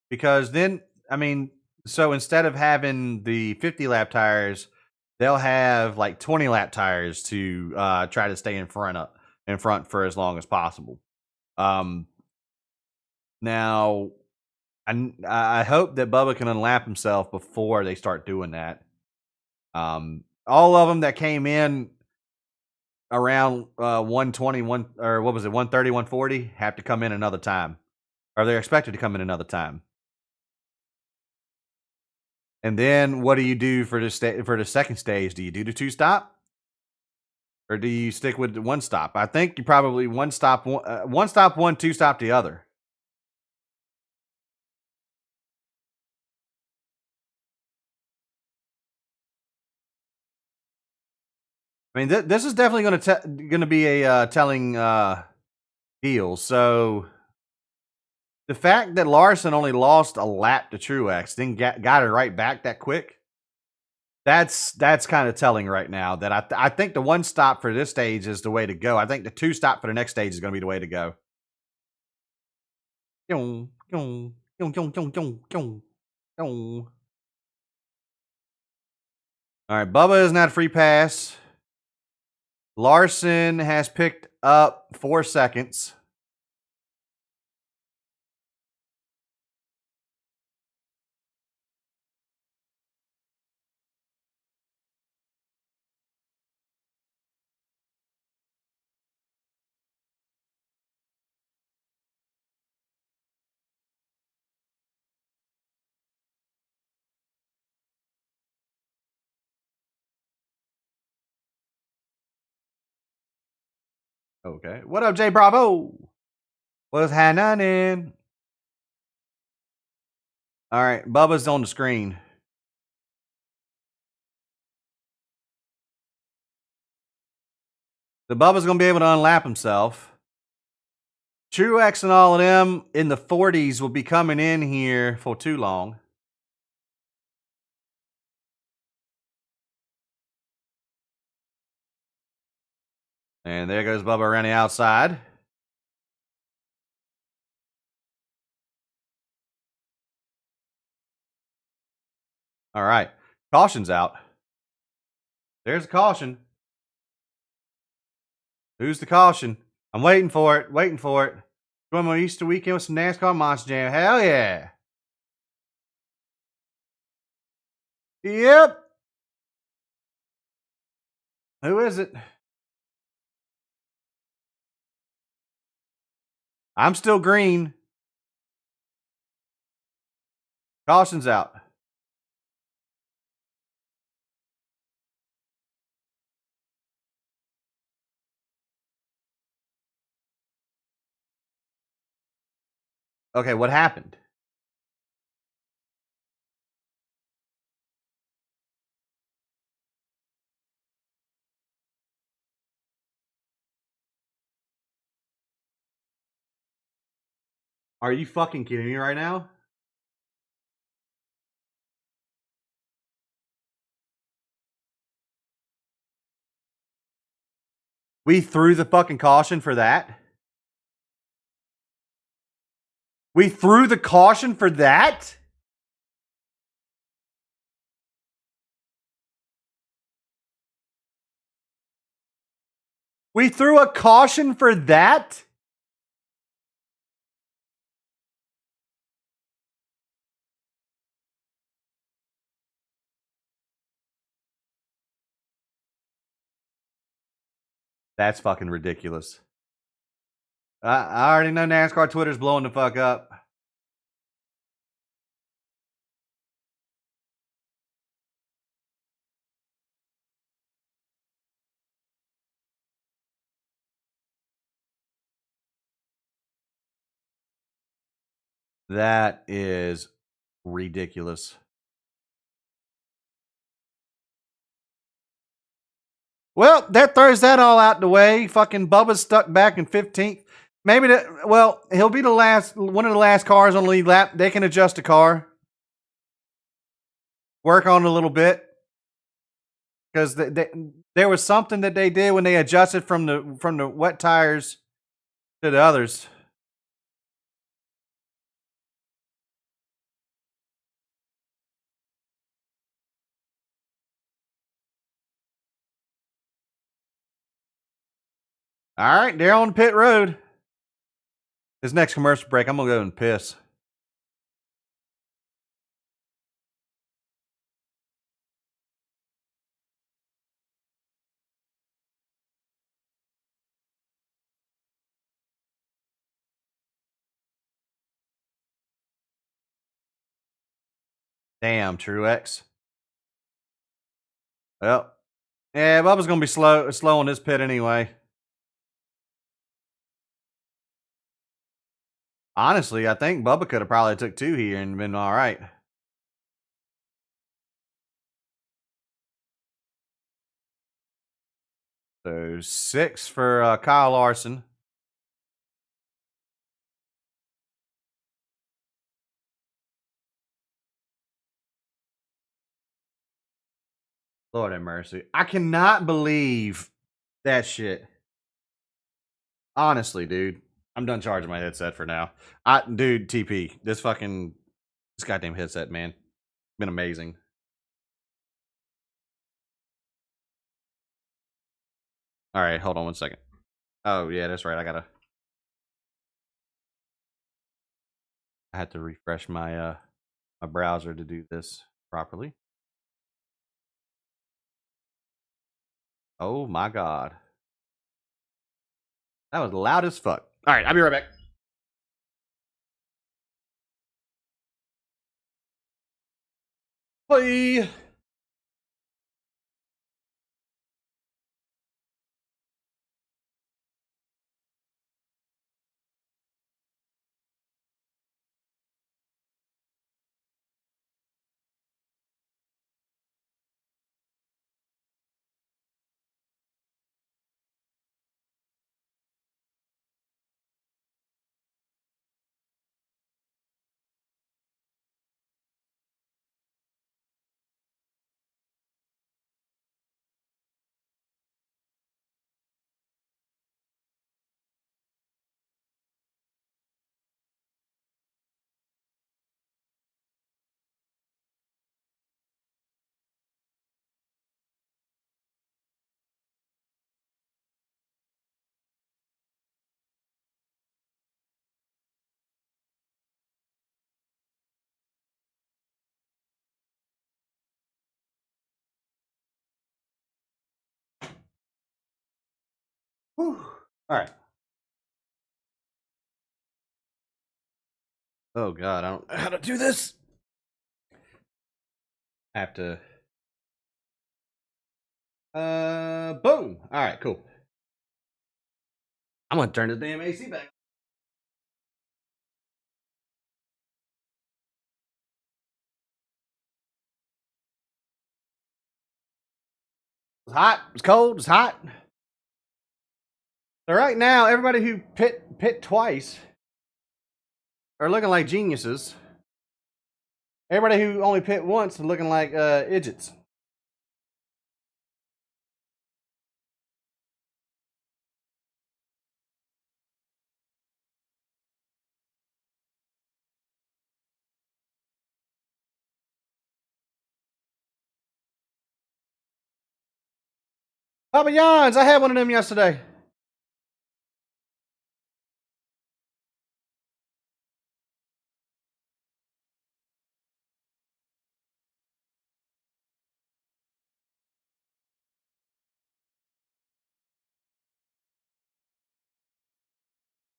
because then I mean, so instead of having the 50 lap tires, they'll have like 20 lap tires to try to stay in front for as long as possible. Now I hope that Bubba can unlap himself before they start doing that. All of them that came in around 121 or what was it, 130, 140 have to come in another time, or they're expected to come in another time. And then what do you do for the second stage? Do you do the 2-stop? Or do you stick with the 1-stop? I think you probably 1-stop, 2-stop the other. I mean, this is definitely going to be a telling deal. So the fact that Larson only lost a lap to Truex, then got it right back that quick, that's kind of telling right now. That I think the 1-stop for this stage is the way to go. I think the 2-stop for the next stage is going to be the way to go. All right, Bubba is not a free pass. Larson has picked up 4 seconds. Okay. What up, Jay Bravo? What's happening? All right, Bubba's on the screen. The Bubba's going to be able to unlap himself. Truex and all of them in the 40s will be coming in here for too long. And there goes Bubba around the outside. All right. Caution's out. There's a caution. Who's the caution? I'm waiting for it. Going on Easter weekend with some NASCAR Monster Jam. Hell yeah. Yep. Who is it? I'm still green. Caution's out. Okay, what happened? Are you fucking kidding me right now? We threw the fucking caution for that. We threw the caution for that? We threw a caution for that? That's fucking ridiculous. I already know NASCAR Twitter's blowing the fuck up. That is ridiculous. Well, that throws that all out the way. Fucking Bubba's stuck back in 15th. Maybe he'll be the last one of the last cars on the lead lap. They can adjust the car. Work on it a little bit. Because there was something that they did when they adjusted from the wet tires to the others. All right, they're on pit road. This next commercial break, I'm going to go and piss. Damn, Truex. Well, yeah, Bubba's going to be slow on this pit anyway. Honestly, I think Bubba could have probably took 2 here and been all right. So 6 for Kyle Larson. Lord have mercy. I cannot believe that shit. Honestly, dude. I'm done charging my headset for now. Dude, TP. This goddamn headset, man. Been amazing. All right, hold on one second. Oh, yeah, that's right. I had to refresh my my browser to do this properly. Oh my god. That was loud as fuck. All right, I'll be right back. Bye. Whew. All right. Oh god, I don't know how to do this. I have to. Boom. All right, cool. I'm gonna turn the damn AC back. It's hot. It's cold. It's hot. So right now, everybody who pit twice are looking like geniuses. Everybody who only pit once is looking like idiots. Papa John's. I had one of them yesterday.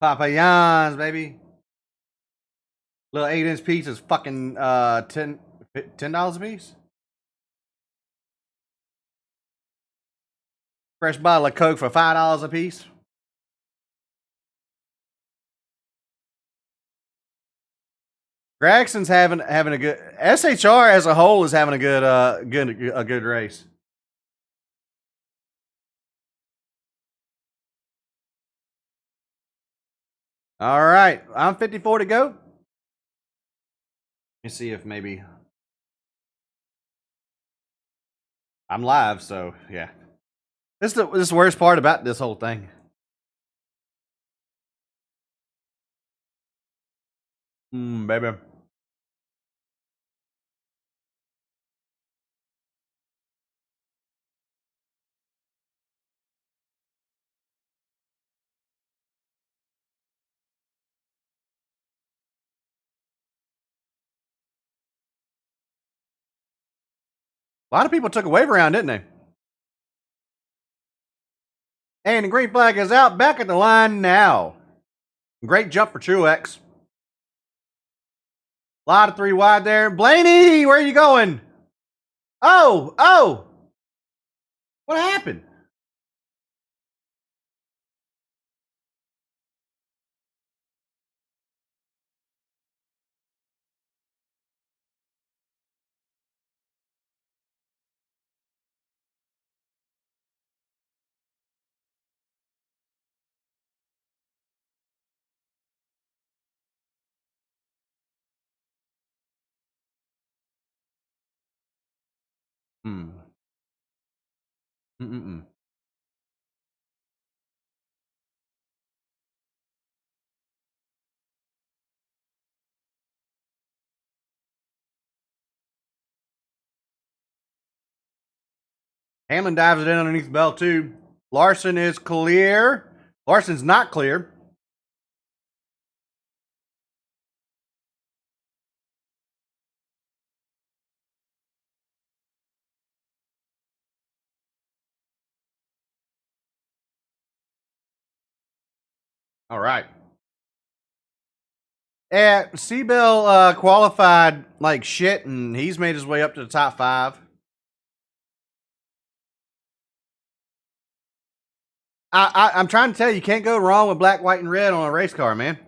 Papa John's, baby. Little 8-inch piece is fucking $10 a piece. Fresh bottle of Coke for $5 a piece. Gragson's having a good. SHR as a whole is having a good race. All right, I'm 54 to go. Let's see if maybe I'm live. So yeah, this is the worst part about this whole thing. Baby. A lot of people took a wave around, didn't they? And the green flag is out, back at the line now. Great jump for Truex. A lot of 3 wide there. Blaney, where are you going? Oh! What happened? Mm-mm. Hamlin dives it in underneath the bell too. Larson is clear. Larson's not clear. All right. Seabell qualified like shit, and he's made his way up to the top 5. I'm trying to tell you, you can't go wrong with black, white, and red on a race car, man.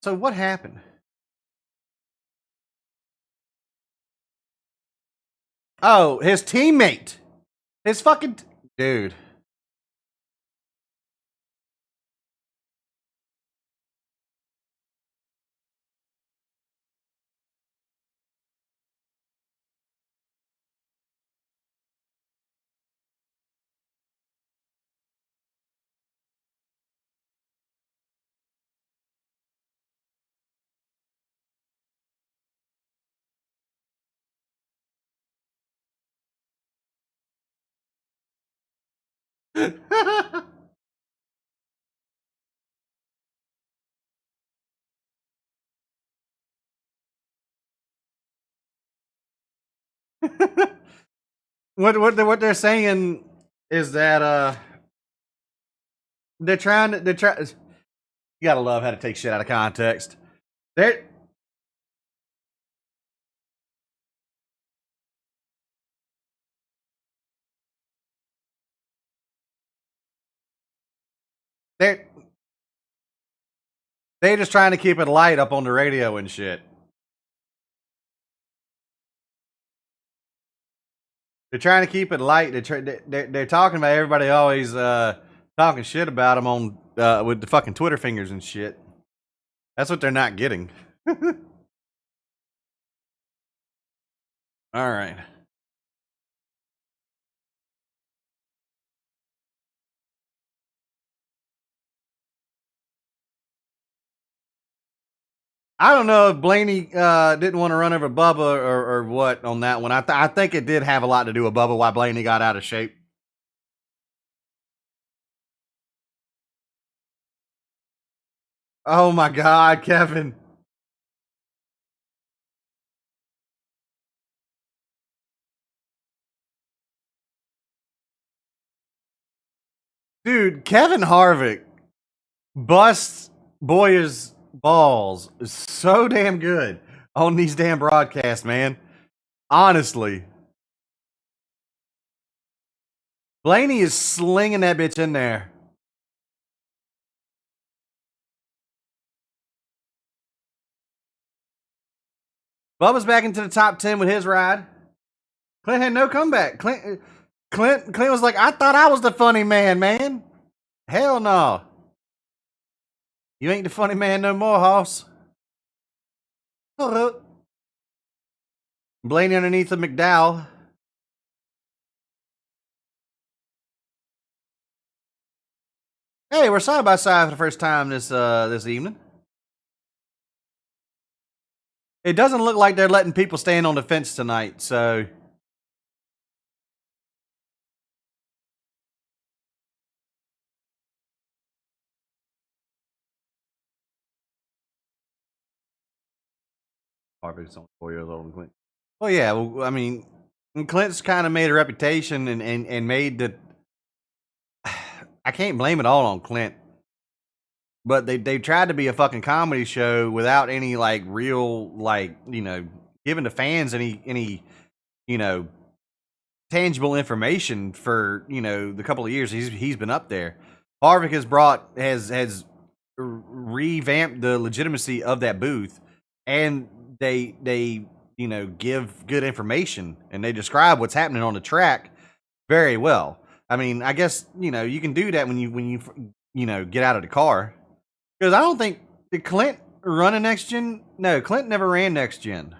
So what happened? Oh, his teammate. His fucking dude. what they're saying is that they're trying. You gotta love how to take shit out of context. They're they're they're just trying to keep it light up on the radio and shit. They're trying to keep it light. They're talking about everybody always talking shit about them on with the fucking Twitter fingers and shit. That's what they're not getting. All right. I don't know if Blaney didn't want to run over Bubba or what on that one. I think it did have a lot to do with Bubba why Blaney got out of shape. Oh my God, Kevin. Dude, Kevin Harvick busts Boyer's balls is so damn good on these damn broadcasts, man. Honestly. Blaney is slinging that bitch in there. Bubba's back into the top 10 with his ride. Clint had no comeback. Clint was like, I thought I was the funny man. Hell no. You ain't the funny man no more, Hoss. Hold up. Blaney underneath the McDowell. Hey, we're side by side for the first time this evening. It doesn't look like they're letting people stand on the fence tonight, so. Harvick's only 4 years older than Clint. Well, yeah. Well, I mean, Clint's kind of made a reputation and made the. I can't blame it all on Clint, but they tried to be a fucking comedy show without any like real like giving the fans any tangible information for the couple of years he's been up there. Harvick has revamped the legitimacy of that booth, and they give good information and they describe what's happening on the track very well. I mean, I guess you can do that when you get out of the car, because I don't think did Clint run a next gen. No, Clint never ran next gen.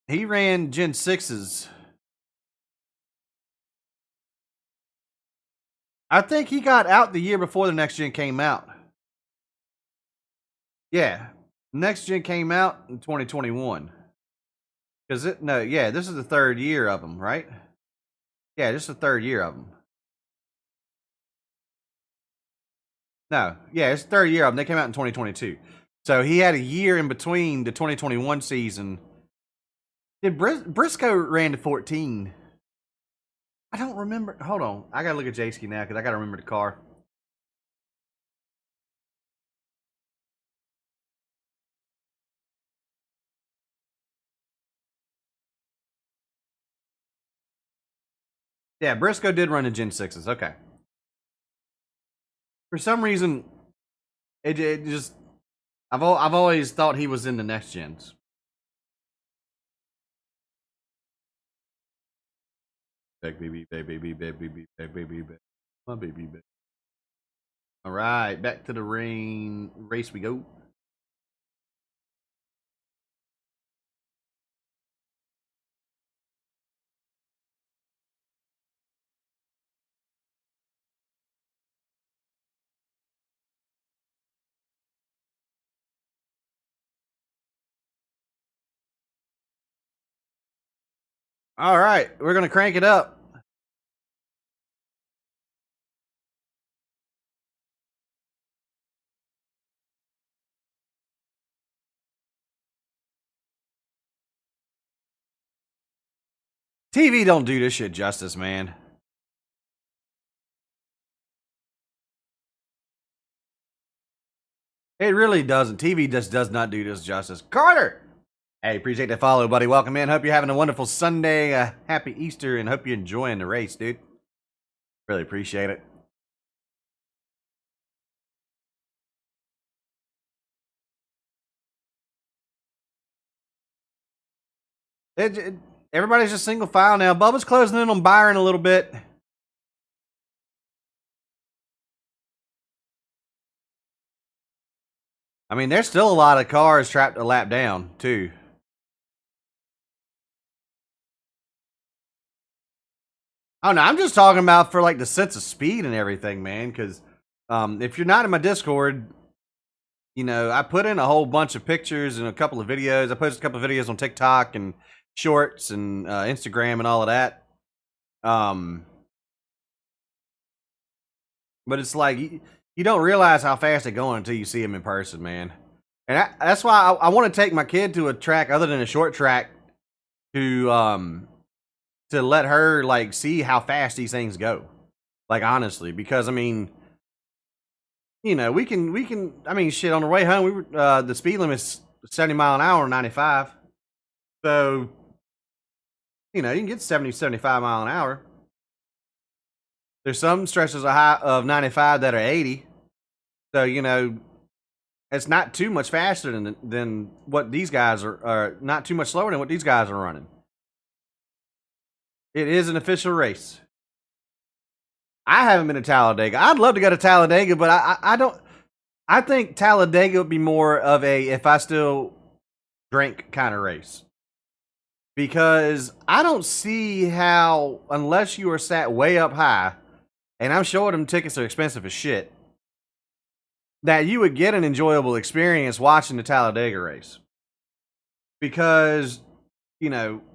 He ran Gen 6s. I think he got out the year before the next gen came out. Yeah, next gen came out in 2021. This is the third year of them, right? Yeah, this is the third year of them. No, yeah, it's the third year of them. They came out in 2022. So he had a year in between the 2021 season. Did Briscoe ran to 14? I don't remember. Hold on. I got to look at J-Ski now because I got to remember the car. Yeah, Briscoe did run the Gen 6s. Okay. For some reason, it just I've always thought he was in the next gens. Baby, my baby. All right, back to the race we go. All right, we're gonna crank it up. TV don't do this shit justice, man. It really doesn't. TV just does not do this justice. Carter! Hey, appreciate the follow, buddy. Welcome in. Hope you're having a wonderful Sunday. Happy Easter, and hope you're enjoying the race, dude. Really appreciate it. Everybody's just single file now. Bubba's closing in on Byron a little bit. I mean, there's still a lot of cars trapped a lap down, too. Oh, no, I'm just talking about for, like, the sense of speed and everything, man, because if you're not in my Discord, I put in a whole bunch of pictures and a couple of videos. I posted a couple of videos on TikTok and Shorts and Instagram and all of that. But it's like you don't realize how fast they're going until you see them in person, man. And that's why I want to take my kid to a track other than a short track to let her like see how fast these things go. Like honestly, because I mean, we can. I mean, shit. On the way home, we were the speed limit is 70 mile an hour, 95. So, you can get 70, 75 mile an hour. There's some stretches of 95 that are 80. So, it's not too much faster than what these guys are not too much slower than what these guys are running. It is an official race. I haven't been to Talladega. I'd love to go to Talladega, but I don't. I think Talladega would be more of a if I still drink kind of race. Because I don't see how, unless you are sat way up high, and I'm sure them tickets are expensive as shit, that you would get an enjoyable experience watching the Talladega race. Because,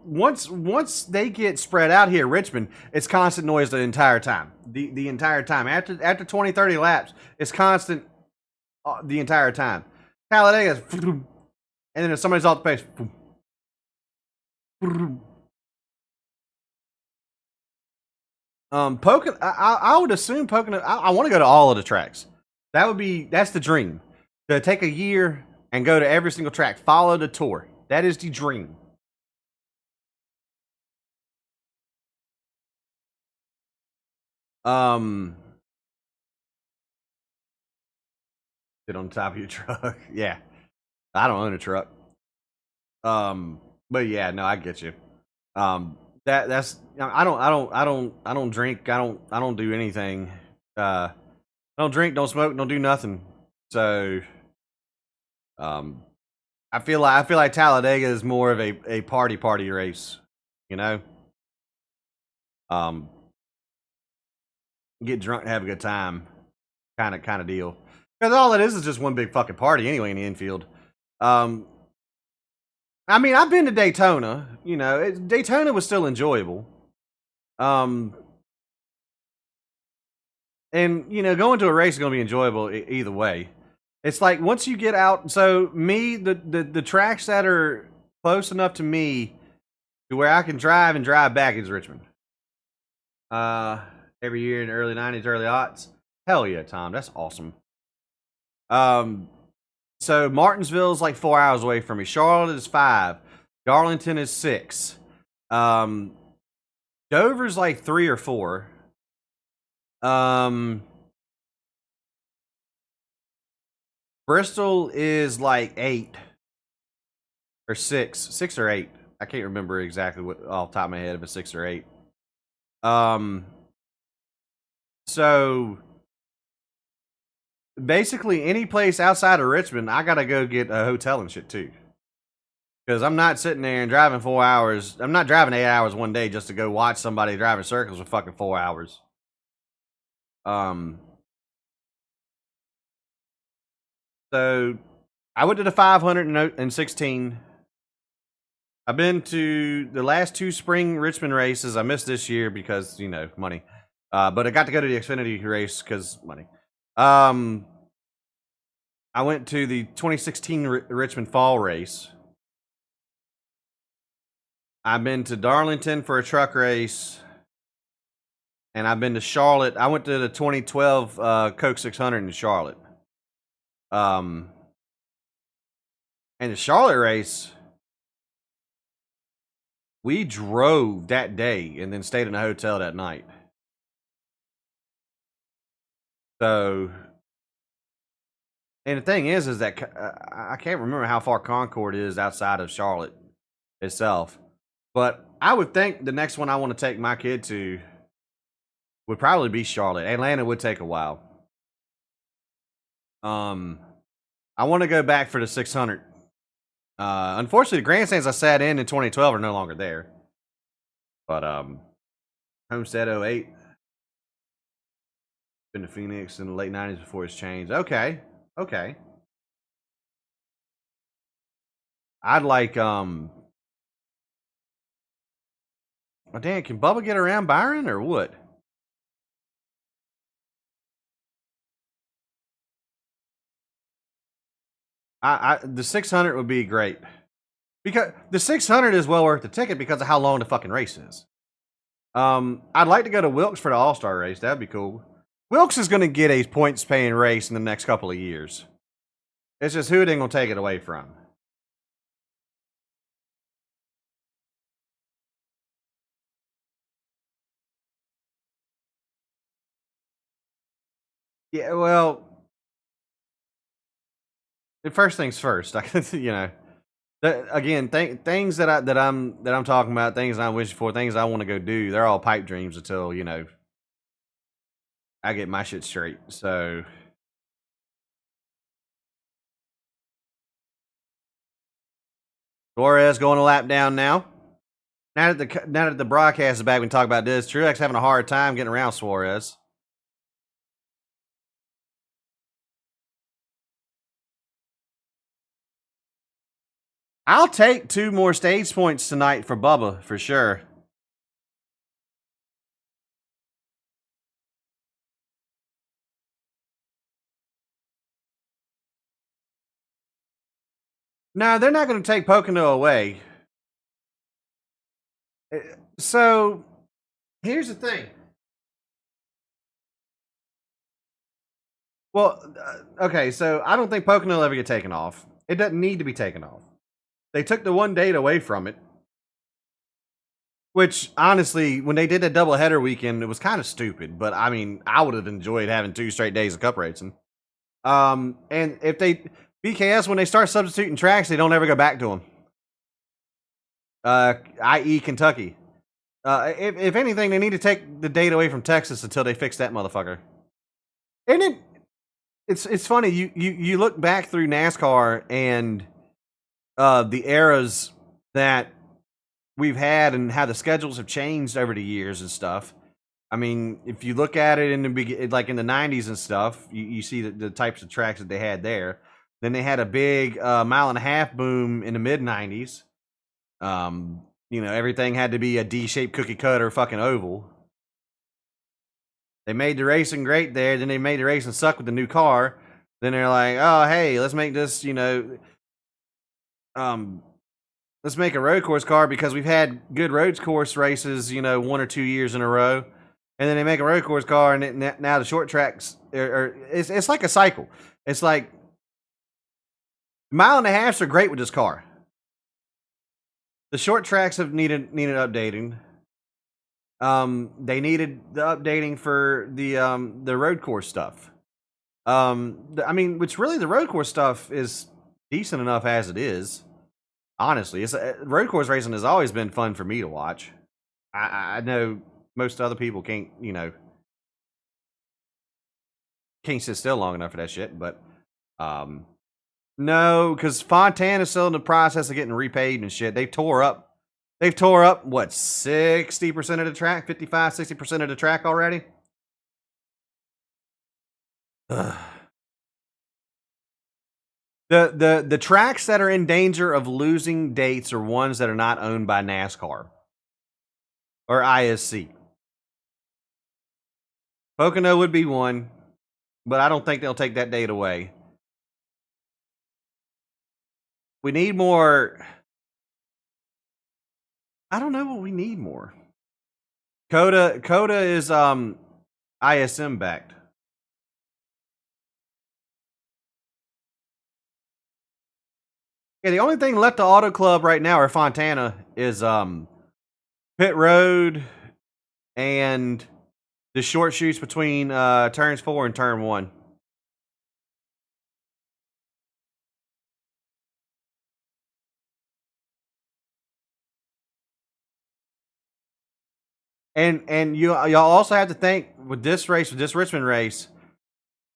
once they get spread out here in Richmond, it's constant noise the entire time. The entire time. After 20, 30 laps, it's constant the entire time. Talladega is, and then if somebody's off the pace, I would assume Pocono. I want to go to all of the tracks. That's the dream. To take a year and go to every single track, follow the tour. That is the dream. Sit on top of your truck. Yeah, I don't own a truck. But yeah, no, I get you. That's I don't drink. I don't do anything. I don't drink, don't smoke, don't do nothing. So, I feel like Talladega is more of a party race. Get drunk and have a good time, kind of deal. Because all it is just one big fucking party anyway in the infield. I mean, I've been to Daytona. Daytona was still enjoyable. And going to a race is going to be enjoyable either way. It's like once you get out. So the tracks that are close enough to me to where I can drive and drive back is Richmond. Every year in the early 90s, early aughts. Hell yeah, Tom. That's awesome. So Martinsville's like 4 hours away from me. Charlotte is 5. Darlington is 6. Dover's like 3 or 4. Bristol is like 8 or 6. 6 or 8. I can't remember exactly what off the top of my head if it's 6 or 8. So basically any place outside of Richmond, I gotta go get a hotel and shit too. Because I'm not sitting there and driving 4 hours. I'm not driving 8 hours one day just to go watch somebody driving circles for fucking 4 hours. So I went to the 516. I've been to the last 2 spring Richmond races. I missed this year because, money. But I got to go to the Xfinity race because money. I went to the 2016 Richmond Fall race. I've been to Darlington for a truck race. And I've been to Charlotte. I went to the 2012 Coke 600 in Charlotte. And the Charlotte race, we drove that day and then stayed in a hotel that night. So, and the thing is that I can't remember how far Concord is outside of Charlotte itself. But I would think the next one I want to take my kid to would probably be Charlotte. Atlanta would take a while. I want to go back for the 600. Unfortunately, the grandstands I sat in 2012 are no longer there. But Homestead 08. Been to Phoenix in the late 90s before it's changed. Okay. I'd like oh, damn, can Bubba get around Byron or what? The 600 would be great. Because the 600 is well worth the ticket because of how long the fucking race is. I'd like to go to Wilkes for the All-Star race. That'd be cool. Wilkes is going to get a points paying race in the next couple of years. It's just who it ain't going to take it away from. Yeah, well, the first things first. You know, again, things that I'm talking about, things I'm wishing for, things I want to go do. They're all pipe dreams until I get my shit straight. So Suarez going a lap down now. Now that the broadcast is back, we can talk about this. Truex having a hard time getting around Suarez. I'll take 2 more stage points tonight for Bubba for sure. No, they're not going to take Pocono away. So here's the thing. Well, okay, so I don't think Pocono will ever get taken off. It doesn't need to be taken off. They took the one date away from it, which honestly, when they did a doubleheader weekend, it was kind of stupid. But I mean, I would have enjoyed having 2 straight days of cup racing. And if they BKS when they start substituting tracks, they don't ever go back to them. I.e., Kentucky. If anything, they need to take the date away from Texas until they fix that motherfucker. And it's funny. You look back through NASCAR and the eras that we've had and how the schedules have changed over the years and stuff. I mean, if you look at it in the like in the 90s and stuff, you see the types of tracks that they had there. Then they had a big mile and a half boom in the mid 90s. Everything had to be a D-shaped cookie cutter fucking oval. They made the racing great there. Then they made the racing suck with the new car. Then they're like, oh, hey, let's make this, let's make a road course car because we've had good road course races, 1 or 2 years in a row. And then they make a road course car, and now the short tracks it's like a cycle. It's like mile and a halves are great with this car. The short tracks have needed updating. They needed the updating for the road course stuff. Which really the road course stuff is decent enough as it is. Honestly, it's road course racing has always been fun for me to watch. I know most other people can't sit still long enough for that shit, but no, because Fontana is still in the process of getting repaid and shit. They've tore up what 60% of the track, 55-60% of the track already. The tracks that are in danger of losing dates are ones that are not owned by NASCAR or ISC. Pocono would be one, but I don't think they'll take that date away. We need more. I don't know what we need more. Coda is ISM backed. Yeah, the only thing left to Auto Club right now or Fontana is pit road and the short shoots between turns 4 and turn 1. And y'all also have to think with this Richmond race,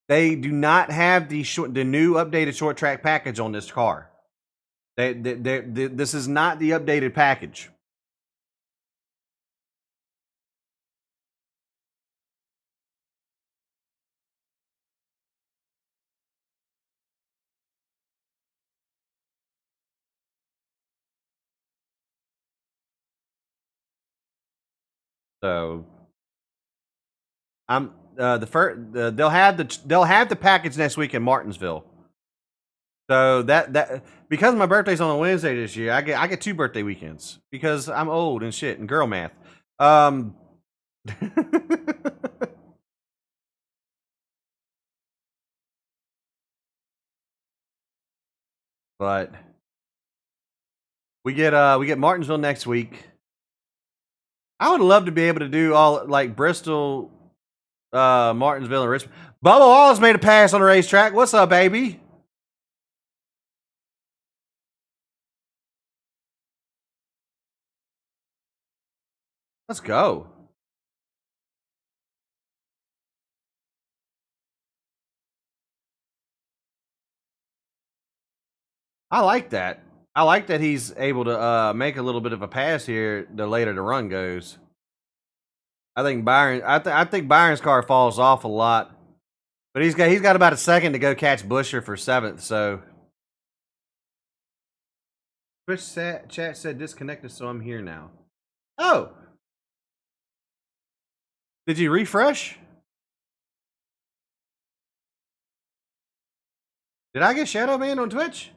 they do not have the new updated short track package on this car. This is not the updated package. So I'm the first. They'll have the package next week in Martinsville. So that because my birthday's on a Wednesday this year, I get 2 birthday weekends because I'm old and shit and girl math. But we get Martinsville next week. I would love to be able to do all like Bristol, Martinsville, and Richmond. Bubba Wallace made a pass on the racetrack. What's up, baby? Let's go. I like that. I like that he's able to make a little bit of a pass here the later the run goes. I think Byron's car falls off a lot, but he's got about a second to go catch Busher for 7th. So, Twitch chat said disconnected, so I'm here now. Oh, did you refresh? Did I get shadow banned on Twitch?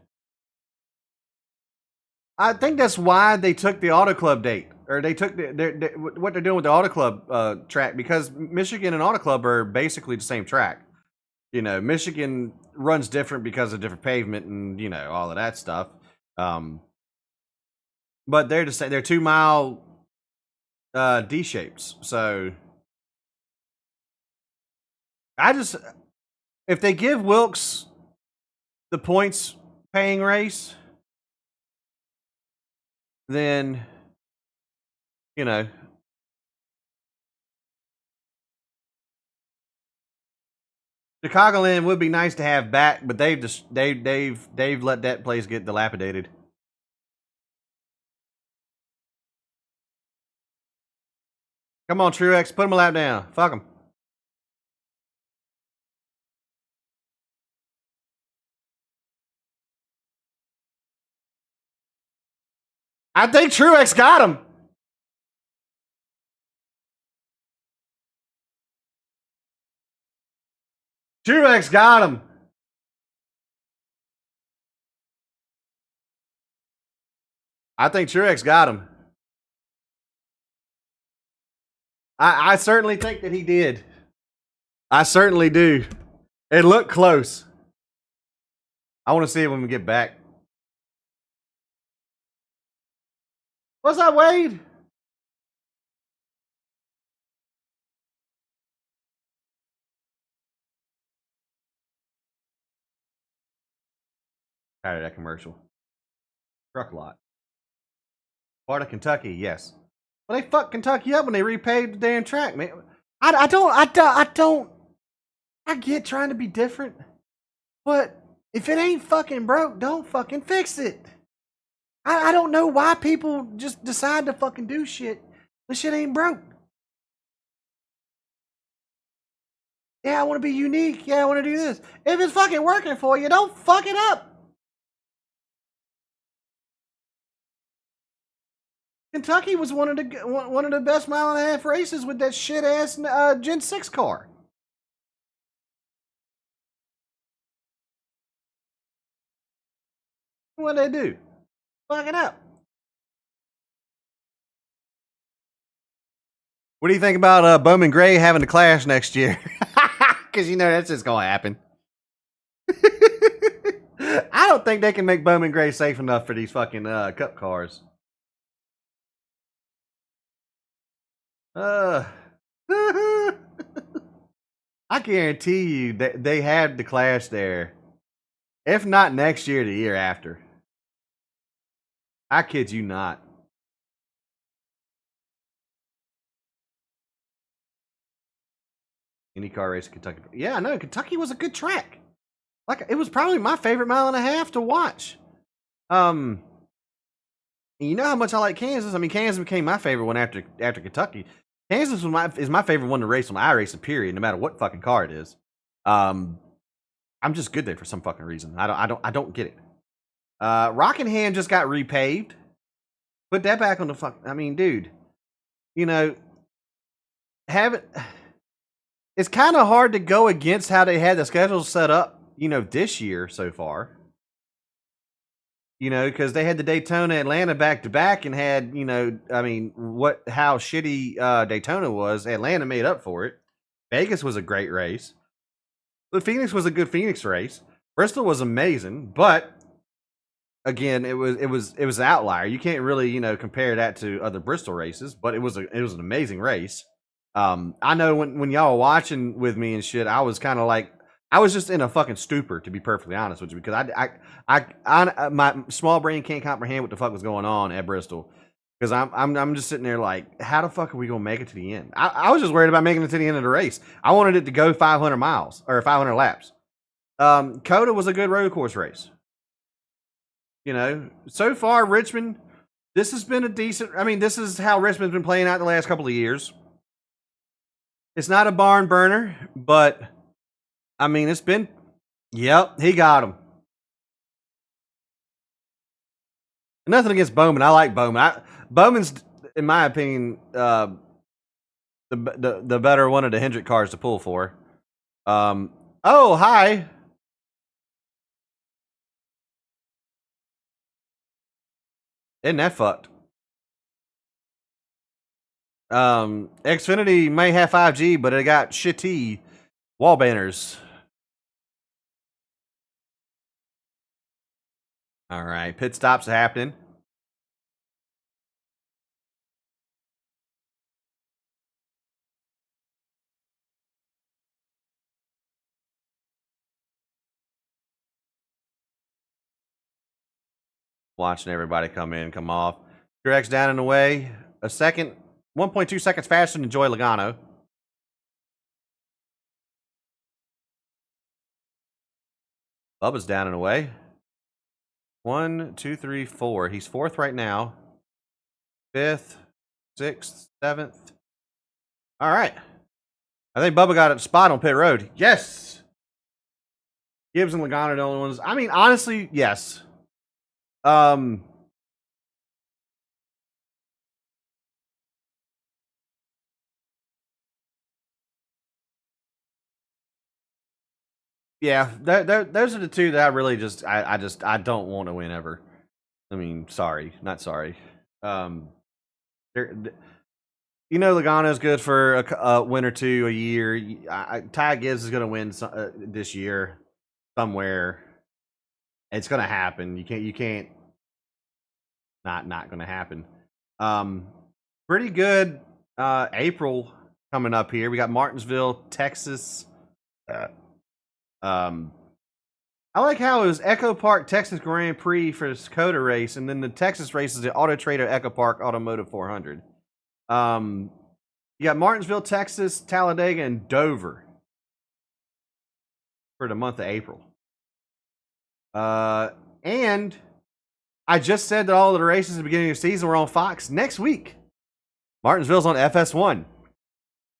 I think that's why they took the Auto Club date, or they took what they're doing with the Auto Club track, because Michigan and Auto Club are basically the same track. You know, Michigan runs different because of different pavement and all of that stuff. But they're the same. They're 2 mile D shapes. So if they give Wilkes the points paying race, then Chicagoland would be nice to have back, but they've let that place get dilapidated. Come on, Truex, put him a lap down. Fuck him. I think Truex got him. Truex got him. I think Truex got him. I certainly think that he did. I certainly do. It looked close. I want to see it when we get back. What's that, Wade? Tired of that commercial. Truck lot. Part of Kentucky, yes. Well, they fucked Kentucky up when they repaved the damn track, man. I get trying to be different, but if it ain't fucking broke, don't fucking fix it. I don't know why people just decide to fucking do shit when shit ain't broke. Yeah, I want to be unique. Yeah, I want to do this. If it's fucking working for you, don't fuck it up. Kentucky was one of the best mile and a half races with that shit ass Gen 6 car. What'd they do? Fuck it up. What do you think about Bowman Gray having to clash next year? Because that's just gonna happen. I don't think they can make Bowman Gray safe enough for these fucking cup cars. I guarantee you that they had the clash there. If not next year, the year after. I kid you not. IndyCar race in Kentucky. Yeah, no, Kentucky was a good track. Like, it was probably my favorite mile and a half to watch. You know how much I like Kansas? I mean, Kansas became my favorite one after Kentucky. Kansas is my favorite one to race on iRacing, period, no matter what fucking car it is. I'm just good there for some fucking reason. I don't get it. Rockingham just got repaved. Put that back on the fuck. I mean, dude, haven't. It's kind of hard to go against how they had the schedule set up, this year so far. Because they had the Daytona Atlanta back to back and had, how shitty Daytona was. Atlanta made up for it. Vegas was a great race. The Phoenix was a good Phoenix race. Bristol was amazing, but again, it was an outlier. You can't really, compare that to other Bristol races, but it was an amazing race. I know when y'all were watching with me and shit, I was kind of like, I was just in a fucking stupor, to be perfectly honest with you, because I my small brain can't comprehend what the fuck was going on at Bristol, because I'm just sitting there like, how the fuck are we gonna make it to the end? I was just worried about making it to the end of the race. I wanted it to go 500 miles or 500 laps. Coda was a good road course race. So far Richmond, this has been a decent. I mean, this is how Richmond's been playing out the last couple of years. It's not a barn burner, but I mean, it's been. Yep, he got him. Nothing against Bowman. I like Bowman. Bowman's, in my opinion, the better one of the Hendrick cars to pull for. Oh, hi. Isn't that fucked? Xfinity may have 5G, but it got shitty wall banners. All right, pit stops happening. Watching everybody come in, come off. Truex down and away. A second, 1.2 seconds faster than Joey Logano. Bubba's down and away. 1, 2, 3, 4. He's fourth right now. Fifth, sixth, seventh. All right. I think Bubba got a spot on pit road. Yes. Gibbs and Logano are the only ones. I mean, honestly, yes. Yeah, those are the two that I really I don't want to win ever. I mean, sorry, not sorry. Logano's good for a win or two a year. Ty Gibbs is going to win this year somewhere. It's going to happen. You can't. Not going to happen. Pretty good April coming up here. We got Martinsville, Texas. I like how it was Echo Park Texas Grand Prix for this Coda race, and then the Texas race is the Auto Trader Echo Park Automotive 400. You got Martinsville, Texas, Talladega, and Dover for the month of April. And I just said that all of the races at the beginning of the season were on Fox. Next week, Martinsville's on FS1.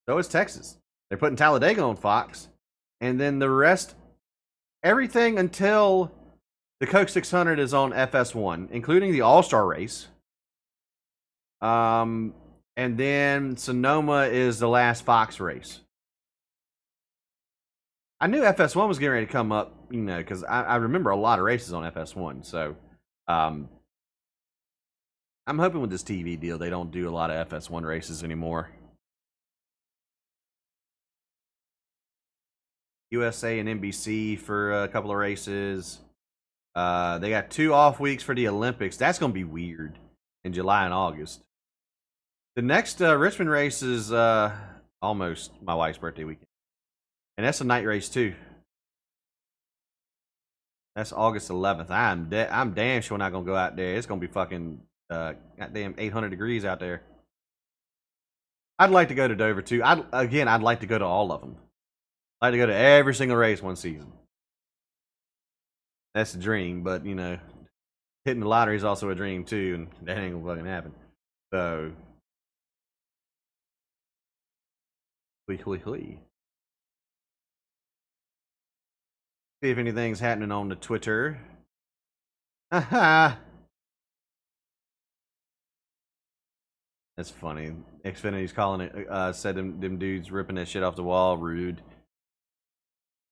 So is Texas. They're putting Talladega on Fox. And then the rest, everything until the Coke 600 is on FS1, including the All-Star race. And then Sonoma is the last Fox race. I knew FS1 was getting ready to come up, because I remember a lot of races on FS1. So I'm hoping with this TV deal they don't do a lot of FS1 races anymore. USA and NBC for a couple of races. They got 2 off weeks for the Olympics. That's going to be weird in July and August. The next Richmond race is almost my wife's birthday weekend. And that's a night race too. That's August 11th. I'm damn sure not going to go out there. It's going to be fucking goddamn 800 degrees out there. I'd like to go to Dover too. I'd like to go to all of them. I'd like to go to every single race one season. That's a dream, but hitting the lottery is also a dream too, and that ain't gonna fucking happen. So, see if anything's happening on the Twitter. Haha. That's funny. Xfinity's calling it. Said them dudes ripping that shit off the wall. Rude.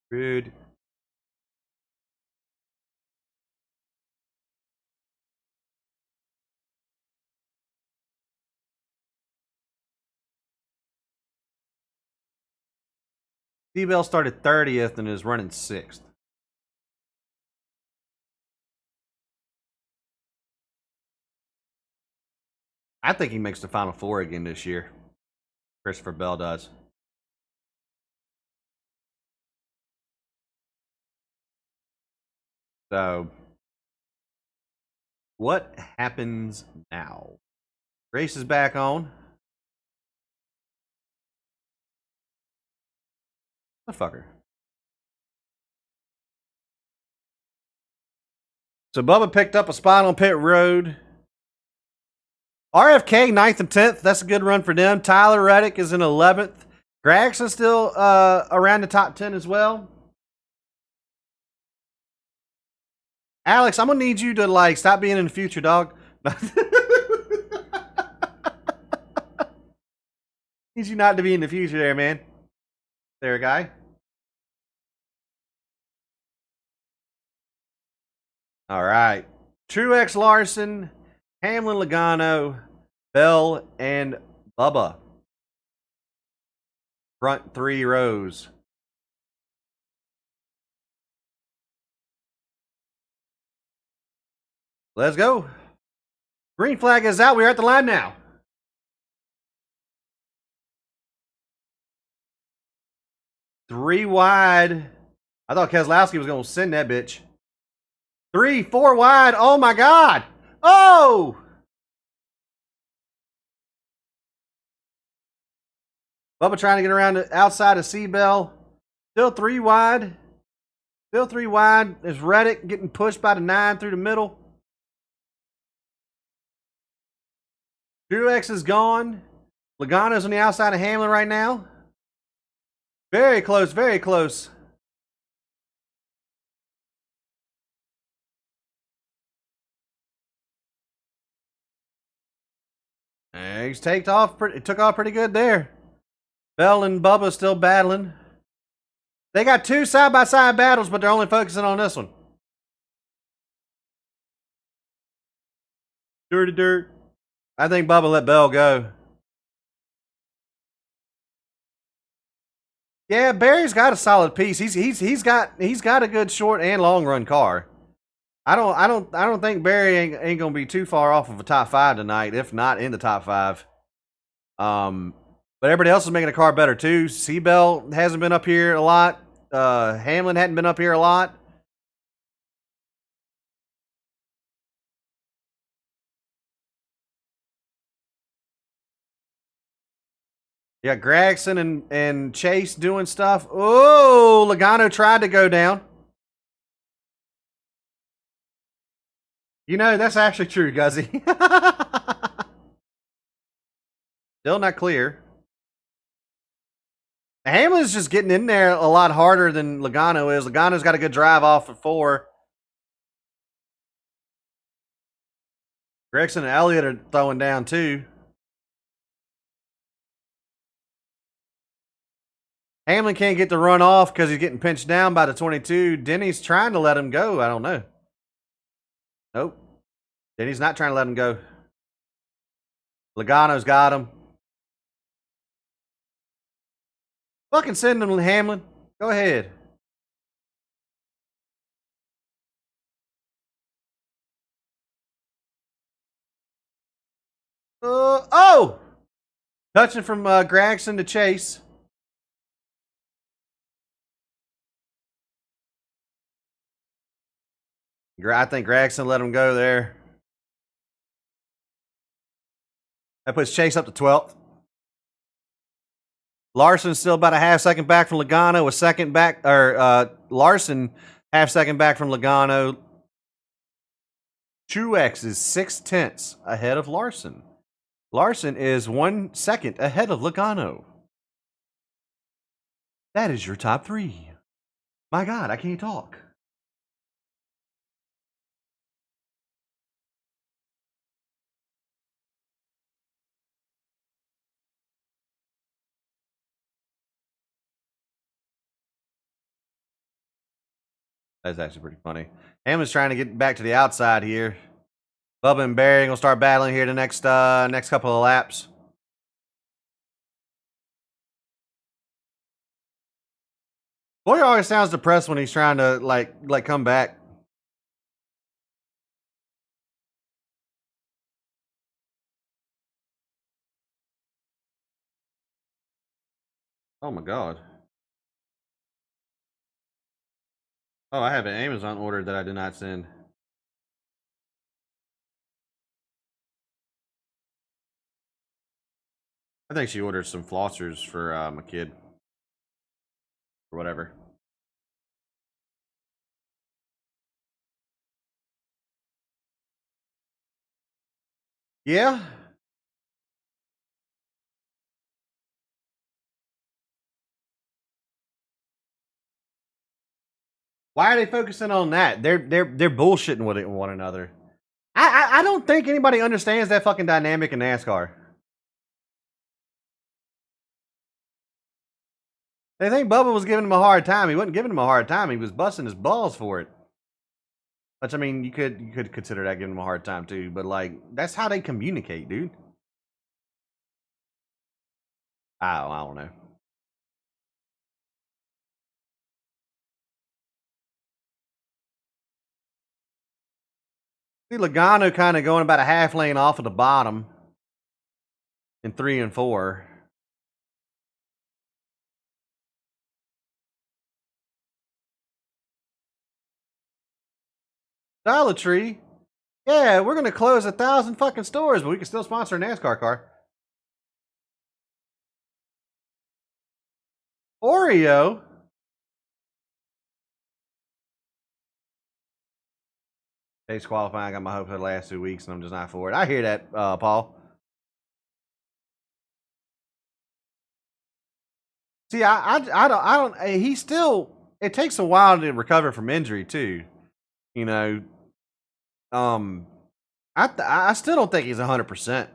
Rude. D-Bell started 30th and is running 6th. I think he makes the Final Four again this year. Christopher Bell does. So, what happens now? Race is back on. Motherfucker. So Bubba picked up a spot on pit road. RFK 9th and 10th. That's a good run for them. Tyler Reddick is in 11th. Gragson's still around the top 10 as well. Alex, I'm gonna need you to like stop being in the future, dog. Need you not to be in the future there, man. There, guy. All right. Truex, Larson, Hamlin, Logano, Bell, and Bubba. Front 3 rows. Let's go. Green flag is out. We're at the line now. Three wide. I thought Keselowski was going to send that bitch. 3, 4 wide. Oh, my God. Oh! Bubba trying to get around the outside of Seabell. Still 3 wide. Still 3 wide. There's Reddick getting pushed by the 9 through the middle. Truex is gone. Logano's on the outside of Hamlin right now. Very close, very close. And he's took off pretty good there. Bell and Bubba still battling. They got 2 side-by-side battles, but they're only focusing on this one. Dirty dirt. I think Bubba let Bell go. Yeah, Barry's got a solid piece. He's got a good short and long run car. I don't think Barry ain't gonna be too far off of a top 5 tonight, if not in the top 5. But everybody else is making the car better too. Seabell hasn't been up here a lot. Hamlin hadn't been up here a lot. Yeah, Gragson and Chase doing stuff. Oh, Logano tried to go down. You know, that's actually true, Guzzy. Still not clear. Hamlin's just getting in there a lot harder than Logano is. Logano's got a good drive off at 4. Gregson and Elliott are throwing down too. Hamlin can't get the run off because he's getting pinched down by the 22. Denny's trying to let him go. I don't know. Nope. Denny's not trying to let him go. Logano's got him. Fucking send him, Hamlin. Go ahead. Oh! Touching from Gragson to Chase. I think Gragson let him go there. That puts Chase up to 12th. Larson's still about a half second back from Logano. A second back, or Larson half second back from Logano. Truex is 6/10 ahead of Larson. Larson is 1 second ahead of Logano. That is your top 3. My God, I can't talk. That's actually pretty funny. Hammond's trying to get back to the outside here. Bubba and Barry gonna start battling here the next couple of laps. Boy always sounds depressed when he's trying to like come back. Oh my god. Oh, I have an Amazon order that I did not send. I think she ordered some flossers for my kid. Or whatever. Yeah. Why are they focusing on that? They're bullshitting with it one another. I don't think anybody understands that fucking dynamic in NASCAR. They think Bubba was giving him a hard time. He wasn't giving him a hard time. He was busting his balls for it. Which, I mean, you could consider that giving him a hard time too. But like, that's how they communicate, dude. I don't know. See Logano kind of going about a half lane off of the bottom in 3 and 4. Dollar Tree. Yeah, we're gonna close 1,000 fucking stores, but we can still sponsor a NASCAR car. Oreo. Pace qualifying. I got my hopes for the last 2 weeks, and I'm just not for it. I hear that, Paul. See, I don't. He still. It takes a while to recover from injury too. You know. I still don't think he's 100%.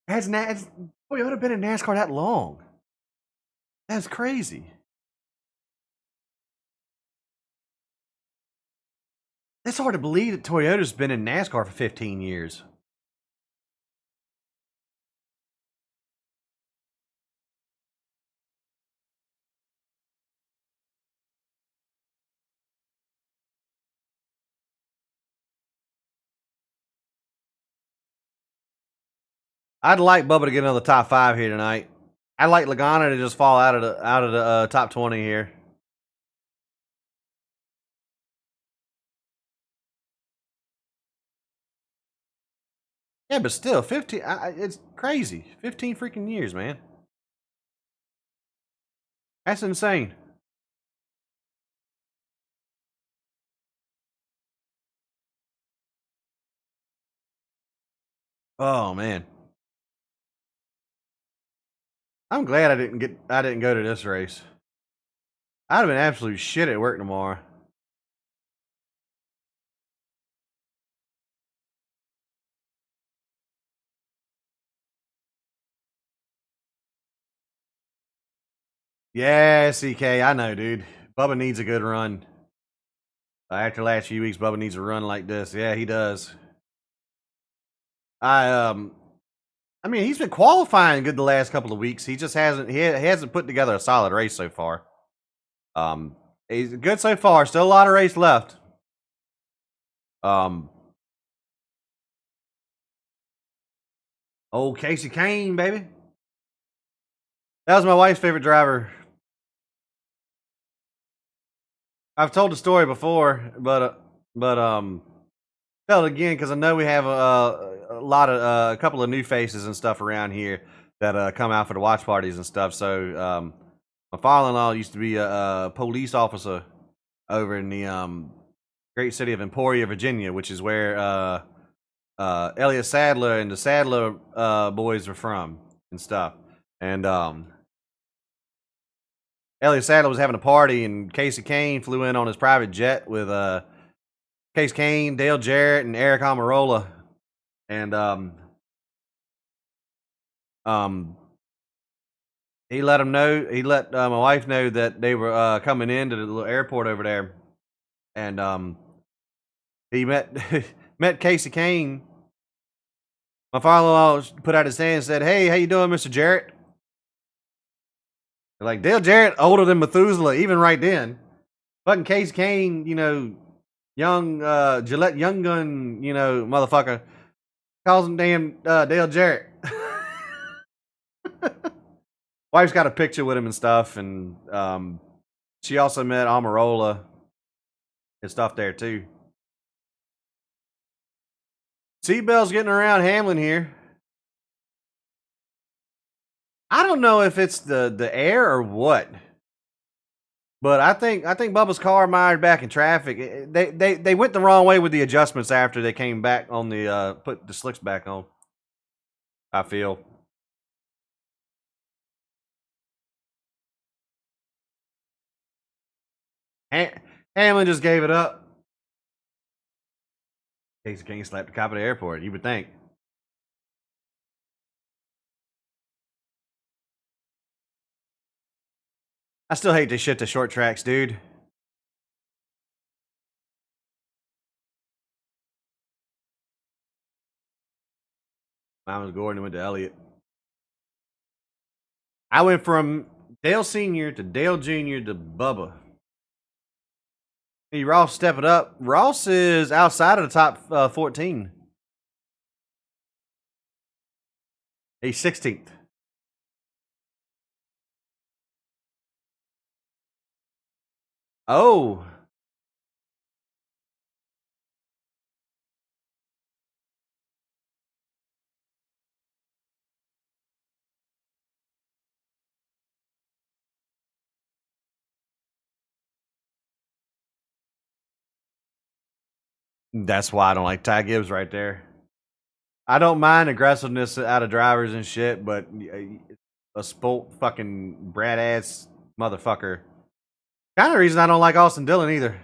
Has Toyota been in NASCAR that long? That's crazy. It's hard to believe that Toyota's been in NASCAR for 15 years. I'd like Bubba to get another top 5 here tonight. I'd like Logano to just fall out of the top 20 here. Yeah, but still, 15. It's crazy. 15 freaking years, man. That's insane. Oh man. I'm glad I didn't go to this race. I'd have been absolute shit at work tomorrow. Yeah, CK, I know, dude. Bubba needs a good run. After the last few weeks, Bubba needs a run like this. Yeah, he does. I mean, he's been qualifying good the last couple of weeks. He just hasn't put together a solid race so far. He's good so far. Still a lot of race left. Old Casey Kane, baby. That was my wife's favorite driver. I've told the story before, but felt again because I know we have a lot of a couple of new faces and stuff around here that come out for the watch parties and stuff. So my father-in-law used to be a police officer over in the great city of Emporia, Virginia, which is where Elliot Sadler and the Sadler boys are from and stuff. And Elliot Sadler was having a party, and Casey Kane flew in on his private jet with Case Kane, Dale Jarrett, and Eric Almirola. And he let him know. He let my wife know that they were coming into the little airport over there, and he met met Casey Kane. My father-in-law put out his hand and said, "Hey, how you doing, Mr. Jarrett?" Like, Dale Jarrett, older than Methuselah, even right then. Fucking Case Kane, young Gillette Young Gun, motherfucker, calls him damn Dale Jarrett. Wife's got a picture with him and stuff, and she also met Almirola and stuff there too. Seatbelt's getting around Hamlin here. I don't know if it's the air or what, but I think Bubba's car mired back in traffic. They went the wrong way with the adjustments after they came back on the put the slicks back on. I feel. Hamlin just gave it up. Casey King slapped the cop at the airport. You would think. I still hate this shit to short tracks, dude. Mine was Gordon and went to Elliott. I went from Dale Sr. to Dale Jr. to Bubba. Hey, Ross, step it up. Ross is outside of the top 14. He's 16th. Oh. That's why I don't like Ty Gibbs right there. I don't mind aggressiveness out of drivers and shit, but a spolt fucking brat ass motherfucker. Kind of reason I don't like Austin Dillon either.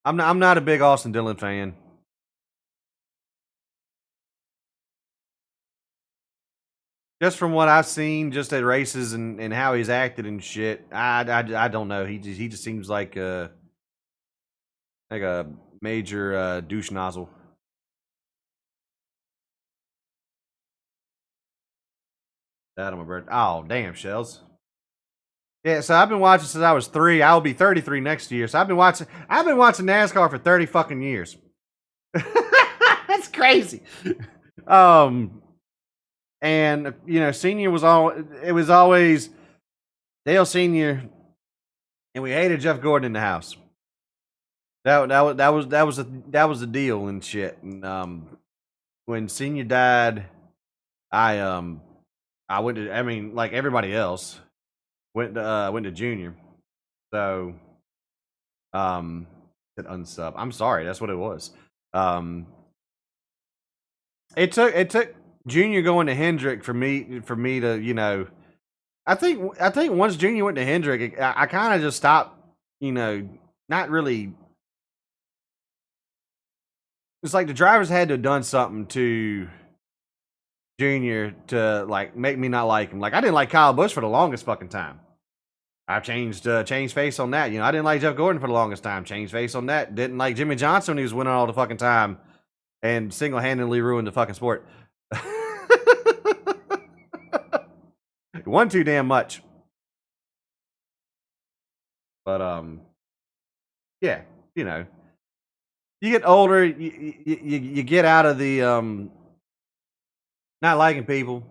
I'm not a big Austin Dillon fan. Just from what I've seen, just at races and how he's acted and shit, I don't know. He just seems like a major douche nozzle. That on my birthday. Oh damn, Shells. Yeah, so I've been watching since I was 3. I'll be 33 next year. So I've been watching NASCAR for 30 fucking years. That's crazy. And Senior was always Dale Senior, and we hated Jeff Gordon in the house. That was the deal and shit. And when Senior died, I went to, like everybody else, went to Junior. So said unsub. I'm sorry, that's what it was. It took Junior going to Hendrick for me to, I think once Junior went to Hendrick, I kind of just stopped, not really. It's like the drivers had to have done something to Junior to like make me not like him. Like I didn't like Kyle Busch for the longest fucking time. I've changed face on that. I didn't like Jeff Gordon for the longest time. Changed face on that. Didn't like Jimmy Johnson when he was winning all the fucking time, and single-handedly ruined the fucking sport. Won too damn much. But yeah, you get older, you get out of the not liking people,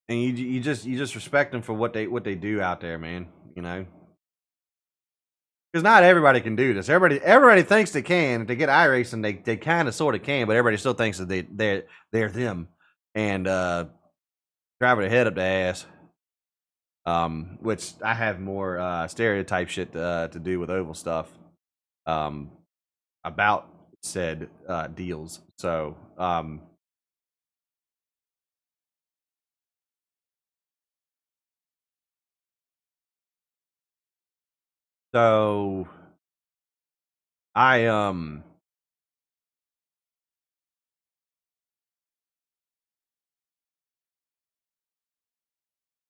and you just respect them for what they do out there, man. Because not everybody can do this. Everybody thinks they can. If they get iRacing, they kind of sort of can, but everybody still thinks that they're them and driving their head up the ass. Which I have more stereotype shit to do with oval stuff about said deals. So I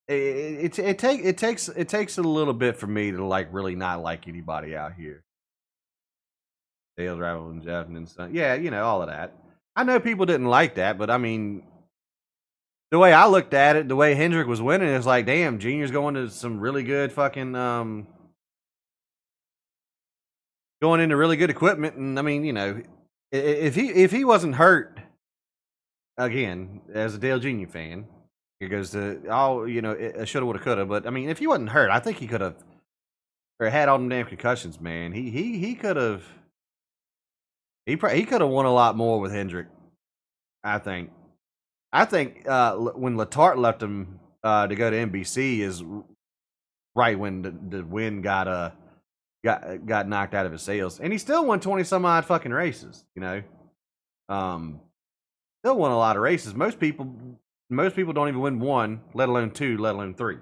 it takes a little bit for me to like really not like anybody out here. Dale's rival and Jeff and stuff. Yeah, you know, all of that. I know people didn't like that, but I mean, the way I looked at it, the way Hendrick was winning, it's like, damn, Junior's going to some really good fucking going into really good equipment. And I mean, you know, if he wasn't hurt, again, as a Dale Jr. fan, it goes to all, you know, it shoulda, woulda, coulda. But I mean, if he wasn't hurt, I think he could have or had all them damn concussions, man. He could have he could have won a lot more with Hendrick. I think. When Letarte left him to go to NBC is right when the wind got knocked out of his sails, and he still won 20 some odd fucking races. You know, still won a lot of races. Most people don't even win one, let alone two, let alone three.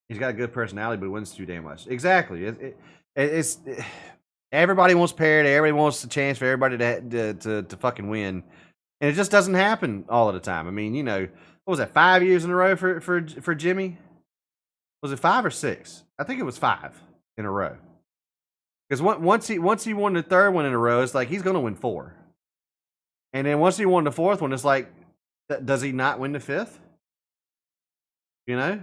He's got a good personality, but he wins too damn much. Exactly. It's everybody wants parity. Everybody wants a chance for everybody to fucking win, and it just doesn't happen all of the time. I mean, you know, what was that? 5 years in a row for Jimmy? Was it 5 or 6? I think it was 5 in a row. Because once he won the third one in a row, it's like he's going to win 4, and then once he won the fourth one, it's like, does he not win the fifth? You know.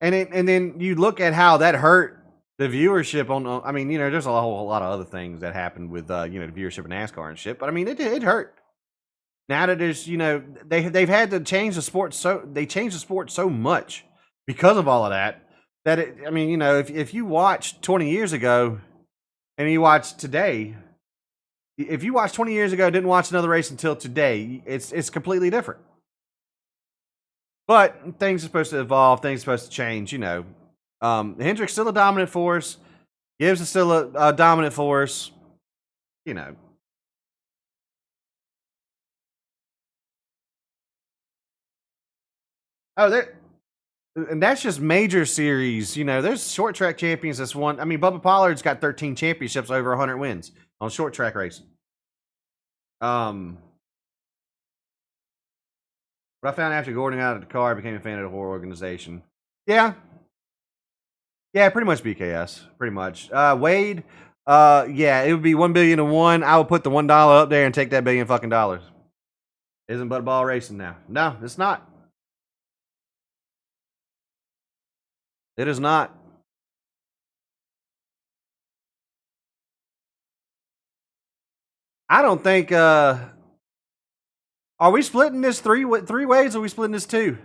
And then you look at how that hurt the viewership on. I mean, you know, there's a whole lot of other things that happened with you know, the viewership of NASCAR and shit. But I mean, it hurt. Now that there's, you know, they've had to change the sport, so they changed the sport so much because of all of that I mean, you know, if you watch 20 years ago and you watch today, if you watch 20 years ago, didn't watch another race until today, it's completely different. But things are supposed to evolve. Things are supposed to change. You know, Hendrick's still a dominant force. Gibbs is still a dominant force. You know. Oh, and that's just major series. You know, there's short track champions that's won. I mean, Bubba Pollard's got 13 championships, over 100 wins on short track racing. But I found after Gordon out of the car, I became a fan of the whole organization. Yeah. Yeah, pretty much BKS. Pretty much. Wade, yeah, it would be $1 billion to 1. I would put the $1 up there and take that $1 billion. Isn't but ball racing now. No, it's not. It is not. I don't think are we splitting this three ways, or are we splitting this 2?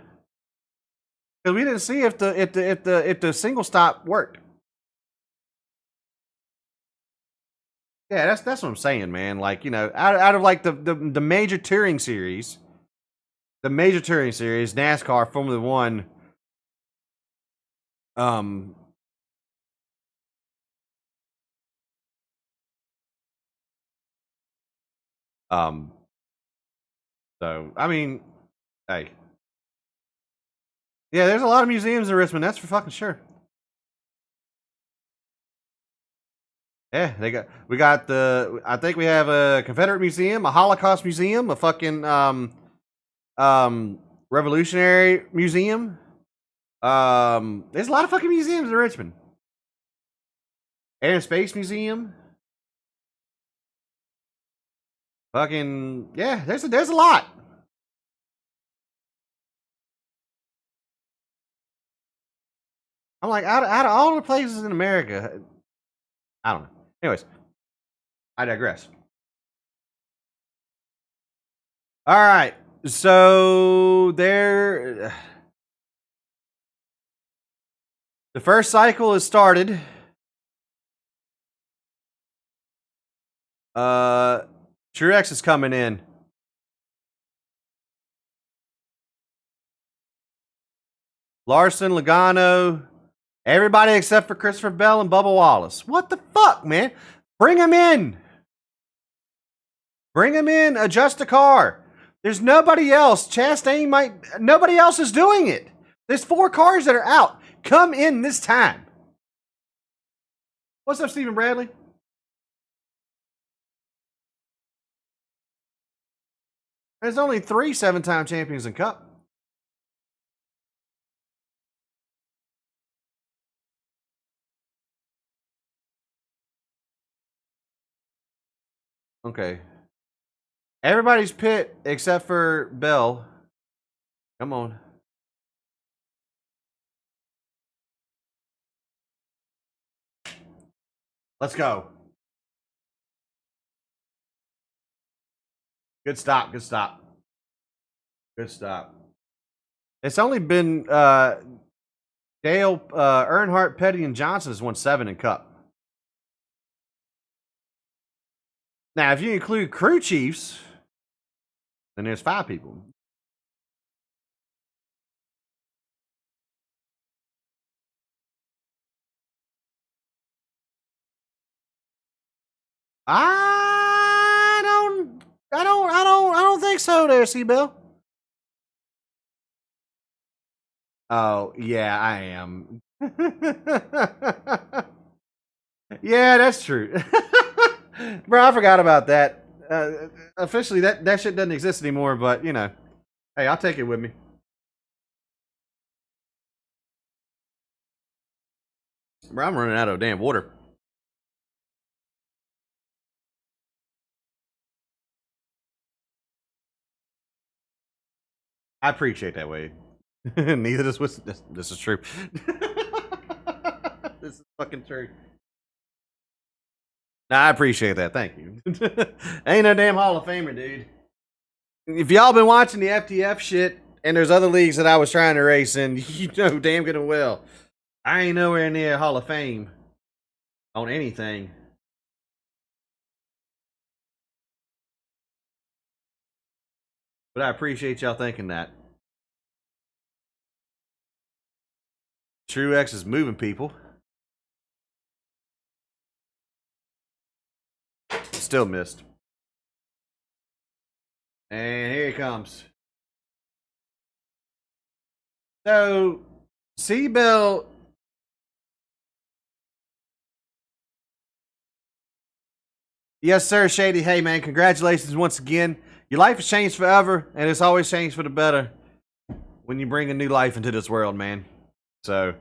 Because we didn't see if the single stop worked. Yeah, that's what I'm saying, man. Like, you know, out of like the major touring series, NASCAR, Formula One, so I mean, hey. Yeah, there's a lot of museums in Richmond, that's for fucking sure. Yeah, I think we have a Confederate museum, a Holocaust museum, a fucking Revolutionary museum. There's a lot of fucking museums in Richmond. Air and Space Museum. Fucking yeah, there's a lot. I'm like, out of all the places in America, I don't know. Anyways, I digress. All right, so there. The first cycle has started. Truex is coming in. Larson, Logano, everybody except for Christopher Bell and Bubba Wallace. What the fuck, man? Bring him in. Bring him in. Adjust the car. There's nobody else. Chastain might. Nobody else is doing it. There's 4 cars that are out. Come in this time. What's up, Stephen Bradley? There's only 3 7-time champions in Cup. Okay. Everybody's pit except for Bell. Come on. Let's go. Good stop. Good stop. Good stop. It's only been Dale, Earnhardt, Petty, and Johnson has won 7 in Cup. Now, if you include crew chiefs, then there's 5 people. I don't think so there, C-Bill. Oh, yeah, I am. Yeah, that's true. Bro, I forgot about that. Officially, that shit doesn't exist anymore, but, you know. Hey, I'll take it with me. Bro, I'm running out of damn water. I appreciate that, Wade. Neither does this is true. This is fucking true. Nah, I appreciate that. Thank you. Ain't no damn Hall of Famer, dude. If y'all been watching the FTF shit, and there's other leagues that I was trying to race in, you know damn good and well, I ain't nowhere near Hall of Fame on anything. But I appreciate y'all thinking that. Truex is moving people. Still missed. And here he comes. So, C-Bill. Yes, sir, Shady. Hey, man, congratulations once again. Your life has changed forever, and it's always changed for the better when you bring a new life into this world, man. So,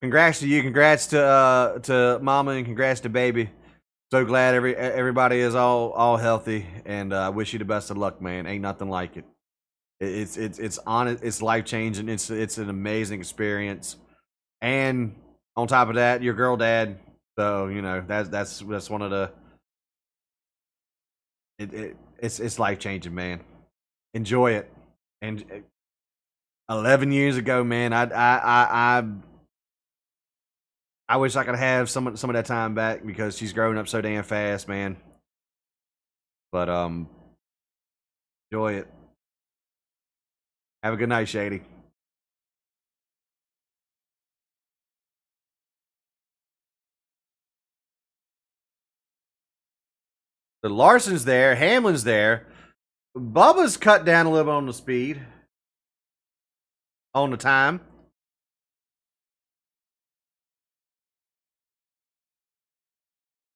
congrats to you, congrats to Mama, and congrats to Baby. So glad everybody is all healthy, and I wish you the best of luck, man. Ain't nothing like it. It's honest, it's life changing. It's an amazing experience, and on top of that, your girl dad. So you know that's one of the. It's life changing, man. Enjoy it. And 11 years ago, man, I wish I could have some of that time back because she's growing up so damn fast, man. But enjoy it. Have a good night, Shady. The Larson's there, Hamlin's there. Bubba's cut down a little bit on the speed. On the time.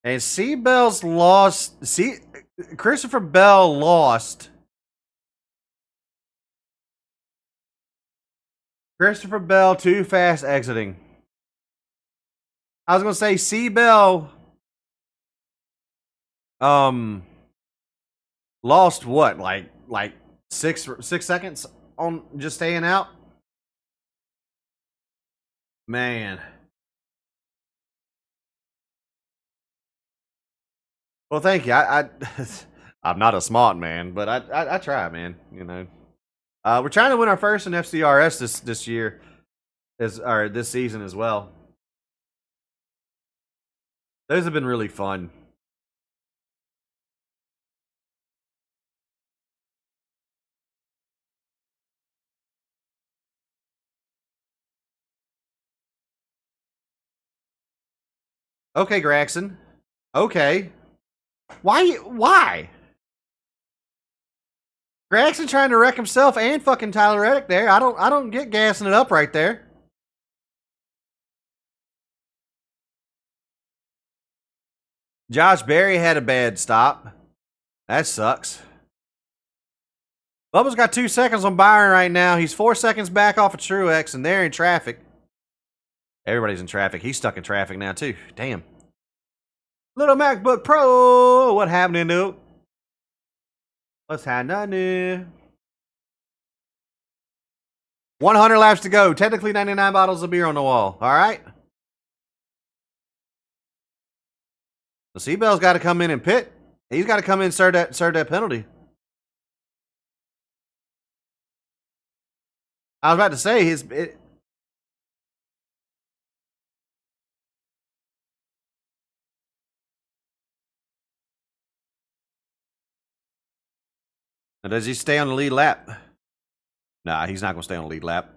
And C-Bell's lost. Christopher Bell lost. Christopher Bell too fast exiting. I was gonna say C-Bell lost what, like 6 seconds on just staying out? Man. Well, thank you. I'm not a smart man, but I try, man. You know, we're trying to win our first in FCRS this year, or this season as well. Those have been really fun. Okay, Graxon. Okay. Why? Graxon trying to wreck himself and fucking Tyler Reddick there. I don't get gassing it up right there. Josh Berry had a bad stop. That sucks. Bubba's got 2 seconds on Byron right now. He's 4 seconds back off of Truex, and they're in traffic. Everybody's in traffic. He's stuck in traffic now, too. Damn. Little MacBook Pro. What happening, dude? What's happening? 100 laps to go. Technically 99 bottles of beer on the wall. All right. The Seabell's got to come in and pit. He's got to come in and serve that penalty. I was about to say Now, does he stay on the lead lap? Nah, he's not going to stay on the lead lap.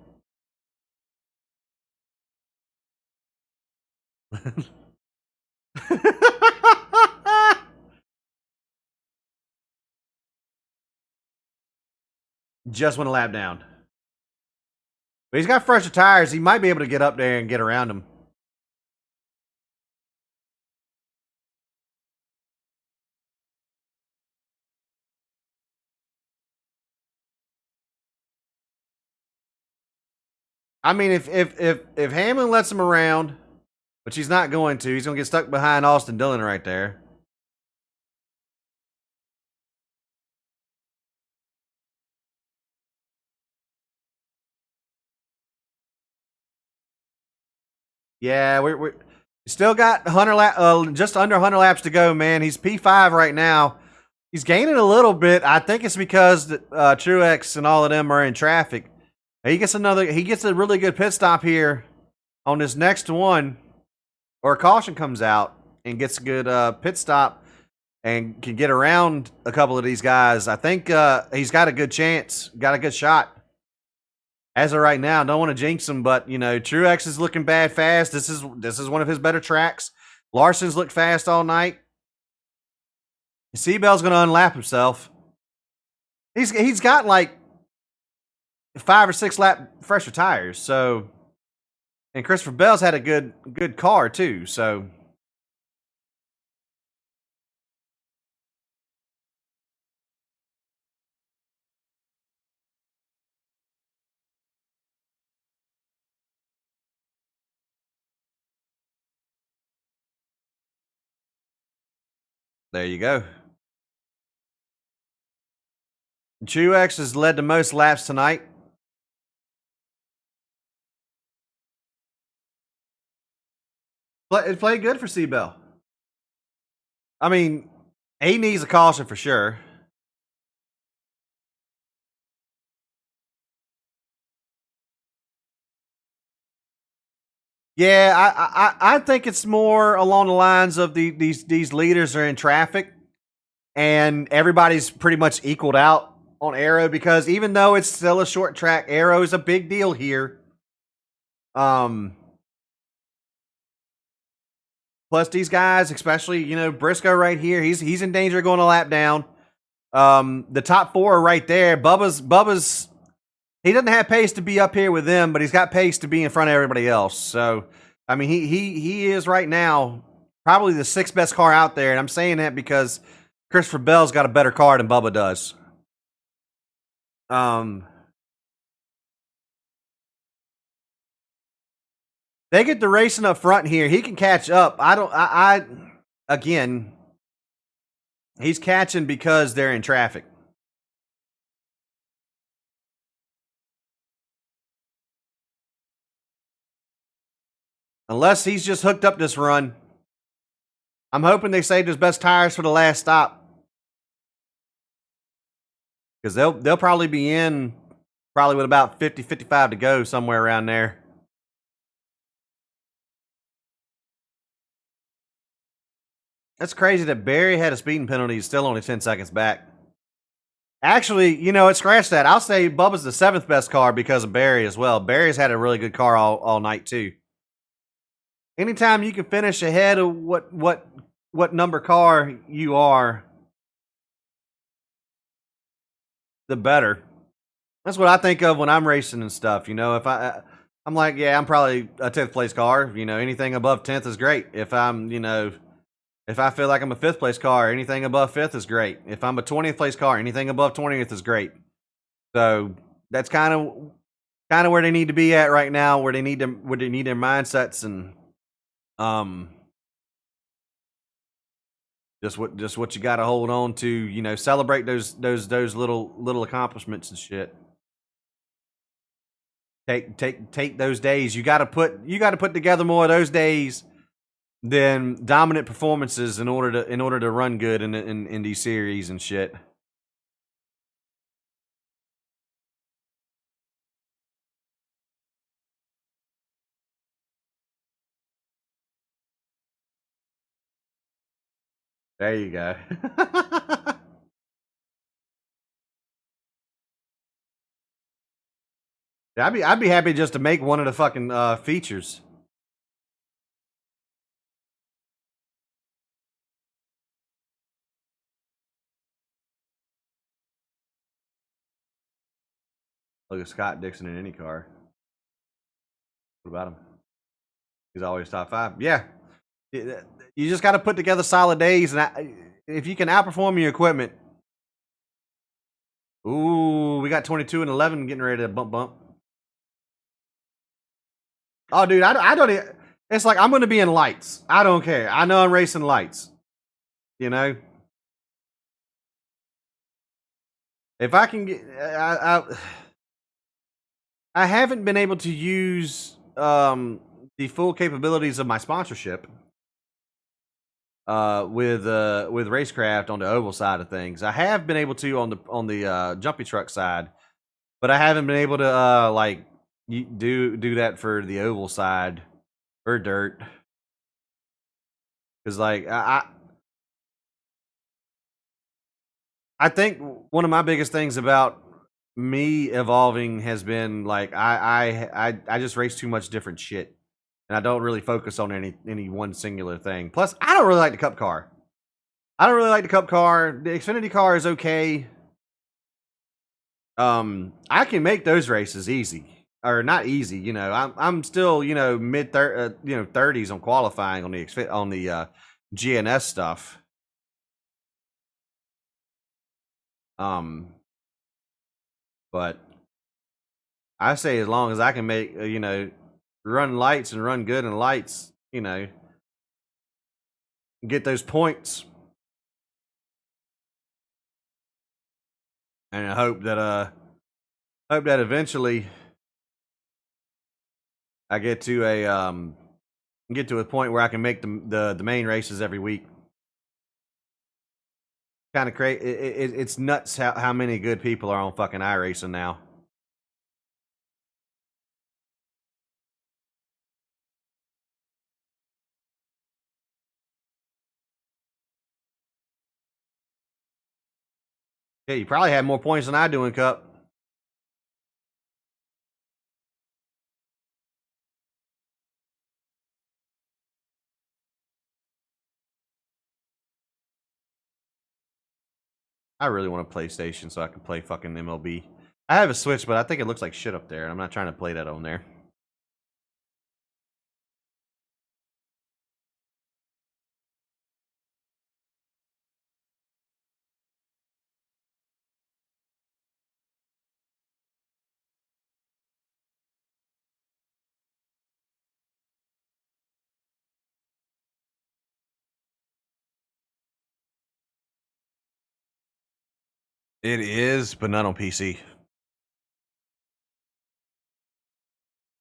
Just went a lap down. But he's got fresher tires. He might be able to get up there and get around him. I mean, if Hamlin lets him around, which he's not going to, he's going to get stuck behind Austin Dillon right there. Yeah, we still got 100 just under 100 laps to go, man. He's P5 right now. He's gaining a little bit. I think it's because Truex and all of them are in traffic. He gets a really good pit stop here on this next one, or a caution comes out and gets a good pit stop and can get around a couple of these guys. I think he's got a good chance, got a good shot. As of right now, don't want to jinx him, but you know, Truex is looking bad fast. This is one of his better tracks. Larson's looked fast all night. Seabell's going to unlap himself. He's got like 5 or 6 lap fresher tires, so, and Christopher Bell's had a good car too, so. There you go. Truex has led the most laps tonight. It played good for Seabell. I mean, he needs a caution for sure. Yeah, I think it's more along the lines of these leaders are in traffic, and everybody's pretty much equaled out on aero, because even though it's still a short track, aero is a big deal here. Plus these guys, especially, you know, Briscoe right here, he's in danger of going a lap down. The top 4 are right there. Bubba's he doesn't have pace to be up here with them, but he's got pace to be in front of everybody else. So, I mean, he is right now probably the 6th best car out there, and I'm saying that because Christopher Bell's got a better car than Bubba does. They get the racing up front here. He can catch up. Again, he's catching because they're in traffic. Unless he's just hooked up this run. I'm hoping they saved his best tires for the last stop. Because they'll probably be in with about 50, 55 to go, somewhere around there. That's crazy that Barry had a speeding penalty. He's still only 10 seconds back. Actually, you know, it scratched that. I'll say Bubba's the 7th best car because of Barry as well. Barry's had a really good car all night too. Anytime you can finish ahead of what number car you are, the better. That's what I think of when I'm racing and stuff. You know, if I'm like, yeah, I'm probably a 10th place car. You know, anything above 10th is great. If I'm, you know, if I feel like I'm a 5th place car, anything above 5th is great. If I'm a 20th place car, anything above 20th is great. So that's kind of where they need to be at right now, where they need their mindsets and just what you got to hold on to. You know, celebrate those little accomplishments and shit. Take those days. You got to put together more of those days than dominant performances in order to run good in these series and shit. There you go. I'd be happy just to make one of the fucking features. Look at Scott Dixon in any car. What about him? He's always top 5. Yeah. You just got to put together solid days, and if you can outperform your equipment. Ooh, we got 22 and 11 getting ready to bump. Oh, dude, I don't. It's like I'm going to be in lights. I don't care. I know I'm racing lights. You know, if I can get, I haven't been able to use the full capabilities of my sponsorship with Racecraft on the oval side of things. I have been able to on the jumpy truck side, but I haven't been able to like do that for the oval side for dirt. Because like I think one of my biggest things about me evolving has been like I just race too much different shit, and I don't really focus on any one singular thing. Plus, I don't really like the Cup car. I don't really like the Cup car. The Xfinity car is okay. I can make those races easy, or not easy. You know, I'm still mid 30s on qualifying on the GNS stuff. But I say as long as I can make run lights and run good in lights, get those points, and I hope that eventually I get to a point where I can make the main races every week. Kind of crazy. It's nuts how many good people are on fucking iRacing now. Yeah, you probably had more points than I do in Cup. I really want a PlayStation so I can play fucking MLB. I have a Switch, but I think it looks like shit up there. I'm not trying to play that on there. It is, but not on PC.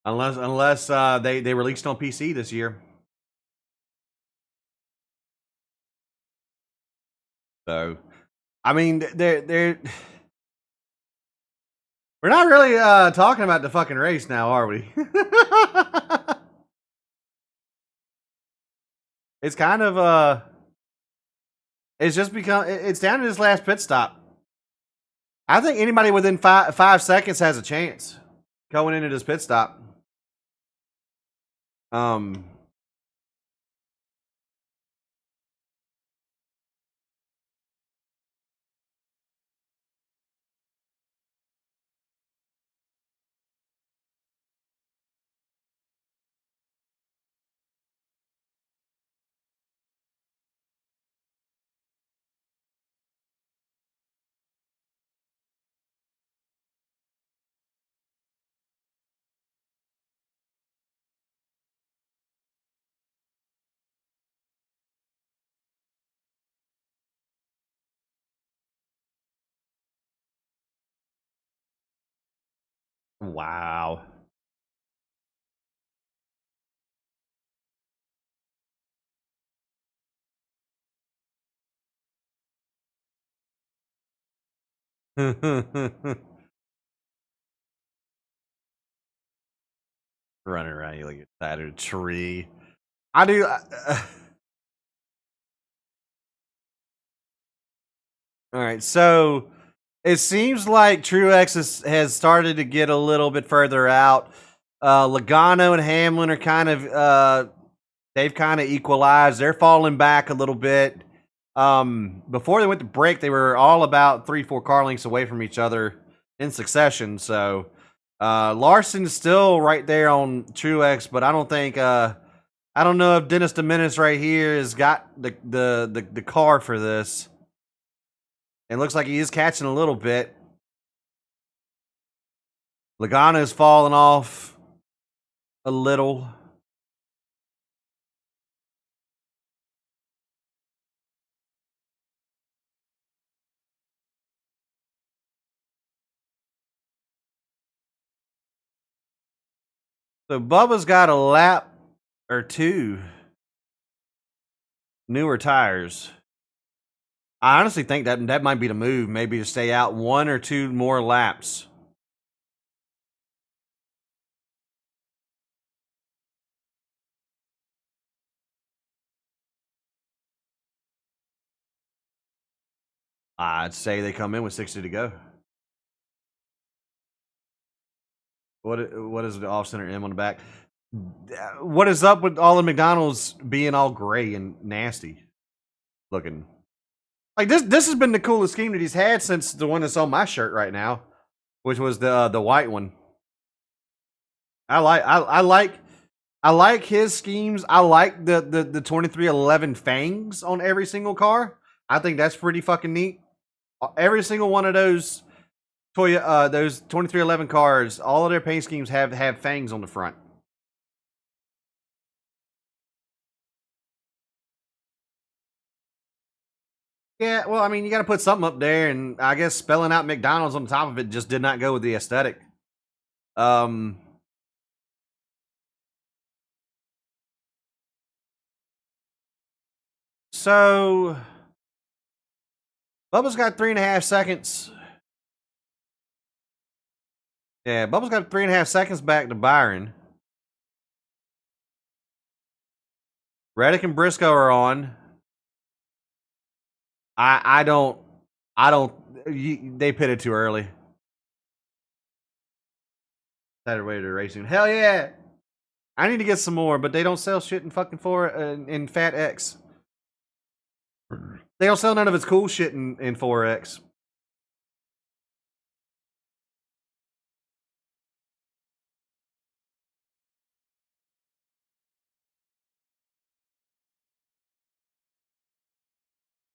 Unless they released on PC this year. So, I mean, we're not really talking about the fucking race now, are we? It's kind of It's just become. It's down to this last pit stop. I think anybody within 5 seconds has a chance going into this pit stop. Wow. Running around you like you're tied to a tree. I do. All right, so it seems like Truex has started to get a little bit further out. Logano and Hamlin are kind of they've kind of equalized. They're falling back a little bit. Before they went to break, they were all about 3-4 car lengths away from each other in succession. So Larson's still right there on Truex, but I don't think I don't know if Dennis DeMenace right here has got the car for this. It looks like he is catching a little bit. Logano's falling off a little. So Bubba's got a lap or two newer tires. I honestly think that might be the move, maybe to stay out 1 or 2 more laps. I'd say they come in with 60 to go. What is the off-center M on the back? What is up with all the McDonald's being all gray and nasty looking? Like this has been the coolest scheme that he's had since the one that's on my shirt right now, which was the white one. I like his schemes. I like the 2311 fangs on every single car. I think that's pretty fucking neat. Every single one of those those 2311 cars, all of their paint schemes have fangs on the front. Yeah, well, I mean, you got to put something up there, and I guess spelling out McDonald's on the top of it just did not go with the aesthetic. So Bubba's got 3.5 seconds. Yeah, Bubba's got 3.5 seconds back to Byron. Reddick and Briscoe are on. I don't. They pitted too early. Saturday to racing. Hell yeah! I need to get some more, but they don't sell shit in fucking in Fat X. They don't sell none of its cool shit in 4X.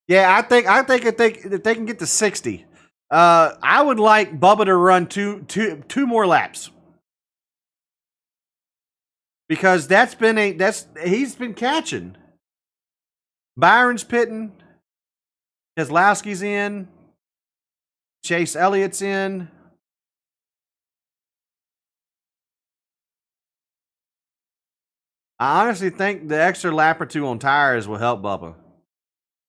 Yeah, I think if they can get to 60, I would like Bubba to run two more laps. Because he's been catching. Byron's pitting. Keselowski's in. Chase Elliott's in. I honestly think the extra lap or 2 on tires will help Bubba.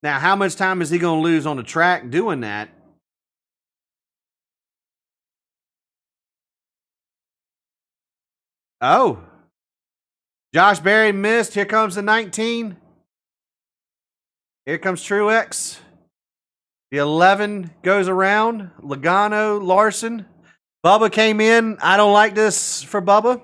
Now, how much time is he going to lose on the track doing that? Oh. Josh Berry missed. Here comes the 19. Here comes Truex. The 11 goes around. Logano, Larson. Bubba came in. I don't like this for Bubba.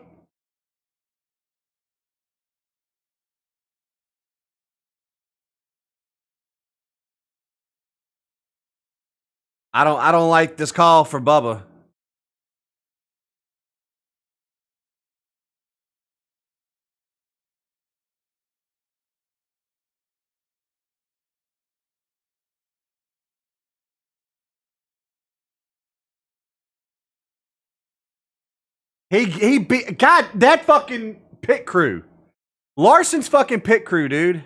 I don't like this call for Bubba. He beat God, that fucking pit crew. Larson's fucking pit crew, dude.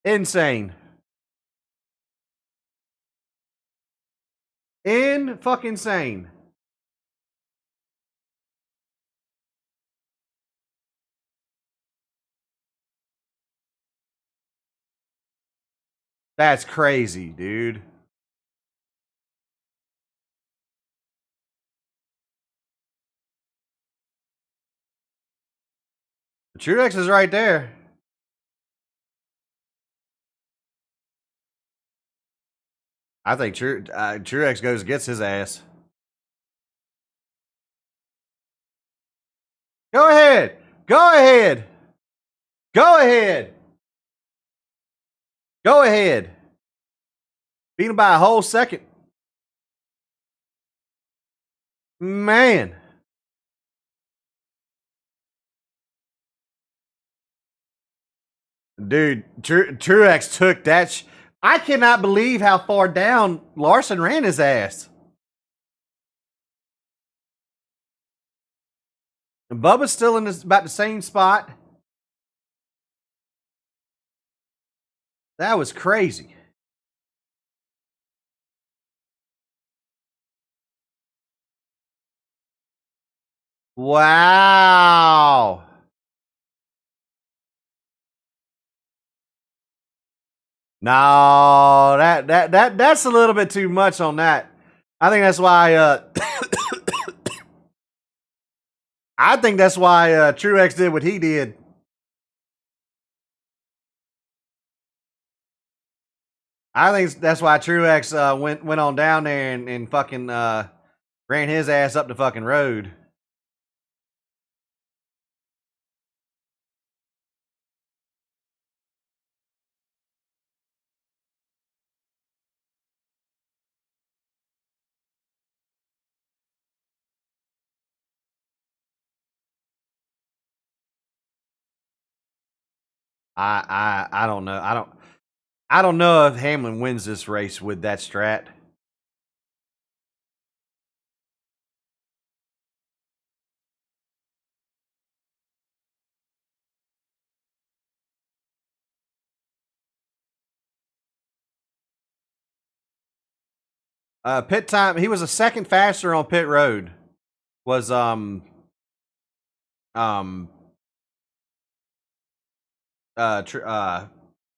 Insane. In fucking insane. That's crazy, dude. Truex is right there. I think Truex goes and gets his ass. Go ahead. Go ahead. Go ahead. Go ahead. Beat him by a whole second. Man. Dude, Truex took that. I cannot believe how far down Larson ran his ass. And Bubba's still in about the same spot. That was crazy. Wow. No, that's a little bit too much on that. I think that's why I think that's why Truex did what he did. I think that's why Truex went on down there and fucking ran his ass up the fucking road. I don't know. I don't know if Hamlin wins this race with that strat. Pit time. He was a second faster on pit road. Was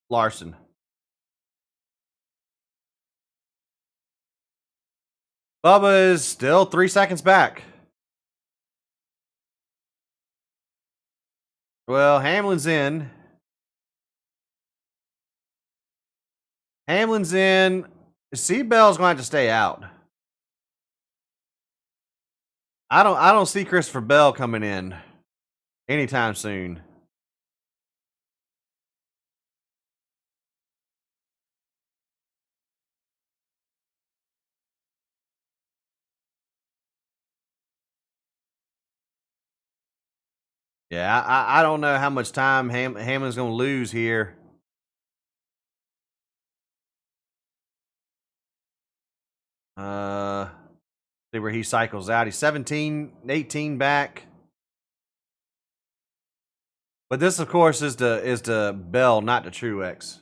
Larson. Bubba is still 3 seconds back. Well, Hamlin's in. Hamlin's in. Seabell's going to have to stay out. I don't see Christopher Bell coming in anytime soon. Yeah, I don't know how much time Hamlin's going to lose here. See where he cycles out. He's 17, 18 back. But this, of course, is the Bell, not the Truex.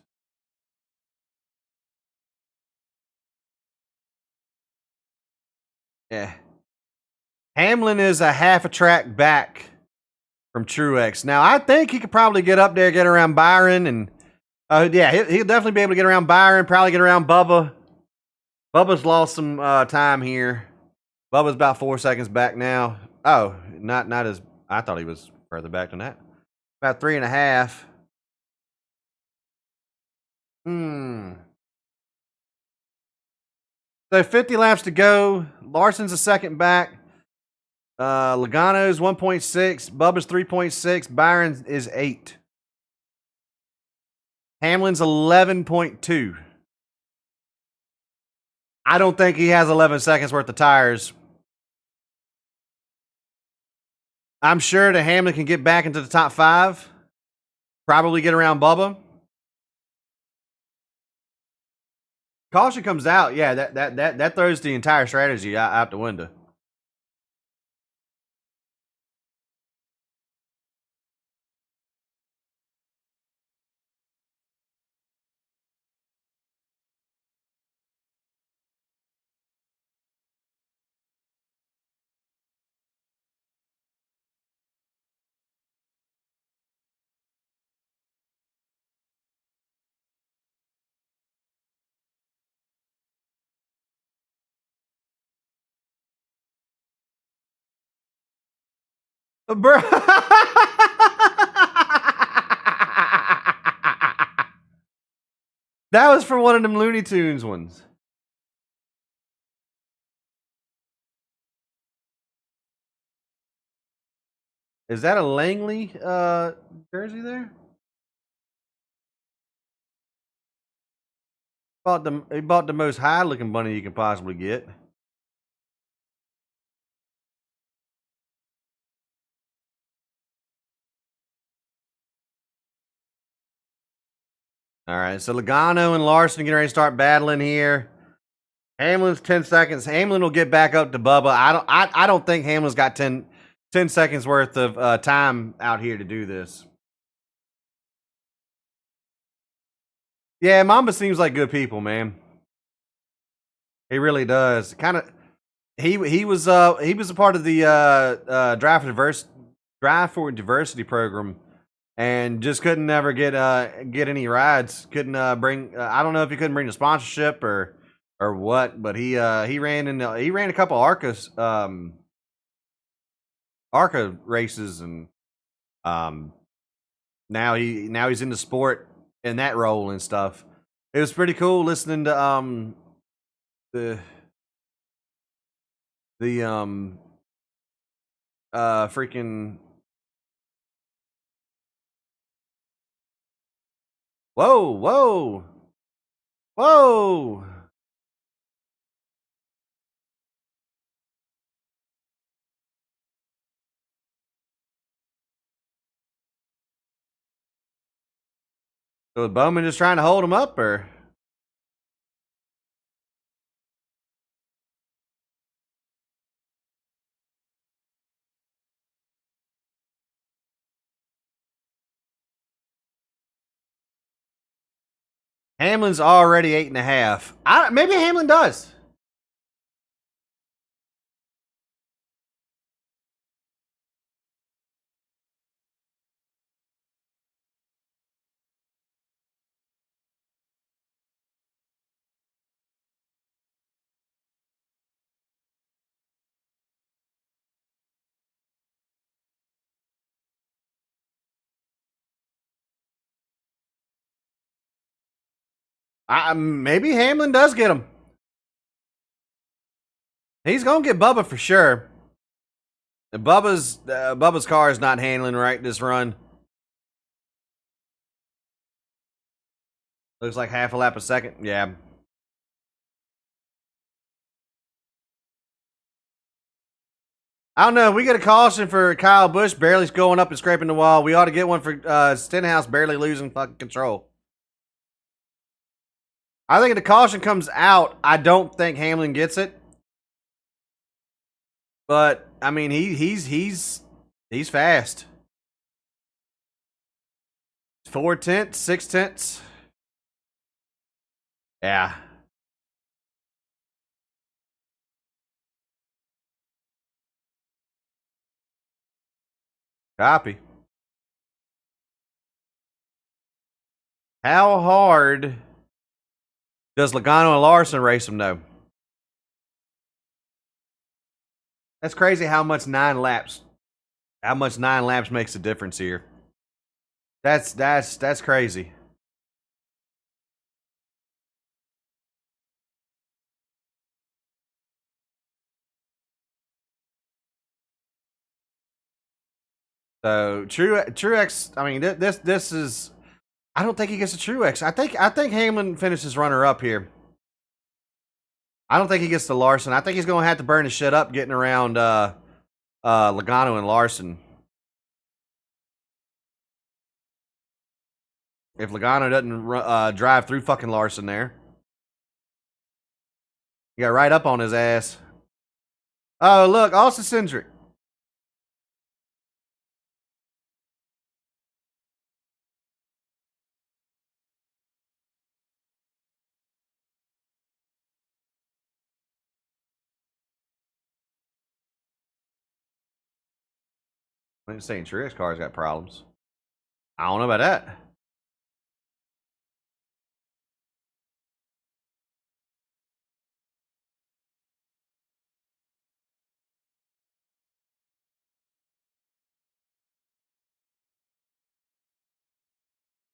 Yeah. Hamlin is a half a track back from Truex. Now, I think he could probably get up there, get around Byron, and yeah, he'll definitely be able to get around Byron, probably get around Bubba. Bubba's lost some time here. Bubba's about 4 seconds back now. Oh, not as I thought he was further back than that. About 3.5. So 50 laps to go. Larson's a second back. Logano's 1.6. Bubba's 3.6. Byron is 8. Hamlin's 11.2. I don't think he has 11 seconds worth of tires. I'm sure that Hamlin can get back into the top 5. Probably get around Bubba. Caution comes out. Yeah, that throws the entire strategy out the window. Bro. That was for one of them Looney Tunes ones. Is that a Langley jersey there? He bought the most high looking bunny you can possibly get. All right, so Logano and Larson getting ready to start battling here. Hamlin's 10 seconds. Hamlin will get back up to Bubba. I don't think Hamlin's got 10 seconds worth of time out here to do this. Yeah, Mamba seems like good people, man. He really does. Kind of. He was a part of the Drive for Diversity program, and just couldn't never get any rides. Couldn't bring. I don't know if he couldn't bring the sponsorship or what, but he ran a couple ARCA races, and now he's in the sport in that role and stuff. It was pretty cool listening to the freaking whoa. So was Bowman just trying to hold him up, or? Hamlin's already 8.5. Maybe Hamlin does. Maybe Hamlin does get him. He's gonna get Bubba for sure. Bubba's car is not handling right this run. Looks like half a lap a second. Yeah. I don't know. We get a caution for Kyle Busch barely going up and scraping the wall. We ought to get one for Stenhouse barely losing fucking control. I think if the caution comes out, I don't think Hamlin gets it. But I mean, he's fast. 4/10, 6/10. Yeah. Copy. How hard does Logano and Larson race him though? That's crazy how much 9 laps makes a difference here. That's crazy. So Truex. I mean, this is. I don't think he gets a Truex. I think Hamlin finishes runner up here. I don't think he gets to Larson. I think he's going to have to burn his shit up getting around Logano and Larson. If Logano doesn't drive through fucking Larson there. He got right up on his ass. Oh, look, Austin Cindric. I'm saying Truex car's got problems. I don't know about that.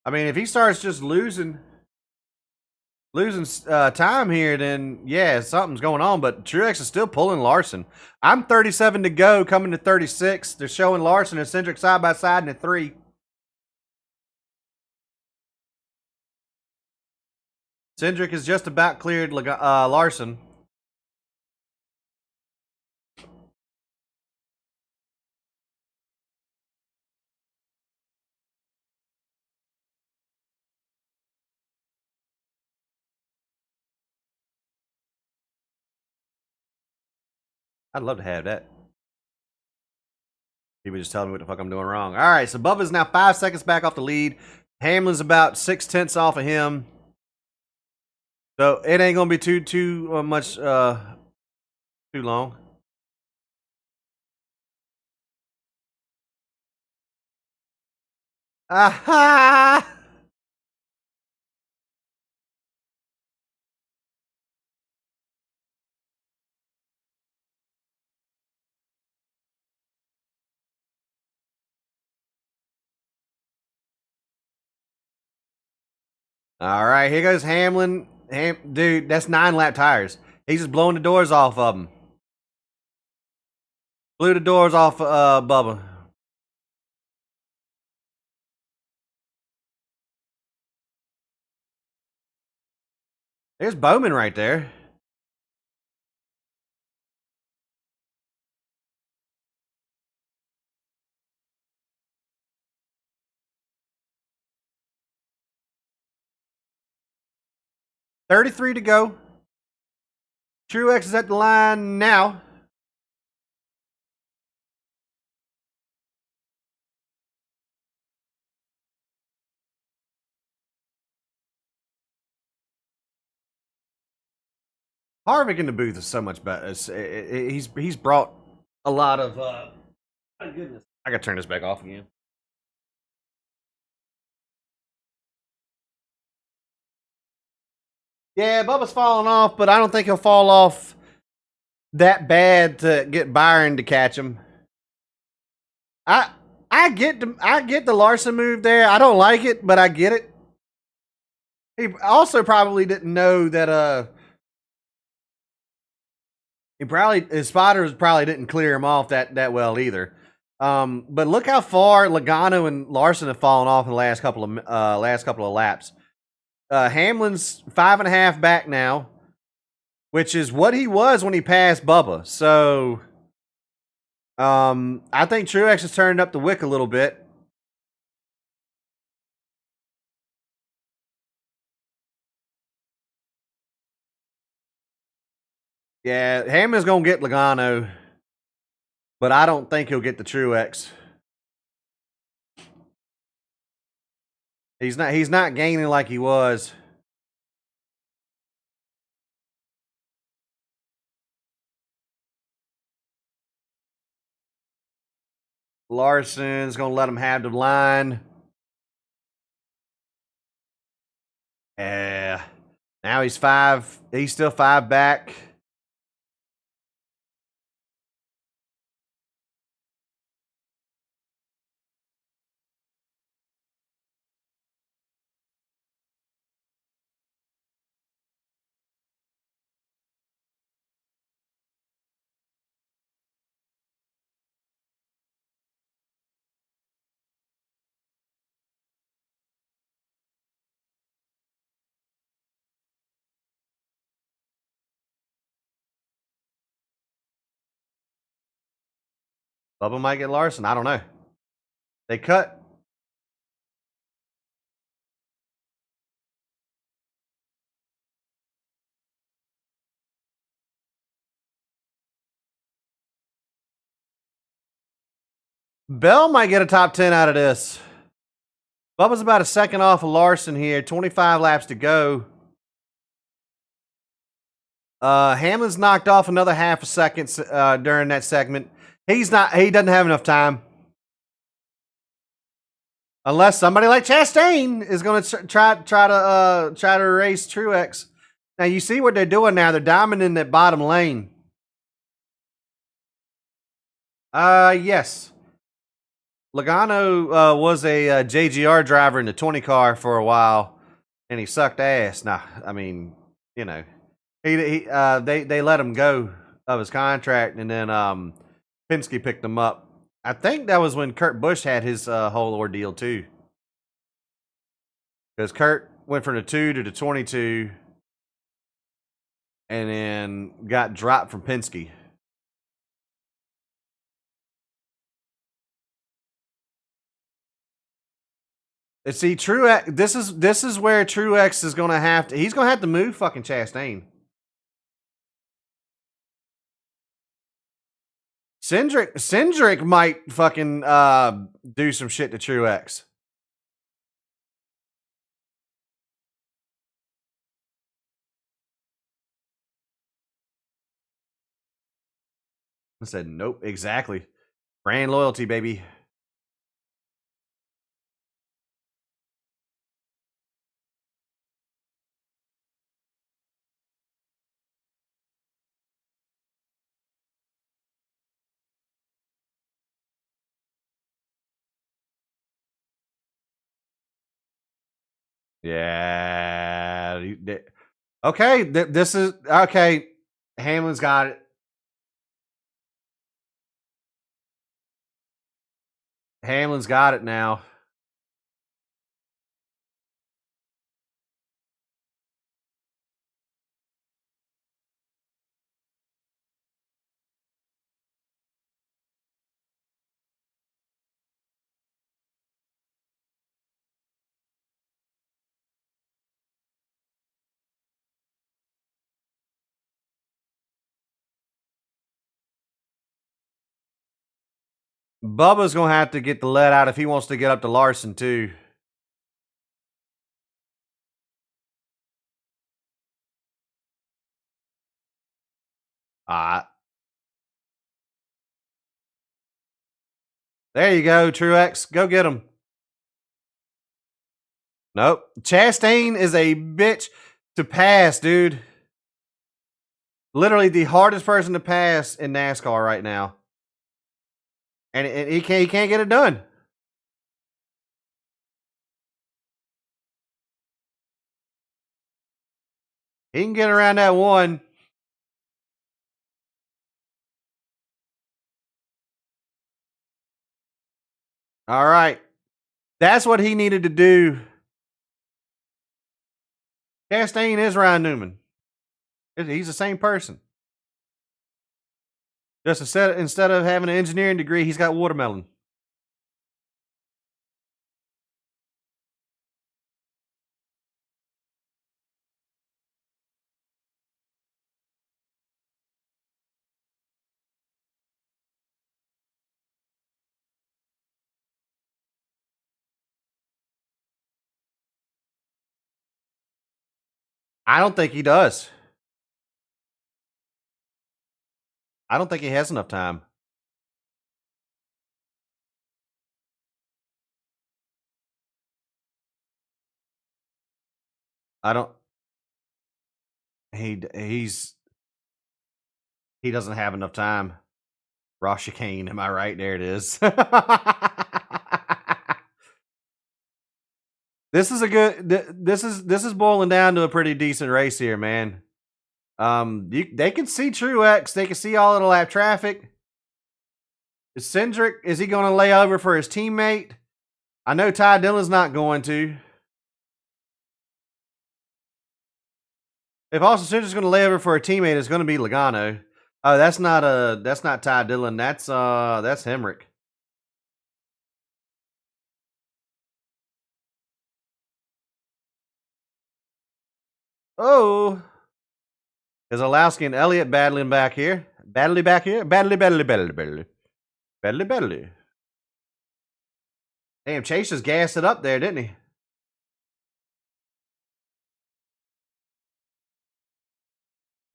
I mean, if he starts just losing time here, then yeah, something's going on. But Truex is still pulling Larson. I'm 37 to go, coming to 36. They're showing Larson and Cindric side by side in a 3. Cindric has just about cleared Larson. I'd love to have that. People just telling me what the fuck I'm doing wrong. All right, so Bubba's now 5 seconds back off the lead. Hamlin's about 6/10 off of him. So it ain't gonna be too much too long. Aha! All right, here goes Hamlin. Dude, that's 9-lap tires. He's just blowing the doors off of them. Blew the doors off Bubba. There's Bowman right there. $33 to go. Truex is at the line now. Harvick in the booth is so much better. He's brought a lot of. My goodness, I gotta turn this back off again. Yeah, Bubba's falling off, but I don't think he'll fall off that bad to get Byron to catch him. I get the Larson move there. I don't like it, but I get it. He also probably didn't know that his spotters probably didn't clear him off that well either. But look how far Logano and Larson have fallen off in the last couple of laps. Hamlin's 5.5 back now, which is what he was when he passed Bubba. So I think Truex has turned up the wick a little bit. Yeah, Hamlin's gonna get Logano, but I don't think he'll get the Truex. He's not gaining like he was. Larson's gonna let him have the line. Yeah. Now he's still 5 back. Bubba might get Larson. I don't know. They cut. Bell might get a top 10 out of this. Bubba's about a second off of Larson here. 25 laps to go. Hamlin's knocked off another half a second during that segment. He doesn't have enough time. Unless somebody like Chastain is going to try to race Truex. Now you see what they're doing now. They're diamonding that bottom lane. Yes. Logano was a JGR driver in the 20 car for a while, and he sucked ass. Nah, I mean, you know, they let him go of his contract, and then Penske picked him up. I think that was when Kurt Busch had his whole ordeal too, because Kurt went from the 2 to the 22, and then got dropped from Penske. See, Truex. This is where Truex is going to have to. He's going to have to move fucking Chastain. Cindric might fucking do some shit to Truex. I said nope. Exactly. Brand loyalty, baby. Yeah. Okay. This is okay. Hamlin's got it. Hamlin's got it now. Bubba's going to have to get the let out if he wants to get up to Larson, too. There you go, Truex. Go get him. Nope. Chastain is a bitch to pass, dude. Literally the hardest person to pass in NASCAR right now. And he can't get it done. He can get around that one. All right. That's what he needed to do. Chastain is Ryan Newman. He's the same person. Just instead of having an engineering degree, he's got watermelon. I don't think he does. I don't think he has enough time. I don't. He doesn't have enough time. Ross Chicane, am I right? There it is. This is a good. This is boiling down to a pretty decent race here, man. They can see Truex. They can see all of the lap traffic. Is Cindric? Is he going to lay over for his teammate? I know Ty Dillon's not going to. If Austin Cindric's going to lay over for a teammate, it's going to be Logano. Oh, that's not Ty Dillon. That's Hemrick. Oh, Kozlowski and Elliott battling back here. Battly back here. Battly. Damn, Chase just gassed it up there, didn't he?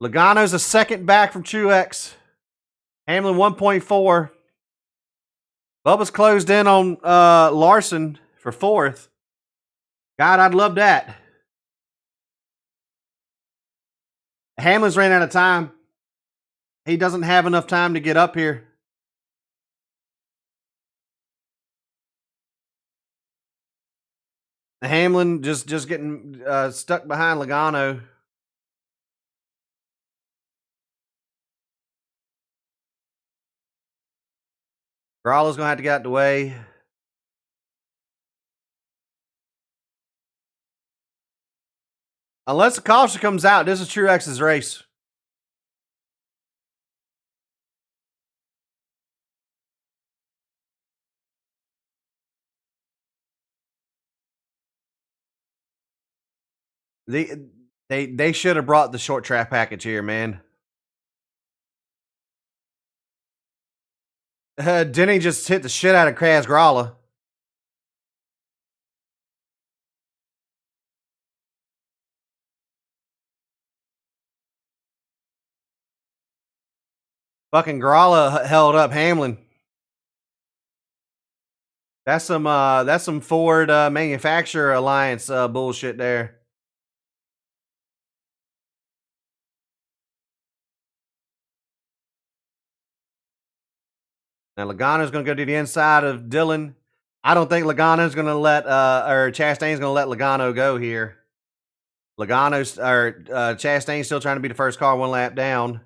Logano's a second back from Truex. Hamlin 1.4. Bubba's closed in on Larson for fourth. God, I'd love that. Hamlin's ran out of time. He doesn't have enough time to get up here. Hamlin just getting stuck behind Logano. Grala's going to have to get out the way. Unless the caution comes out, this is Truex's race. They should have brought the short track package here, man. Denny just hit the shit out of Kraz Grala. Fucking Grala held up Hamlin. That's some Ford Manufacturer Alliance bullshit there. Now Logano's going to go to the inside of Dillon. I don't think Logano's going to let or Chastain's going to let Logano go here. Chastain's still trying to be the first car one lap down.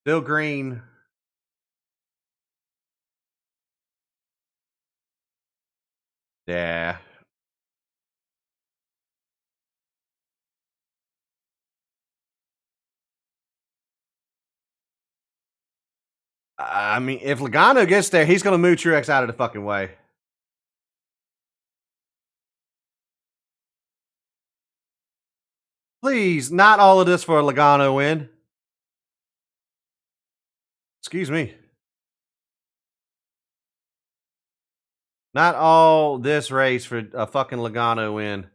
Still green. Yeah. I mean, if Logano gets there, he's going to move Truex out of the fucking way. Please, not all of this for a Logano win. Excuse me. Not all this race for a fucking Logano win.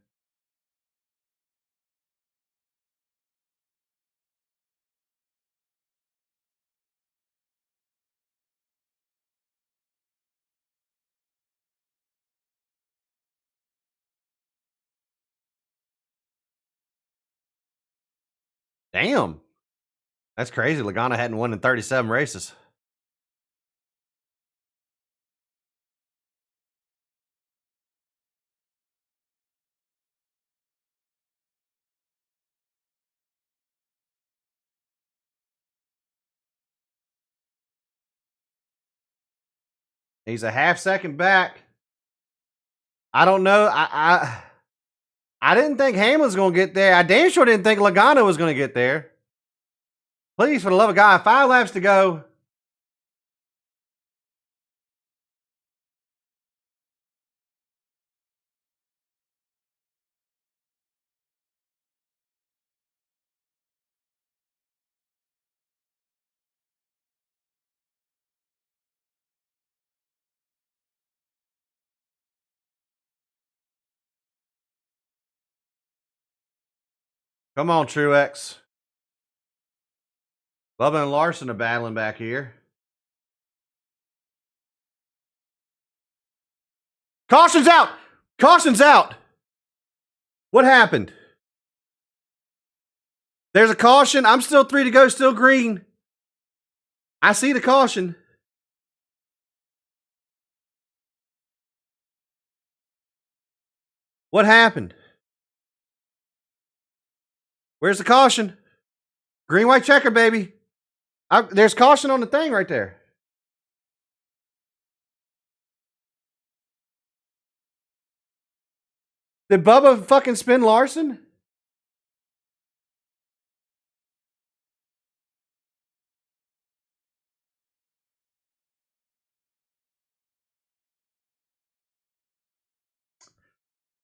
Damn. That's crazy. Logano hadn't won in 37 races. He's a half second back. I don't know. I didn't think Hamlin's going to get there. I damn sure didn't think Logano was going to get there. Please, for the love of God, 5 laps to go. Come on, Truex. Bubba and Larson are battling back here. Caution's out! Caution's out! What happened? There's a caution. I'm still 3 to go, still green. I see the caution. What happened? Where's the caution? Green, white checker, baby. There's caution on the thing right there. Did Bubba fucking spin Larson?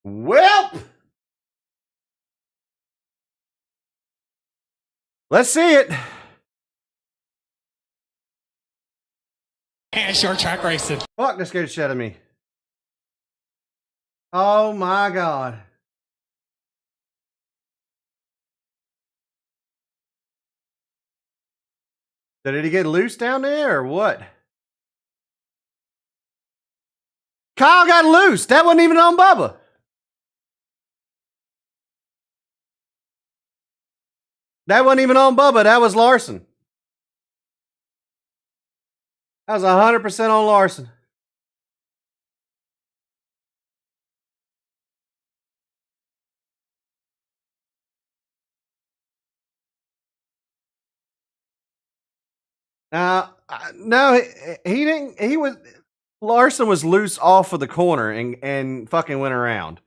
Welp. Let's see it.
And short track racing.
Fuck, that scared the shit out of me. Oh my God. Did he get loose down there or what? Kyle got loose. That wasn't even on Bubba. That wasn't even on Bubba. That was Larson. That was 100% on Larson. Now, no, he didn't. He was Larson was loose off of the corner and fucking went around.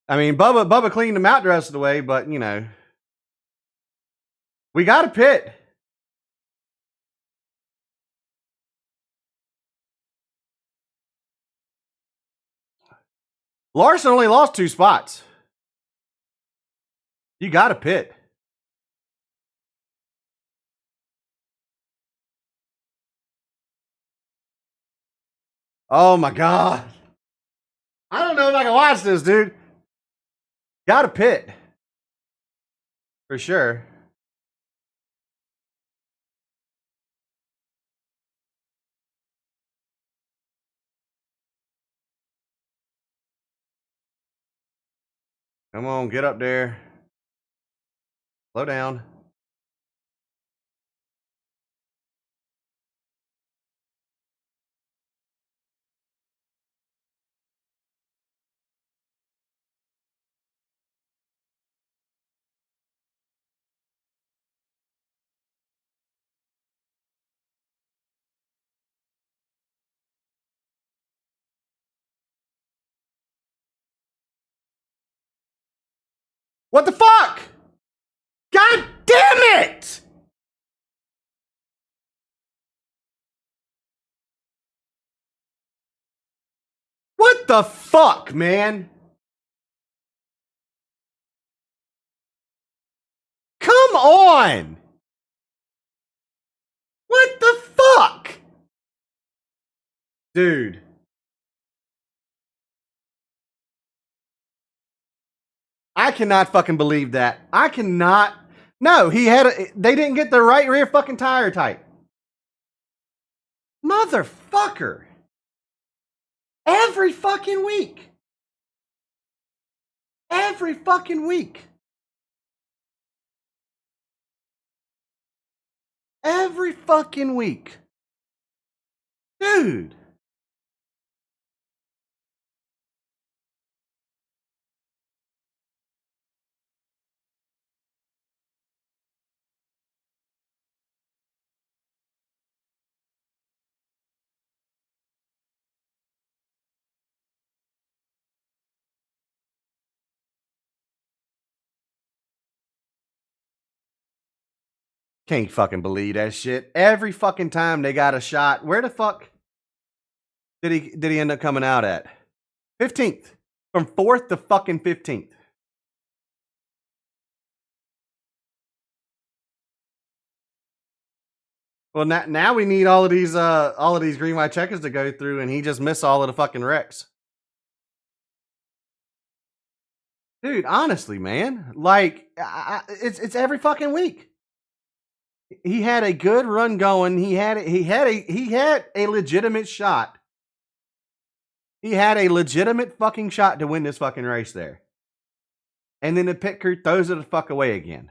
I mean, Bubba cleaned him out the rest of the way, but you know, we got a pit. Larson only lost 2 spots. You got a pit. Oh my God. I don't know if I can watch this, dude. Got a pit. For sure. Come on, get up there. Slow down. What the fuck? God damn it! What the fuck, man? Come on! What the fuck? Dude. I cannot fucking believe that. I cannot. No, they didn't get the right rear fucking tire tight. Motherfucker. Every fucking week. Every fucking week. Every fucking week. Dude. Can't fucking believe that shit. Every fucking time they got a shot. Where the fuck did he end up coming out at? 15th. From 4th to fucking 15th. Well, now we need all of these green white checkers to go through, and he just missed all of the fucking wrecks. Dude, honestly, man, like it's every fucking week. He had a good run going. He had a legitimate shot. He had a legitimate fucking shot to win this fucking race there. And then the pit crew throws it the fuck away again.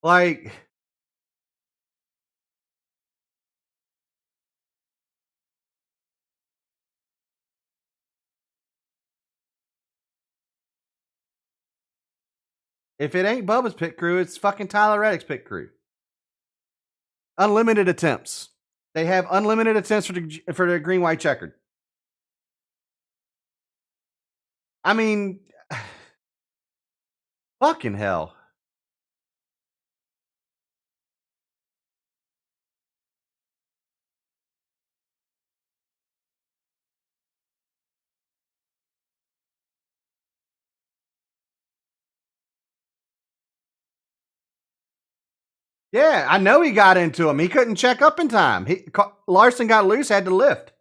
Like, if it ain't Bubba's pit crew, it's fucking Tyler Reddick's pit crew. Unlimited attempts. They have unlimited attempts for the green white checkered. I mean, fucking hell. Yeah, I know he got into him. He couldn't check up in time. Larson got loose, had to lift.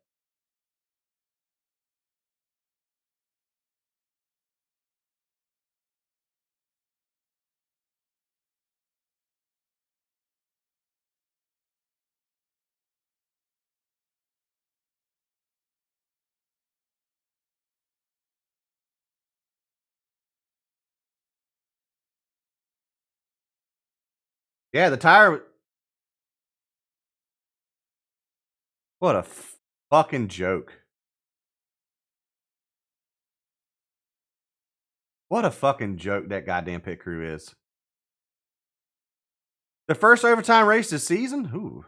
Yeah, the tire. What a fucking joke. What a fucking joke that goddamn pit crew is. The first overtime race this season? Ooh.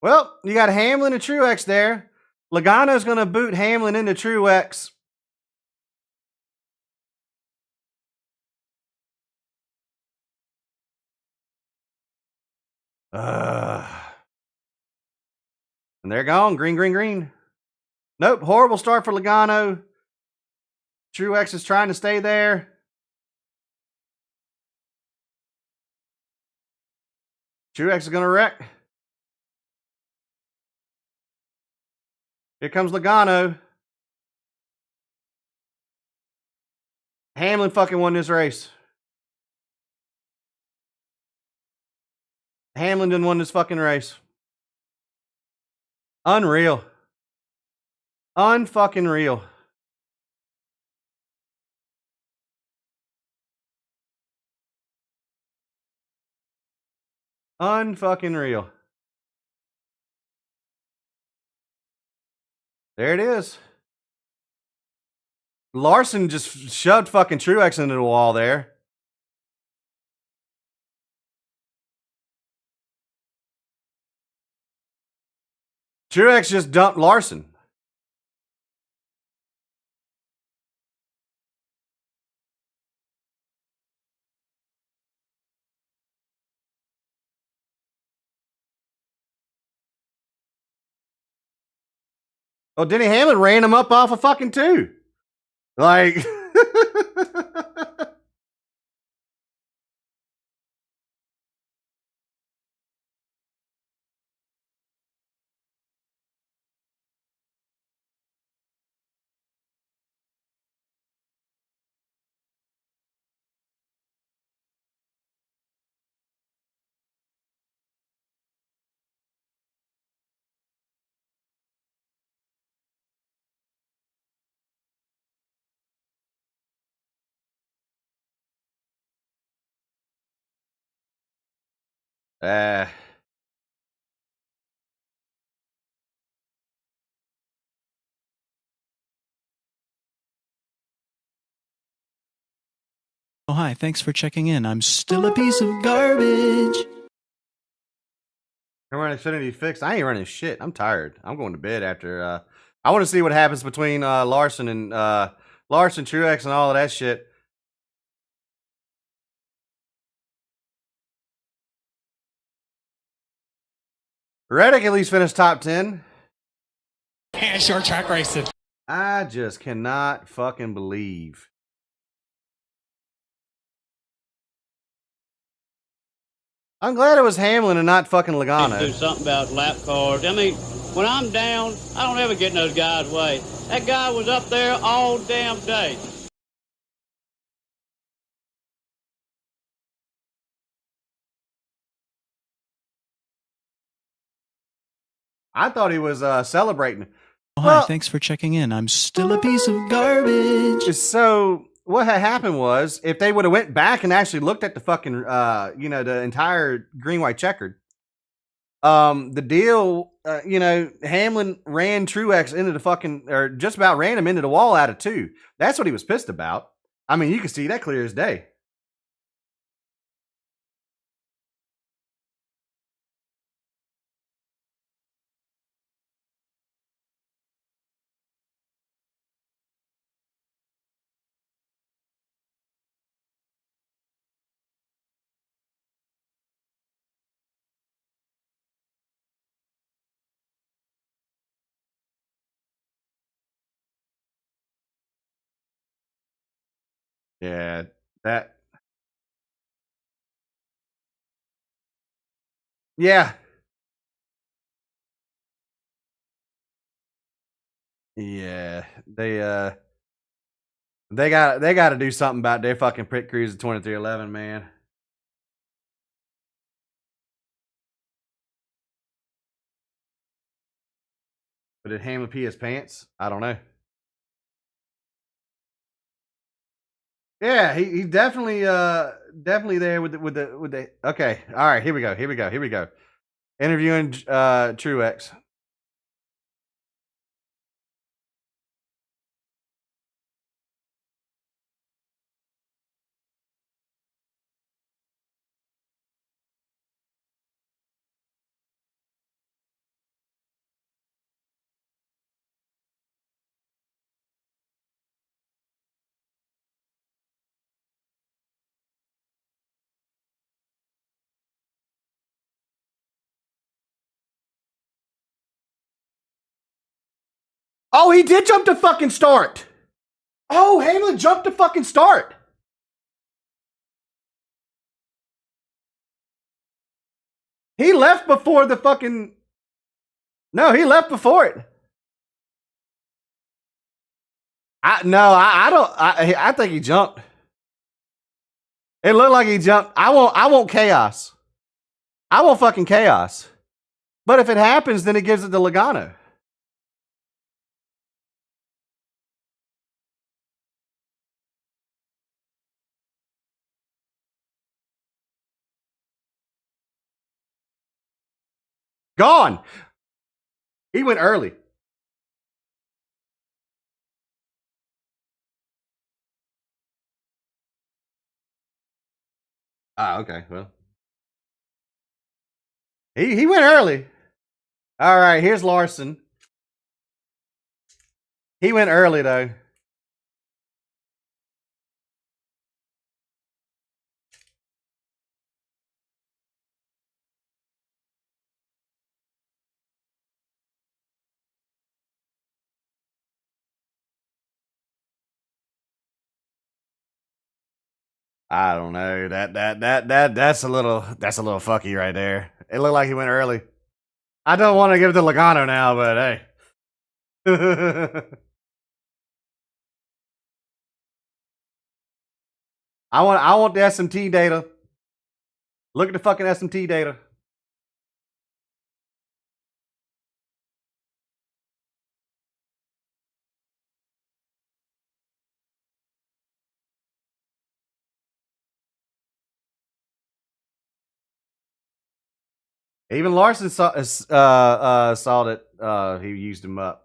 Well, you got Hamlin and Truex there. Logano's going to boot Hamlin into Truex. And they're gone. Green, green, green. Nope. Horrible start for Logano. Truex is trying to stay there. Truex is going to wreck. Here comes Logano. Hamlin fucking won this race. Hamlin didn't win this fucking race. Unreal. Unfucking real. Unfucking real. There it is. Larson just shoved fucking Truex into the wall there. Truex just dumped Larson. Oh, Denny Hamlin ran him up off a fucking two. Like,
Oh, hi, thanks for checking in. I'm still a piece of garbage.
I'm running Xfinity fixed. I ain't running shit. I'm tired. I'm going to bed after. I want to see what happens between Larson, Truex, and all of that shit. Reddick at least finished top 10.
Yeah, short track racing.
I just cannot fucking believe. I'm glad it was Hamlin and not fucking Logano.
Do something about lap cars. I mean, when I'm down, I don't ever get in those guys' way. That guy was up there all damn day.
I thought he was celebrating.
Oh, hi, thanks for checking in. I'm still a piece of garbage.
So what had happened was, if they would have went back and actually looked at the fucking, the entire green, white, checkered, the deal, Hamlin ran Truex into the fucking, or just about ran him into the wall out of two. That's what he was pissed about. I mean, you can see that clear as day. Yeah, that Yeah. Yeah. They got to do something about their fucking pit crews at 2311, man. But did Hamlin pee his pants? I don't know. Yeah, he definitely there with the okay. All right, here we go. Interviewing Truex. Oh, he did jump to fucking start. Oh, Hamlin jumped to fucking start. He left before the fucking. No, he left before it. I think he jumped. It looked like he jumped. I want chaos. I want fucking chaos. But if it happens, then it gives it to Logano. Gone. He went early. Ah, okay. Well, he went early. All right, here's Larson. He went early though. I don't know. That's a little fucky right there. It looked like he went early. I don't want to give it to Logano now, but hey. I want the SMT data. Look at the fucking SMT data. Even Larson saw that he used him up.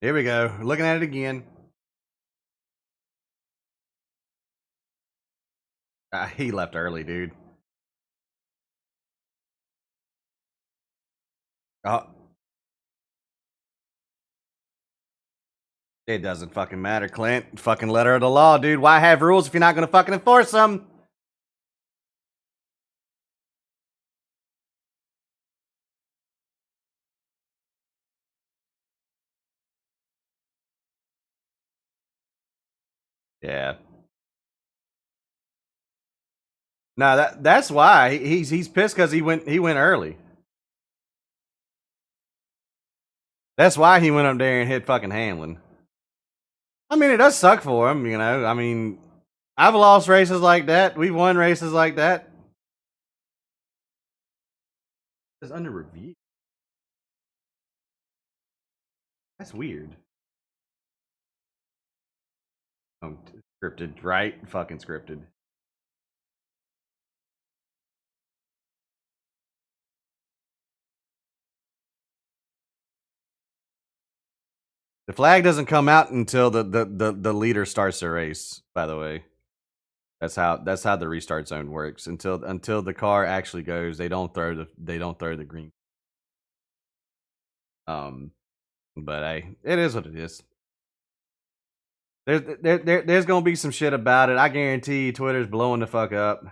Here we go. Looking at it again. He left early, dude. Oh. It doesn't fucking matter, Clint. Fucking letter of the law, dude. Why have rules if you're not gonna fucking enforce them? Yeah. No, that's why he's pissed because he went early. That's why he went up there and hit fucking Hamlin. I mean, it does suck for him, you know. I mean, I've lost races like that. We've won races like that. It's under review. That's weird. Scripted, right? Fucking scripted. The flag doesn't come out until the leader starts the race, by the way. That's how the restart zone works. Until the car actually goes, they don't throw the green. But hey, it is what it is. There's gonna be some shit about it. I guarantee you Twitter's blowing the fuck up.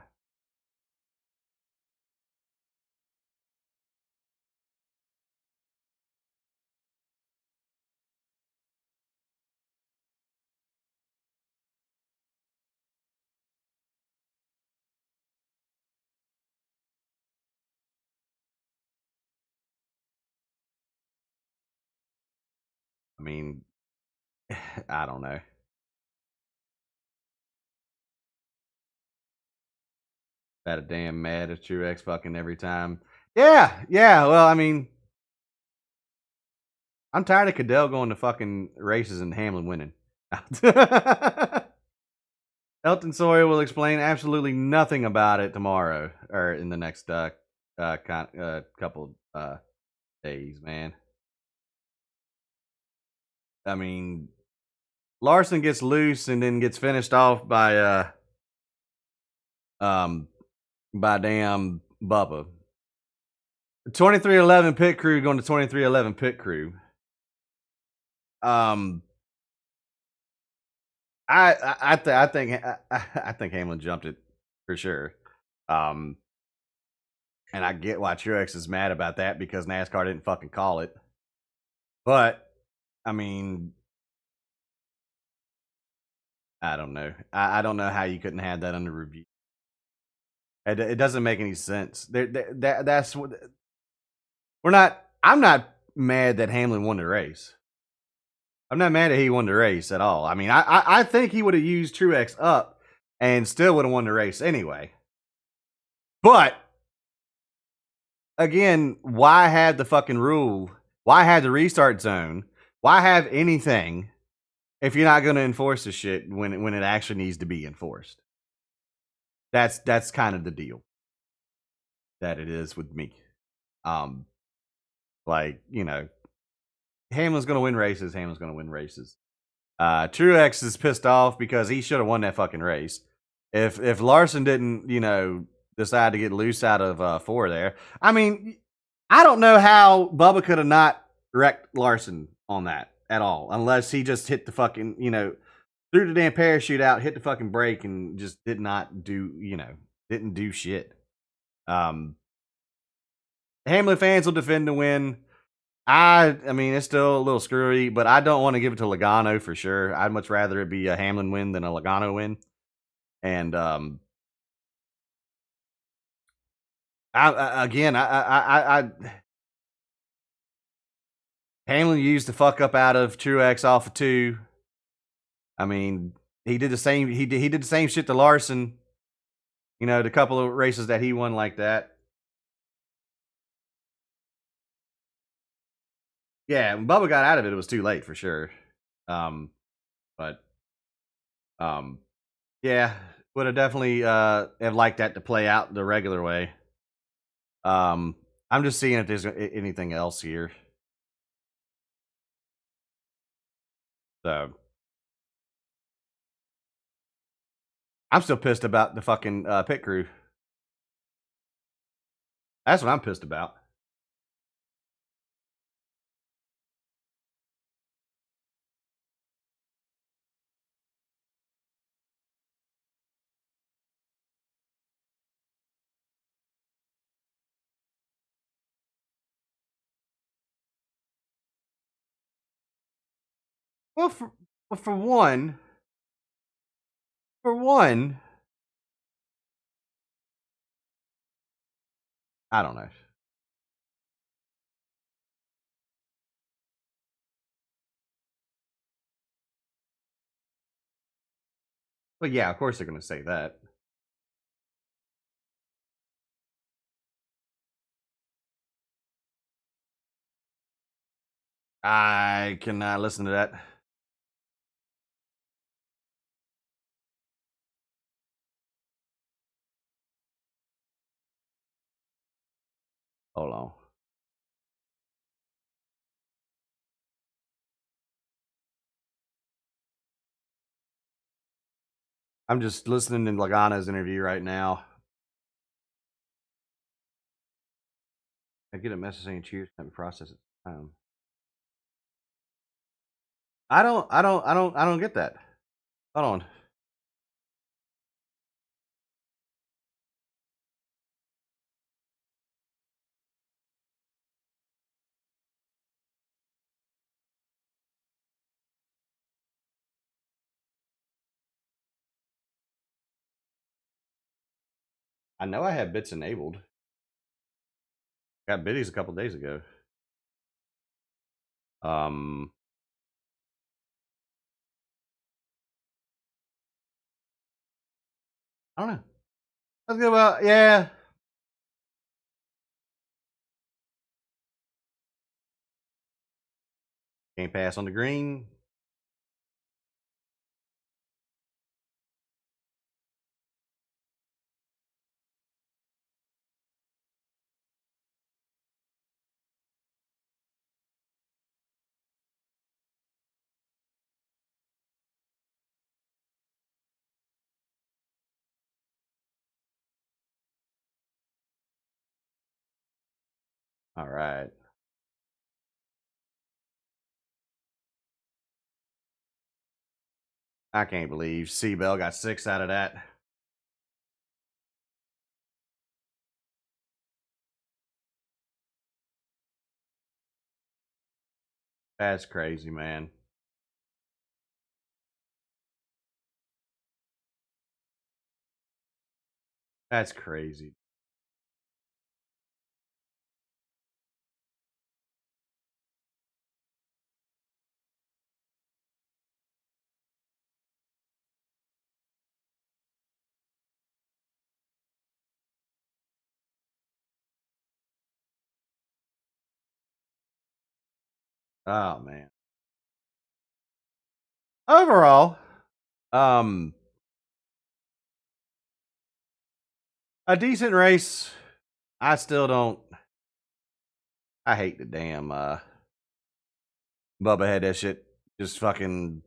I mean, I don't know. That a damn mad at Truex fucking every time. Yeah. Well, I mean, I'm tired of Cadell going to fucking races and Hamlin winning. Elton Sawyer will explain absolutely nothing about it tomorrow or in the next couple days, man. I mean, Larson gets loose and then gets finished off by damn Bubba. The 2311 pit crew going to 2311 pit crew. I think Hamlin jumped it for sure. And I get why Truex is mad about that because NASCAR didn't fucking call it. But I mean, I don't know. I don't know how you couldn't have that under review. It doesn't make any sense. That's what we're not. I'm not mad that Hamlin won the race. I'm not mad that he won the race at all. I mean, I think he would have used Truex up and still would have won the race anyway. But again, why have the fucking rule? Why have the restart zone? Why have anything if you're not going to enforce the shit when it actually needs to be enforced? That's kind of the deal that it is with me. Like, you know, Hamlin's going to win races. Hamlin's going to win races. Truex is pissed off because he should have won that fucking race. If Larson didn't, you know, decide to get loose out of 4 there. I mean, I don't know how Bubba could have not wrecked Larson on that at all, unless he just hit the fucking, you know, threw the damn parachute out, hit the fucking brake, and just did not do, you know, didn't do shit. Hamlin fans will defend the win. I mean, it's still a little screwy, but I don't want to give it to Logano for sure. I'd much rather it be a Hamlin win than a Logano win. And Hamlin used the fuck up out of Truex off of 2. I mean, he did the same. He did the same shit to Larson. You know, the couple of races that he won like that. Yeah, when Bubba got out of it, it was too late for sure. Yeah, would have definitely have liked that to play out the regular way. I'm just seeing if there's anything else here. So I'm still pissed about the fucking pit crew. That's what I'm pissed about. Well, for one, I don't know. But yeah, of course they're going to say that. I cannot listen to that. Hold on. I'm just listening to Logano's interview right now. I get a message saying cheers, let me process it. I don't get that. Hold on. I know I had bits enabled. Got biddies a couple days ago. I don't know. Let's go about yeah. Can't pass on the green. All right. I can't believe C-Bell got 6 out of that. That's crazy, man. That's crazy. Oh man. Overall, a decent race. I still don't. I hate the damn Bubba had that shit just fucking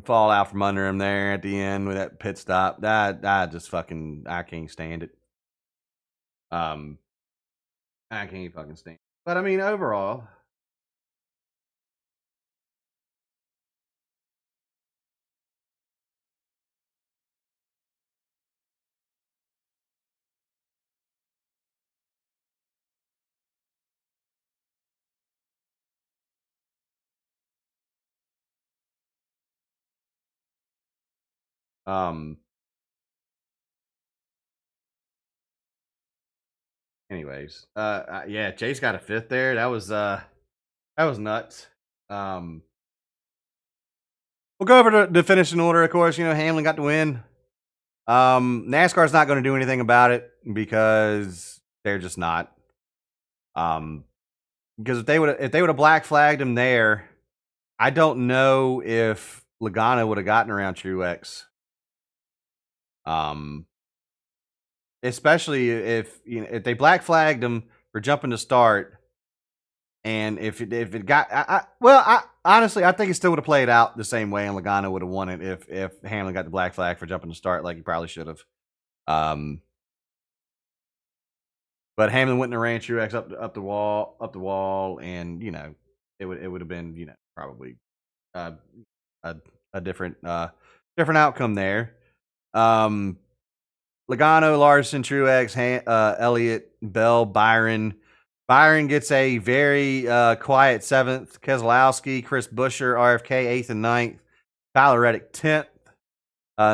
fall out from under him there at the end with that pit stop. I just fucking I can't stand it. I can't fucking stand it. But I mean overall, um anyways, yeah, Chase got a 5th there. That was nuts. We'll go over to the finishing order, of course. You know, Hamlin got the win. NASCAR's not going to do anything about it because they're just not. Because if they would have black flagged him there, I don't know if Logano would have gotten around Truex. Especially if if they black flagged him for jumping to start, and if it got honestly I think it still would have played out the same way, and Logano would have won it if Hamlin got the black flag for jumping to start like he probably should have. But Hamlin wouldn't have ran Truex up the wall, and it would have been probably a different outcome there. Logano, Larson, Truex, Elliott, Bell, Byron. Byron gets a very quiet 7th. Keselowski, Chris Buescher, RFK 8th and 9th. Tyler Reddick 10th.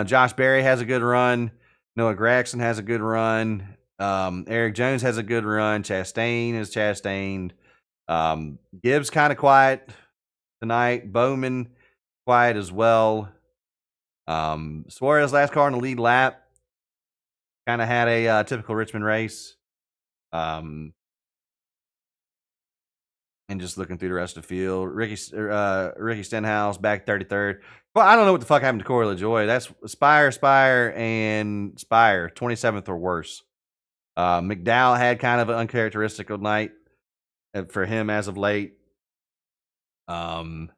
Josh Berry has a good run. Noah Gragson has a good run. Eric Jones has a good run. Chastain is Chastained. Gibbs kind of quiet tonight. Bowman quiet as well. Suarez last car in the lead lap. Kind of had a typical Richmond race. and just looking through the rest of the field. Ricky Stenhouse back 33rd. Well, I don't know what the fuck happened to Corey LaJoy. That's Spire, and Spire 27th or worse. McDowell had kind of an uncharacteristical night for him as of late. So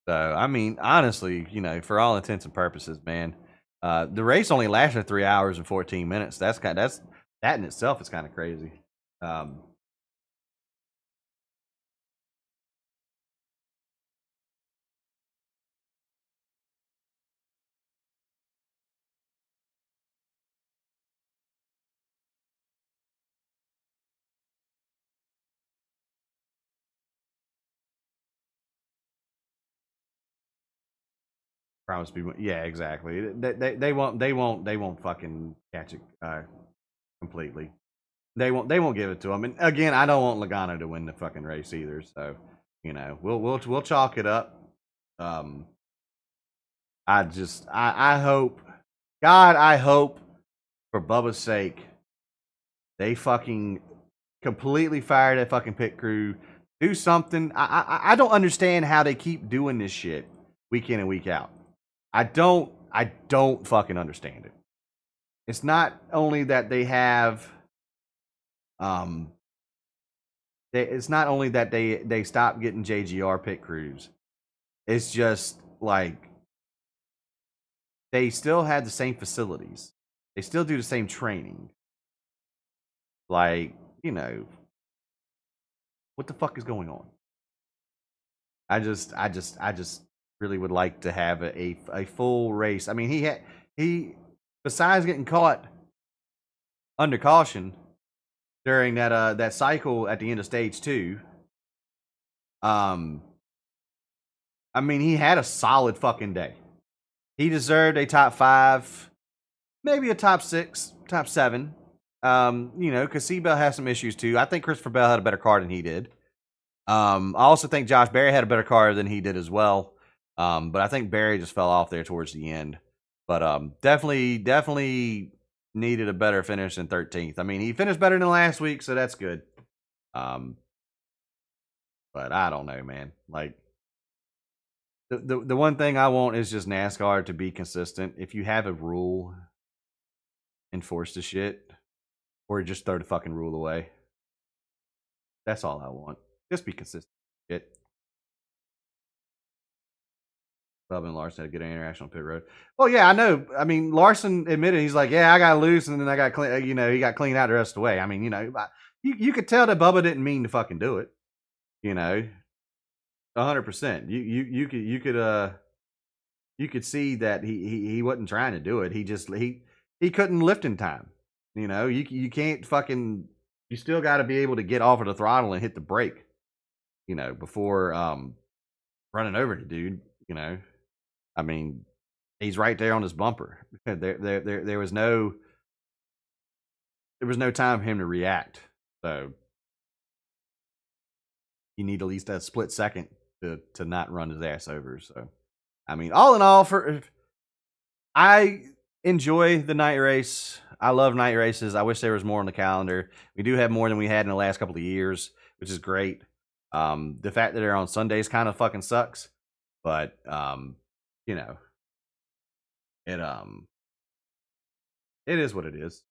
I mean, honestly, for all intents and purposes, man, the race only lasted 3 hours and 14 minutes. That in itself is kind of crazy. Promise me, yeah, exactly. They won't fucking catch it completely. They won't give it to him. And again, I don't want Logano to win the fucking race either. So we'll chalk it up. I hope, God, I hope for Bubba's sake, they fucking completely fire that fucking pit crew. Do something. I don't understand how they keep doing this shit week in and week out. I don't fucking understand it. It's not only that they have, it's not only that they stop getting JGR pit crews. It's just like they still have the same facilities. They still do the same training. Like, what the fuck is going on? I just really would like to have a full race. I mean, he besides getting caught under caution during that cycle at the end of stage 2, I mean, he had a solid fucking day. He deserved a top 5, maybe a top 6, top 7. Because Seabell has some issues too. I think Christopher Bell had a better car than he did. I also think Josh Berry had a better car than he did as well. But I think Barry just fell off there towards the end. But definitely needed a better finish than 13th. I mean, he finished better than last week, so that's good. But I don't know, man. Like the one thing I want is just NASCAR to be consistent. If you have a rule, enforce the shit, or just throw the fucking rule away. That's all I want. Just be consistent. Shit. Bubba and Larson had a good interaction on pit road. Well, yeah, I know. I mean, Larson admitted, he's like, yeah, I got loose, and then I got clean. He got cleaned out the rest of the way. I mean, you could tell that Bubba didn't mean to fucking do it. 100%. You could see that he wasn't trying to do it. He just he couldn't lift in time. You can't fucking. You still got to be able to get off of the throttle and hit the brake. Before running over the dude. I mean, he's right there on his bumper. There was no time for him to react. So you need at least a split second to not run his ass over. So I mean, all in all, I enjoy the night race. I love night races. I wish there was more on the calendar. We do have more than we had in the last couple of years, which is great. The fact that they're on Sundays kind of fucking sucks, but it is what it is.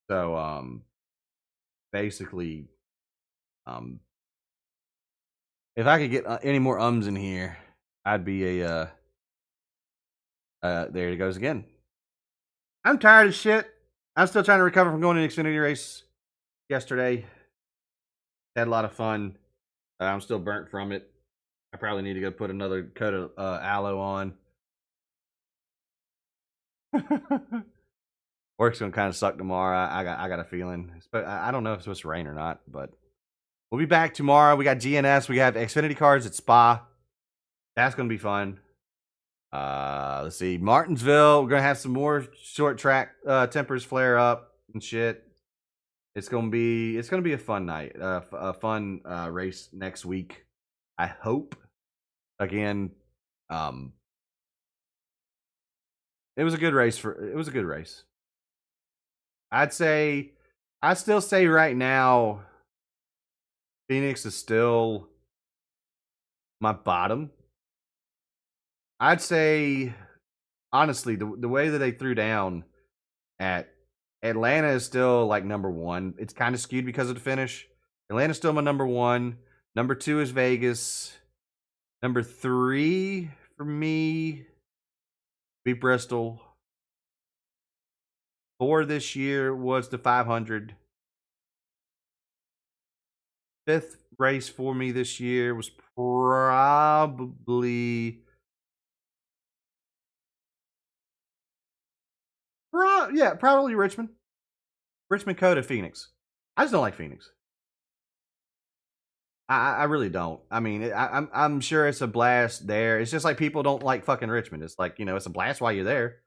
So basically, if I could get any more ums in here, I'd be there it goes again. I'm tired of shit. I'm still trying to recover from going to the Xfinity race yesterday. Had a lot of fun. I'm still burnt from it. I probably need to go put another coat of aloe on. Work's gonna kind of suck tomorrow. I got a feeling, but I don't know if it's supposed to rain or not. But we'll be back tomorrow. We got GNS. We have Xfinity cars at Spa. That's gonna be fun. Let's see, Martinsville. We're gonna have some more short track tempers flare up and shit. It's gonna be a fun night, a fun race next week. I hope. Again, it was a good race. I still say right now, Phoenix is still my bottom. I'd say, honestly, the way that they threw down at Atlanta is still like number one. It's kind of skewed because of the finish. Atlanta's still my number one. Number two is Vegas. Number three for me, be Bristol. 4 this year was the 500. Fifth race for me this year was probably probably Richmond. Richmond Coda Phoenix. I just don't like Phoenix. I really don't. I mean, I'm sure it's a blast there. It's just like people don't like fucking Richmond. It's like, it's a blast while you're there.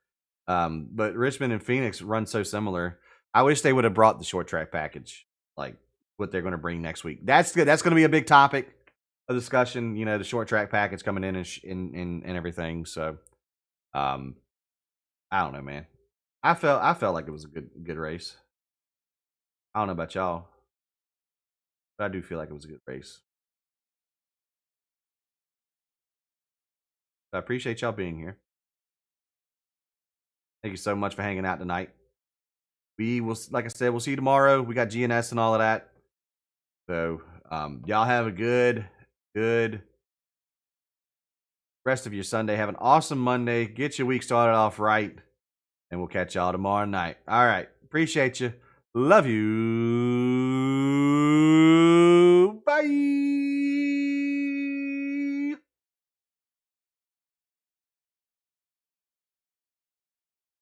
But Richmond and Phoenix run so similar. I wish they would have brought the short track package, like what they're going to bring next week. That's good. That's going to be a big topic of discussion. The short track package coming in and everything. So, I don't know, man. I felt like it was a good race. I don't know about y'all, but I do feel like it was a good race. I appreciate y'all being here. Thank you so much for hanging out tonight. We will, like I said, we'll see you tomorrow. We got GNS and all of that. So, y'all have a good rest of your Sunday. Have an awesome Monday. Get your week started off right. And we'll catch y'all tomorrow night. All right. Appreciate you. Love you. Bye.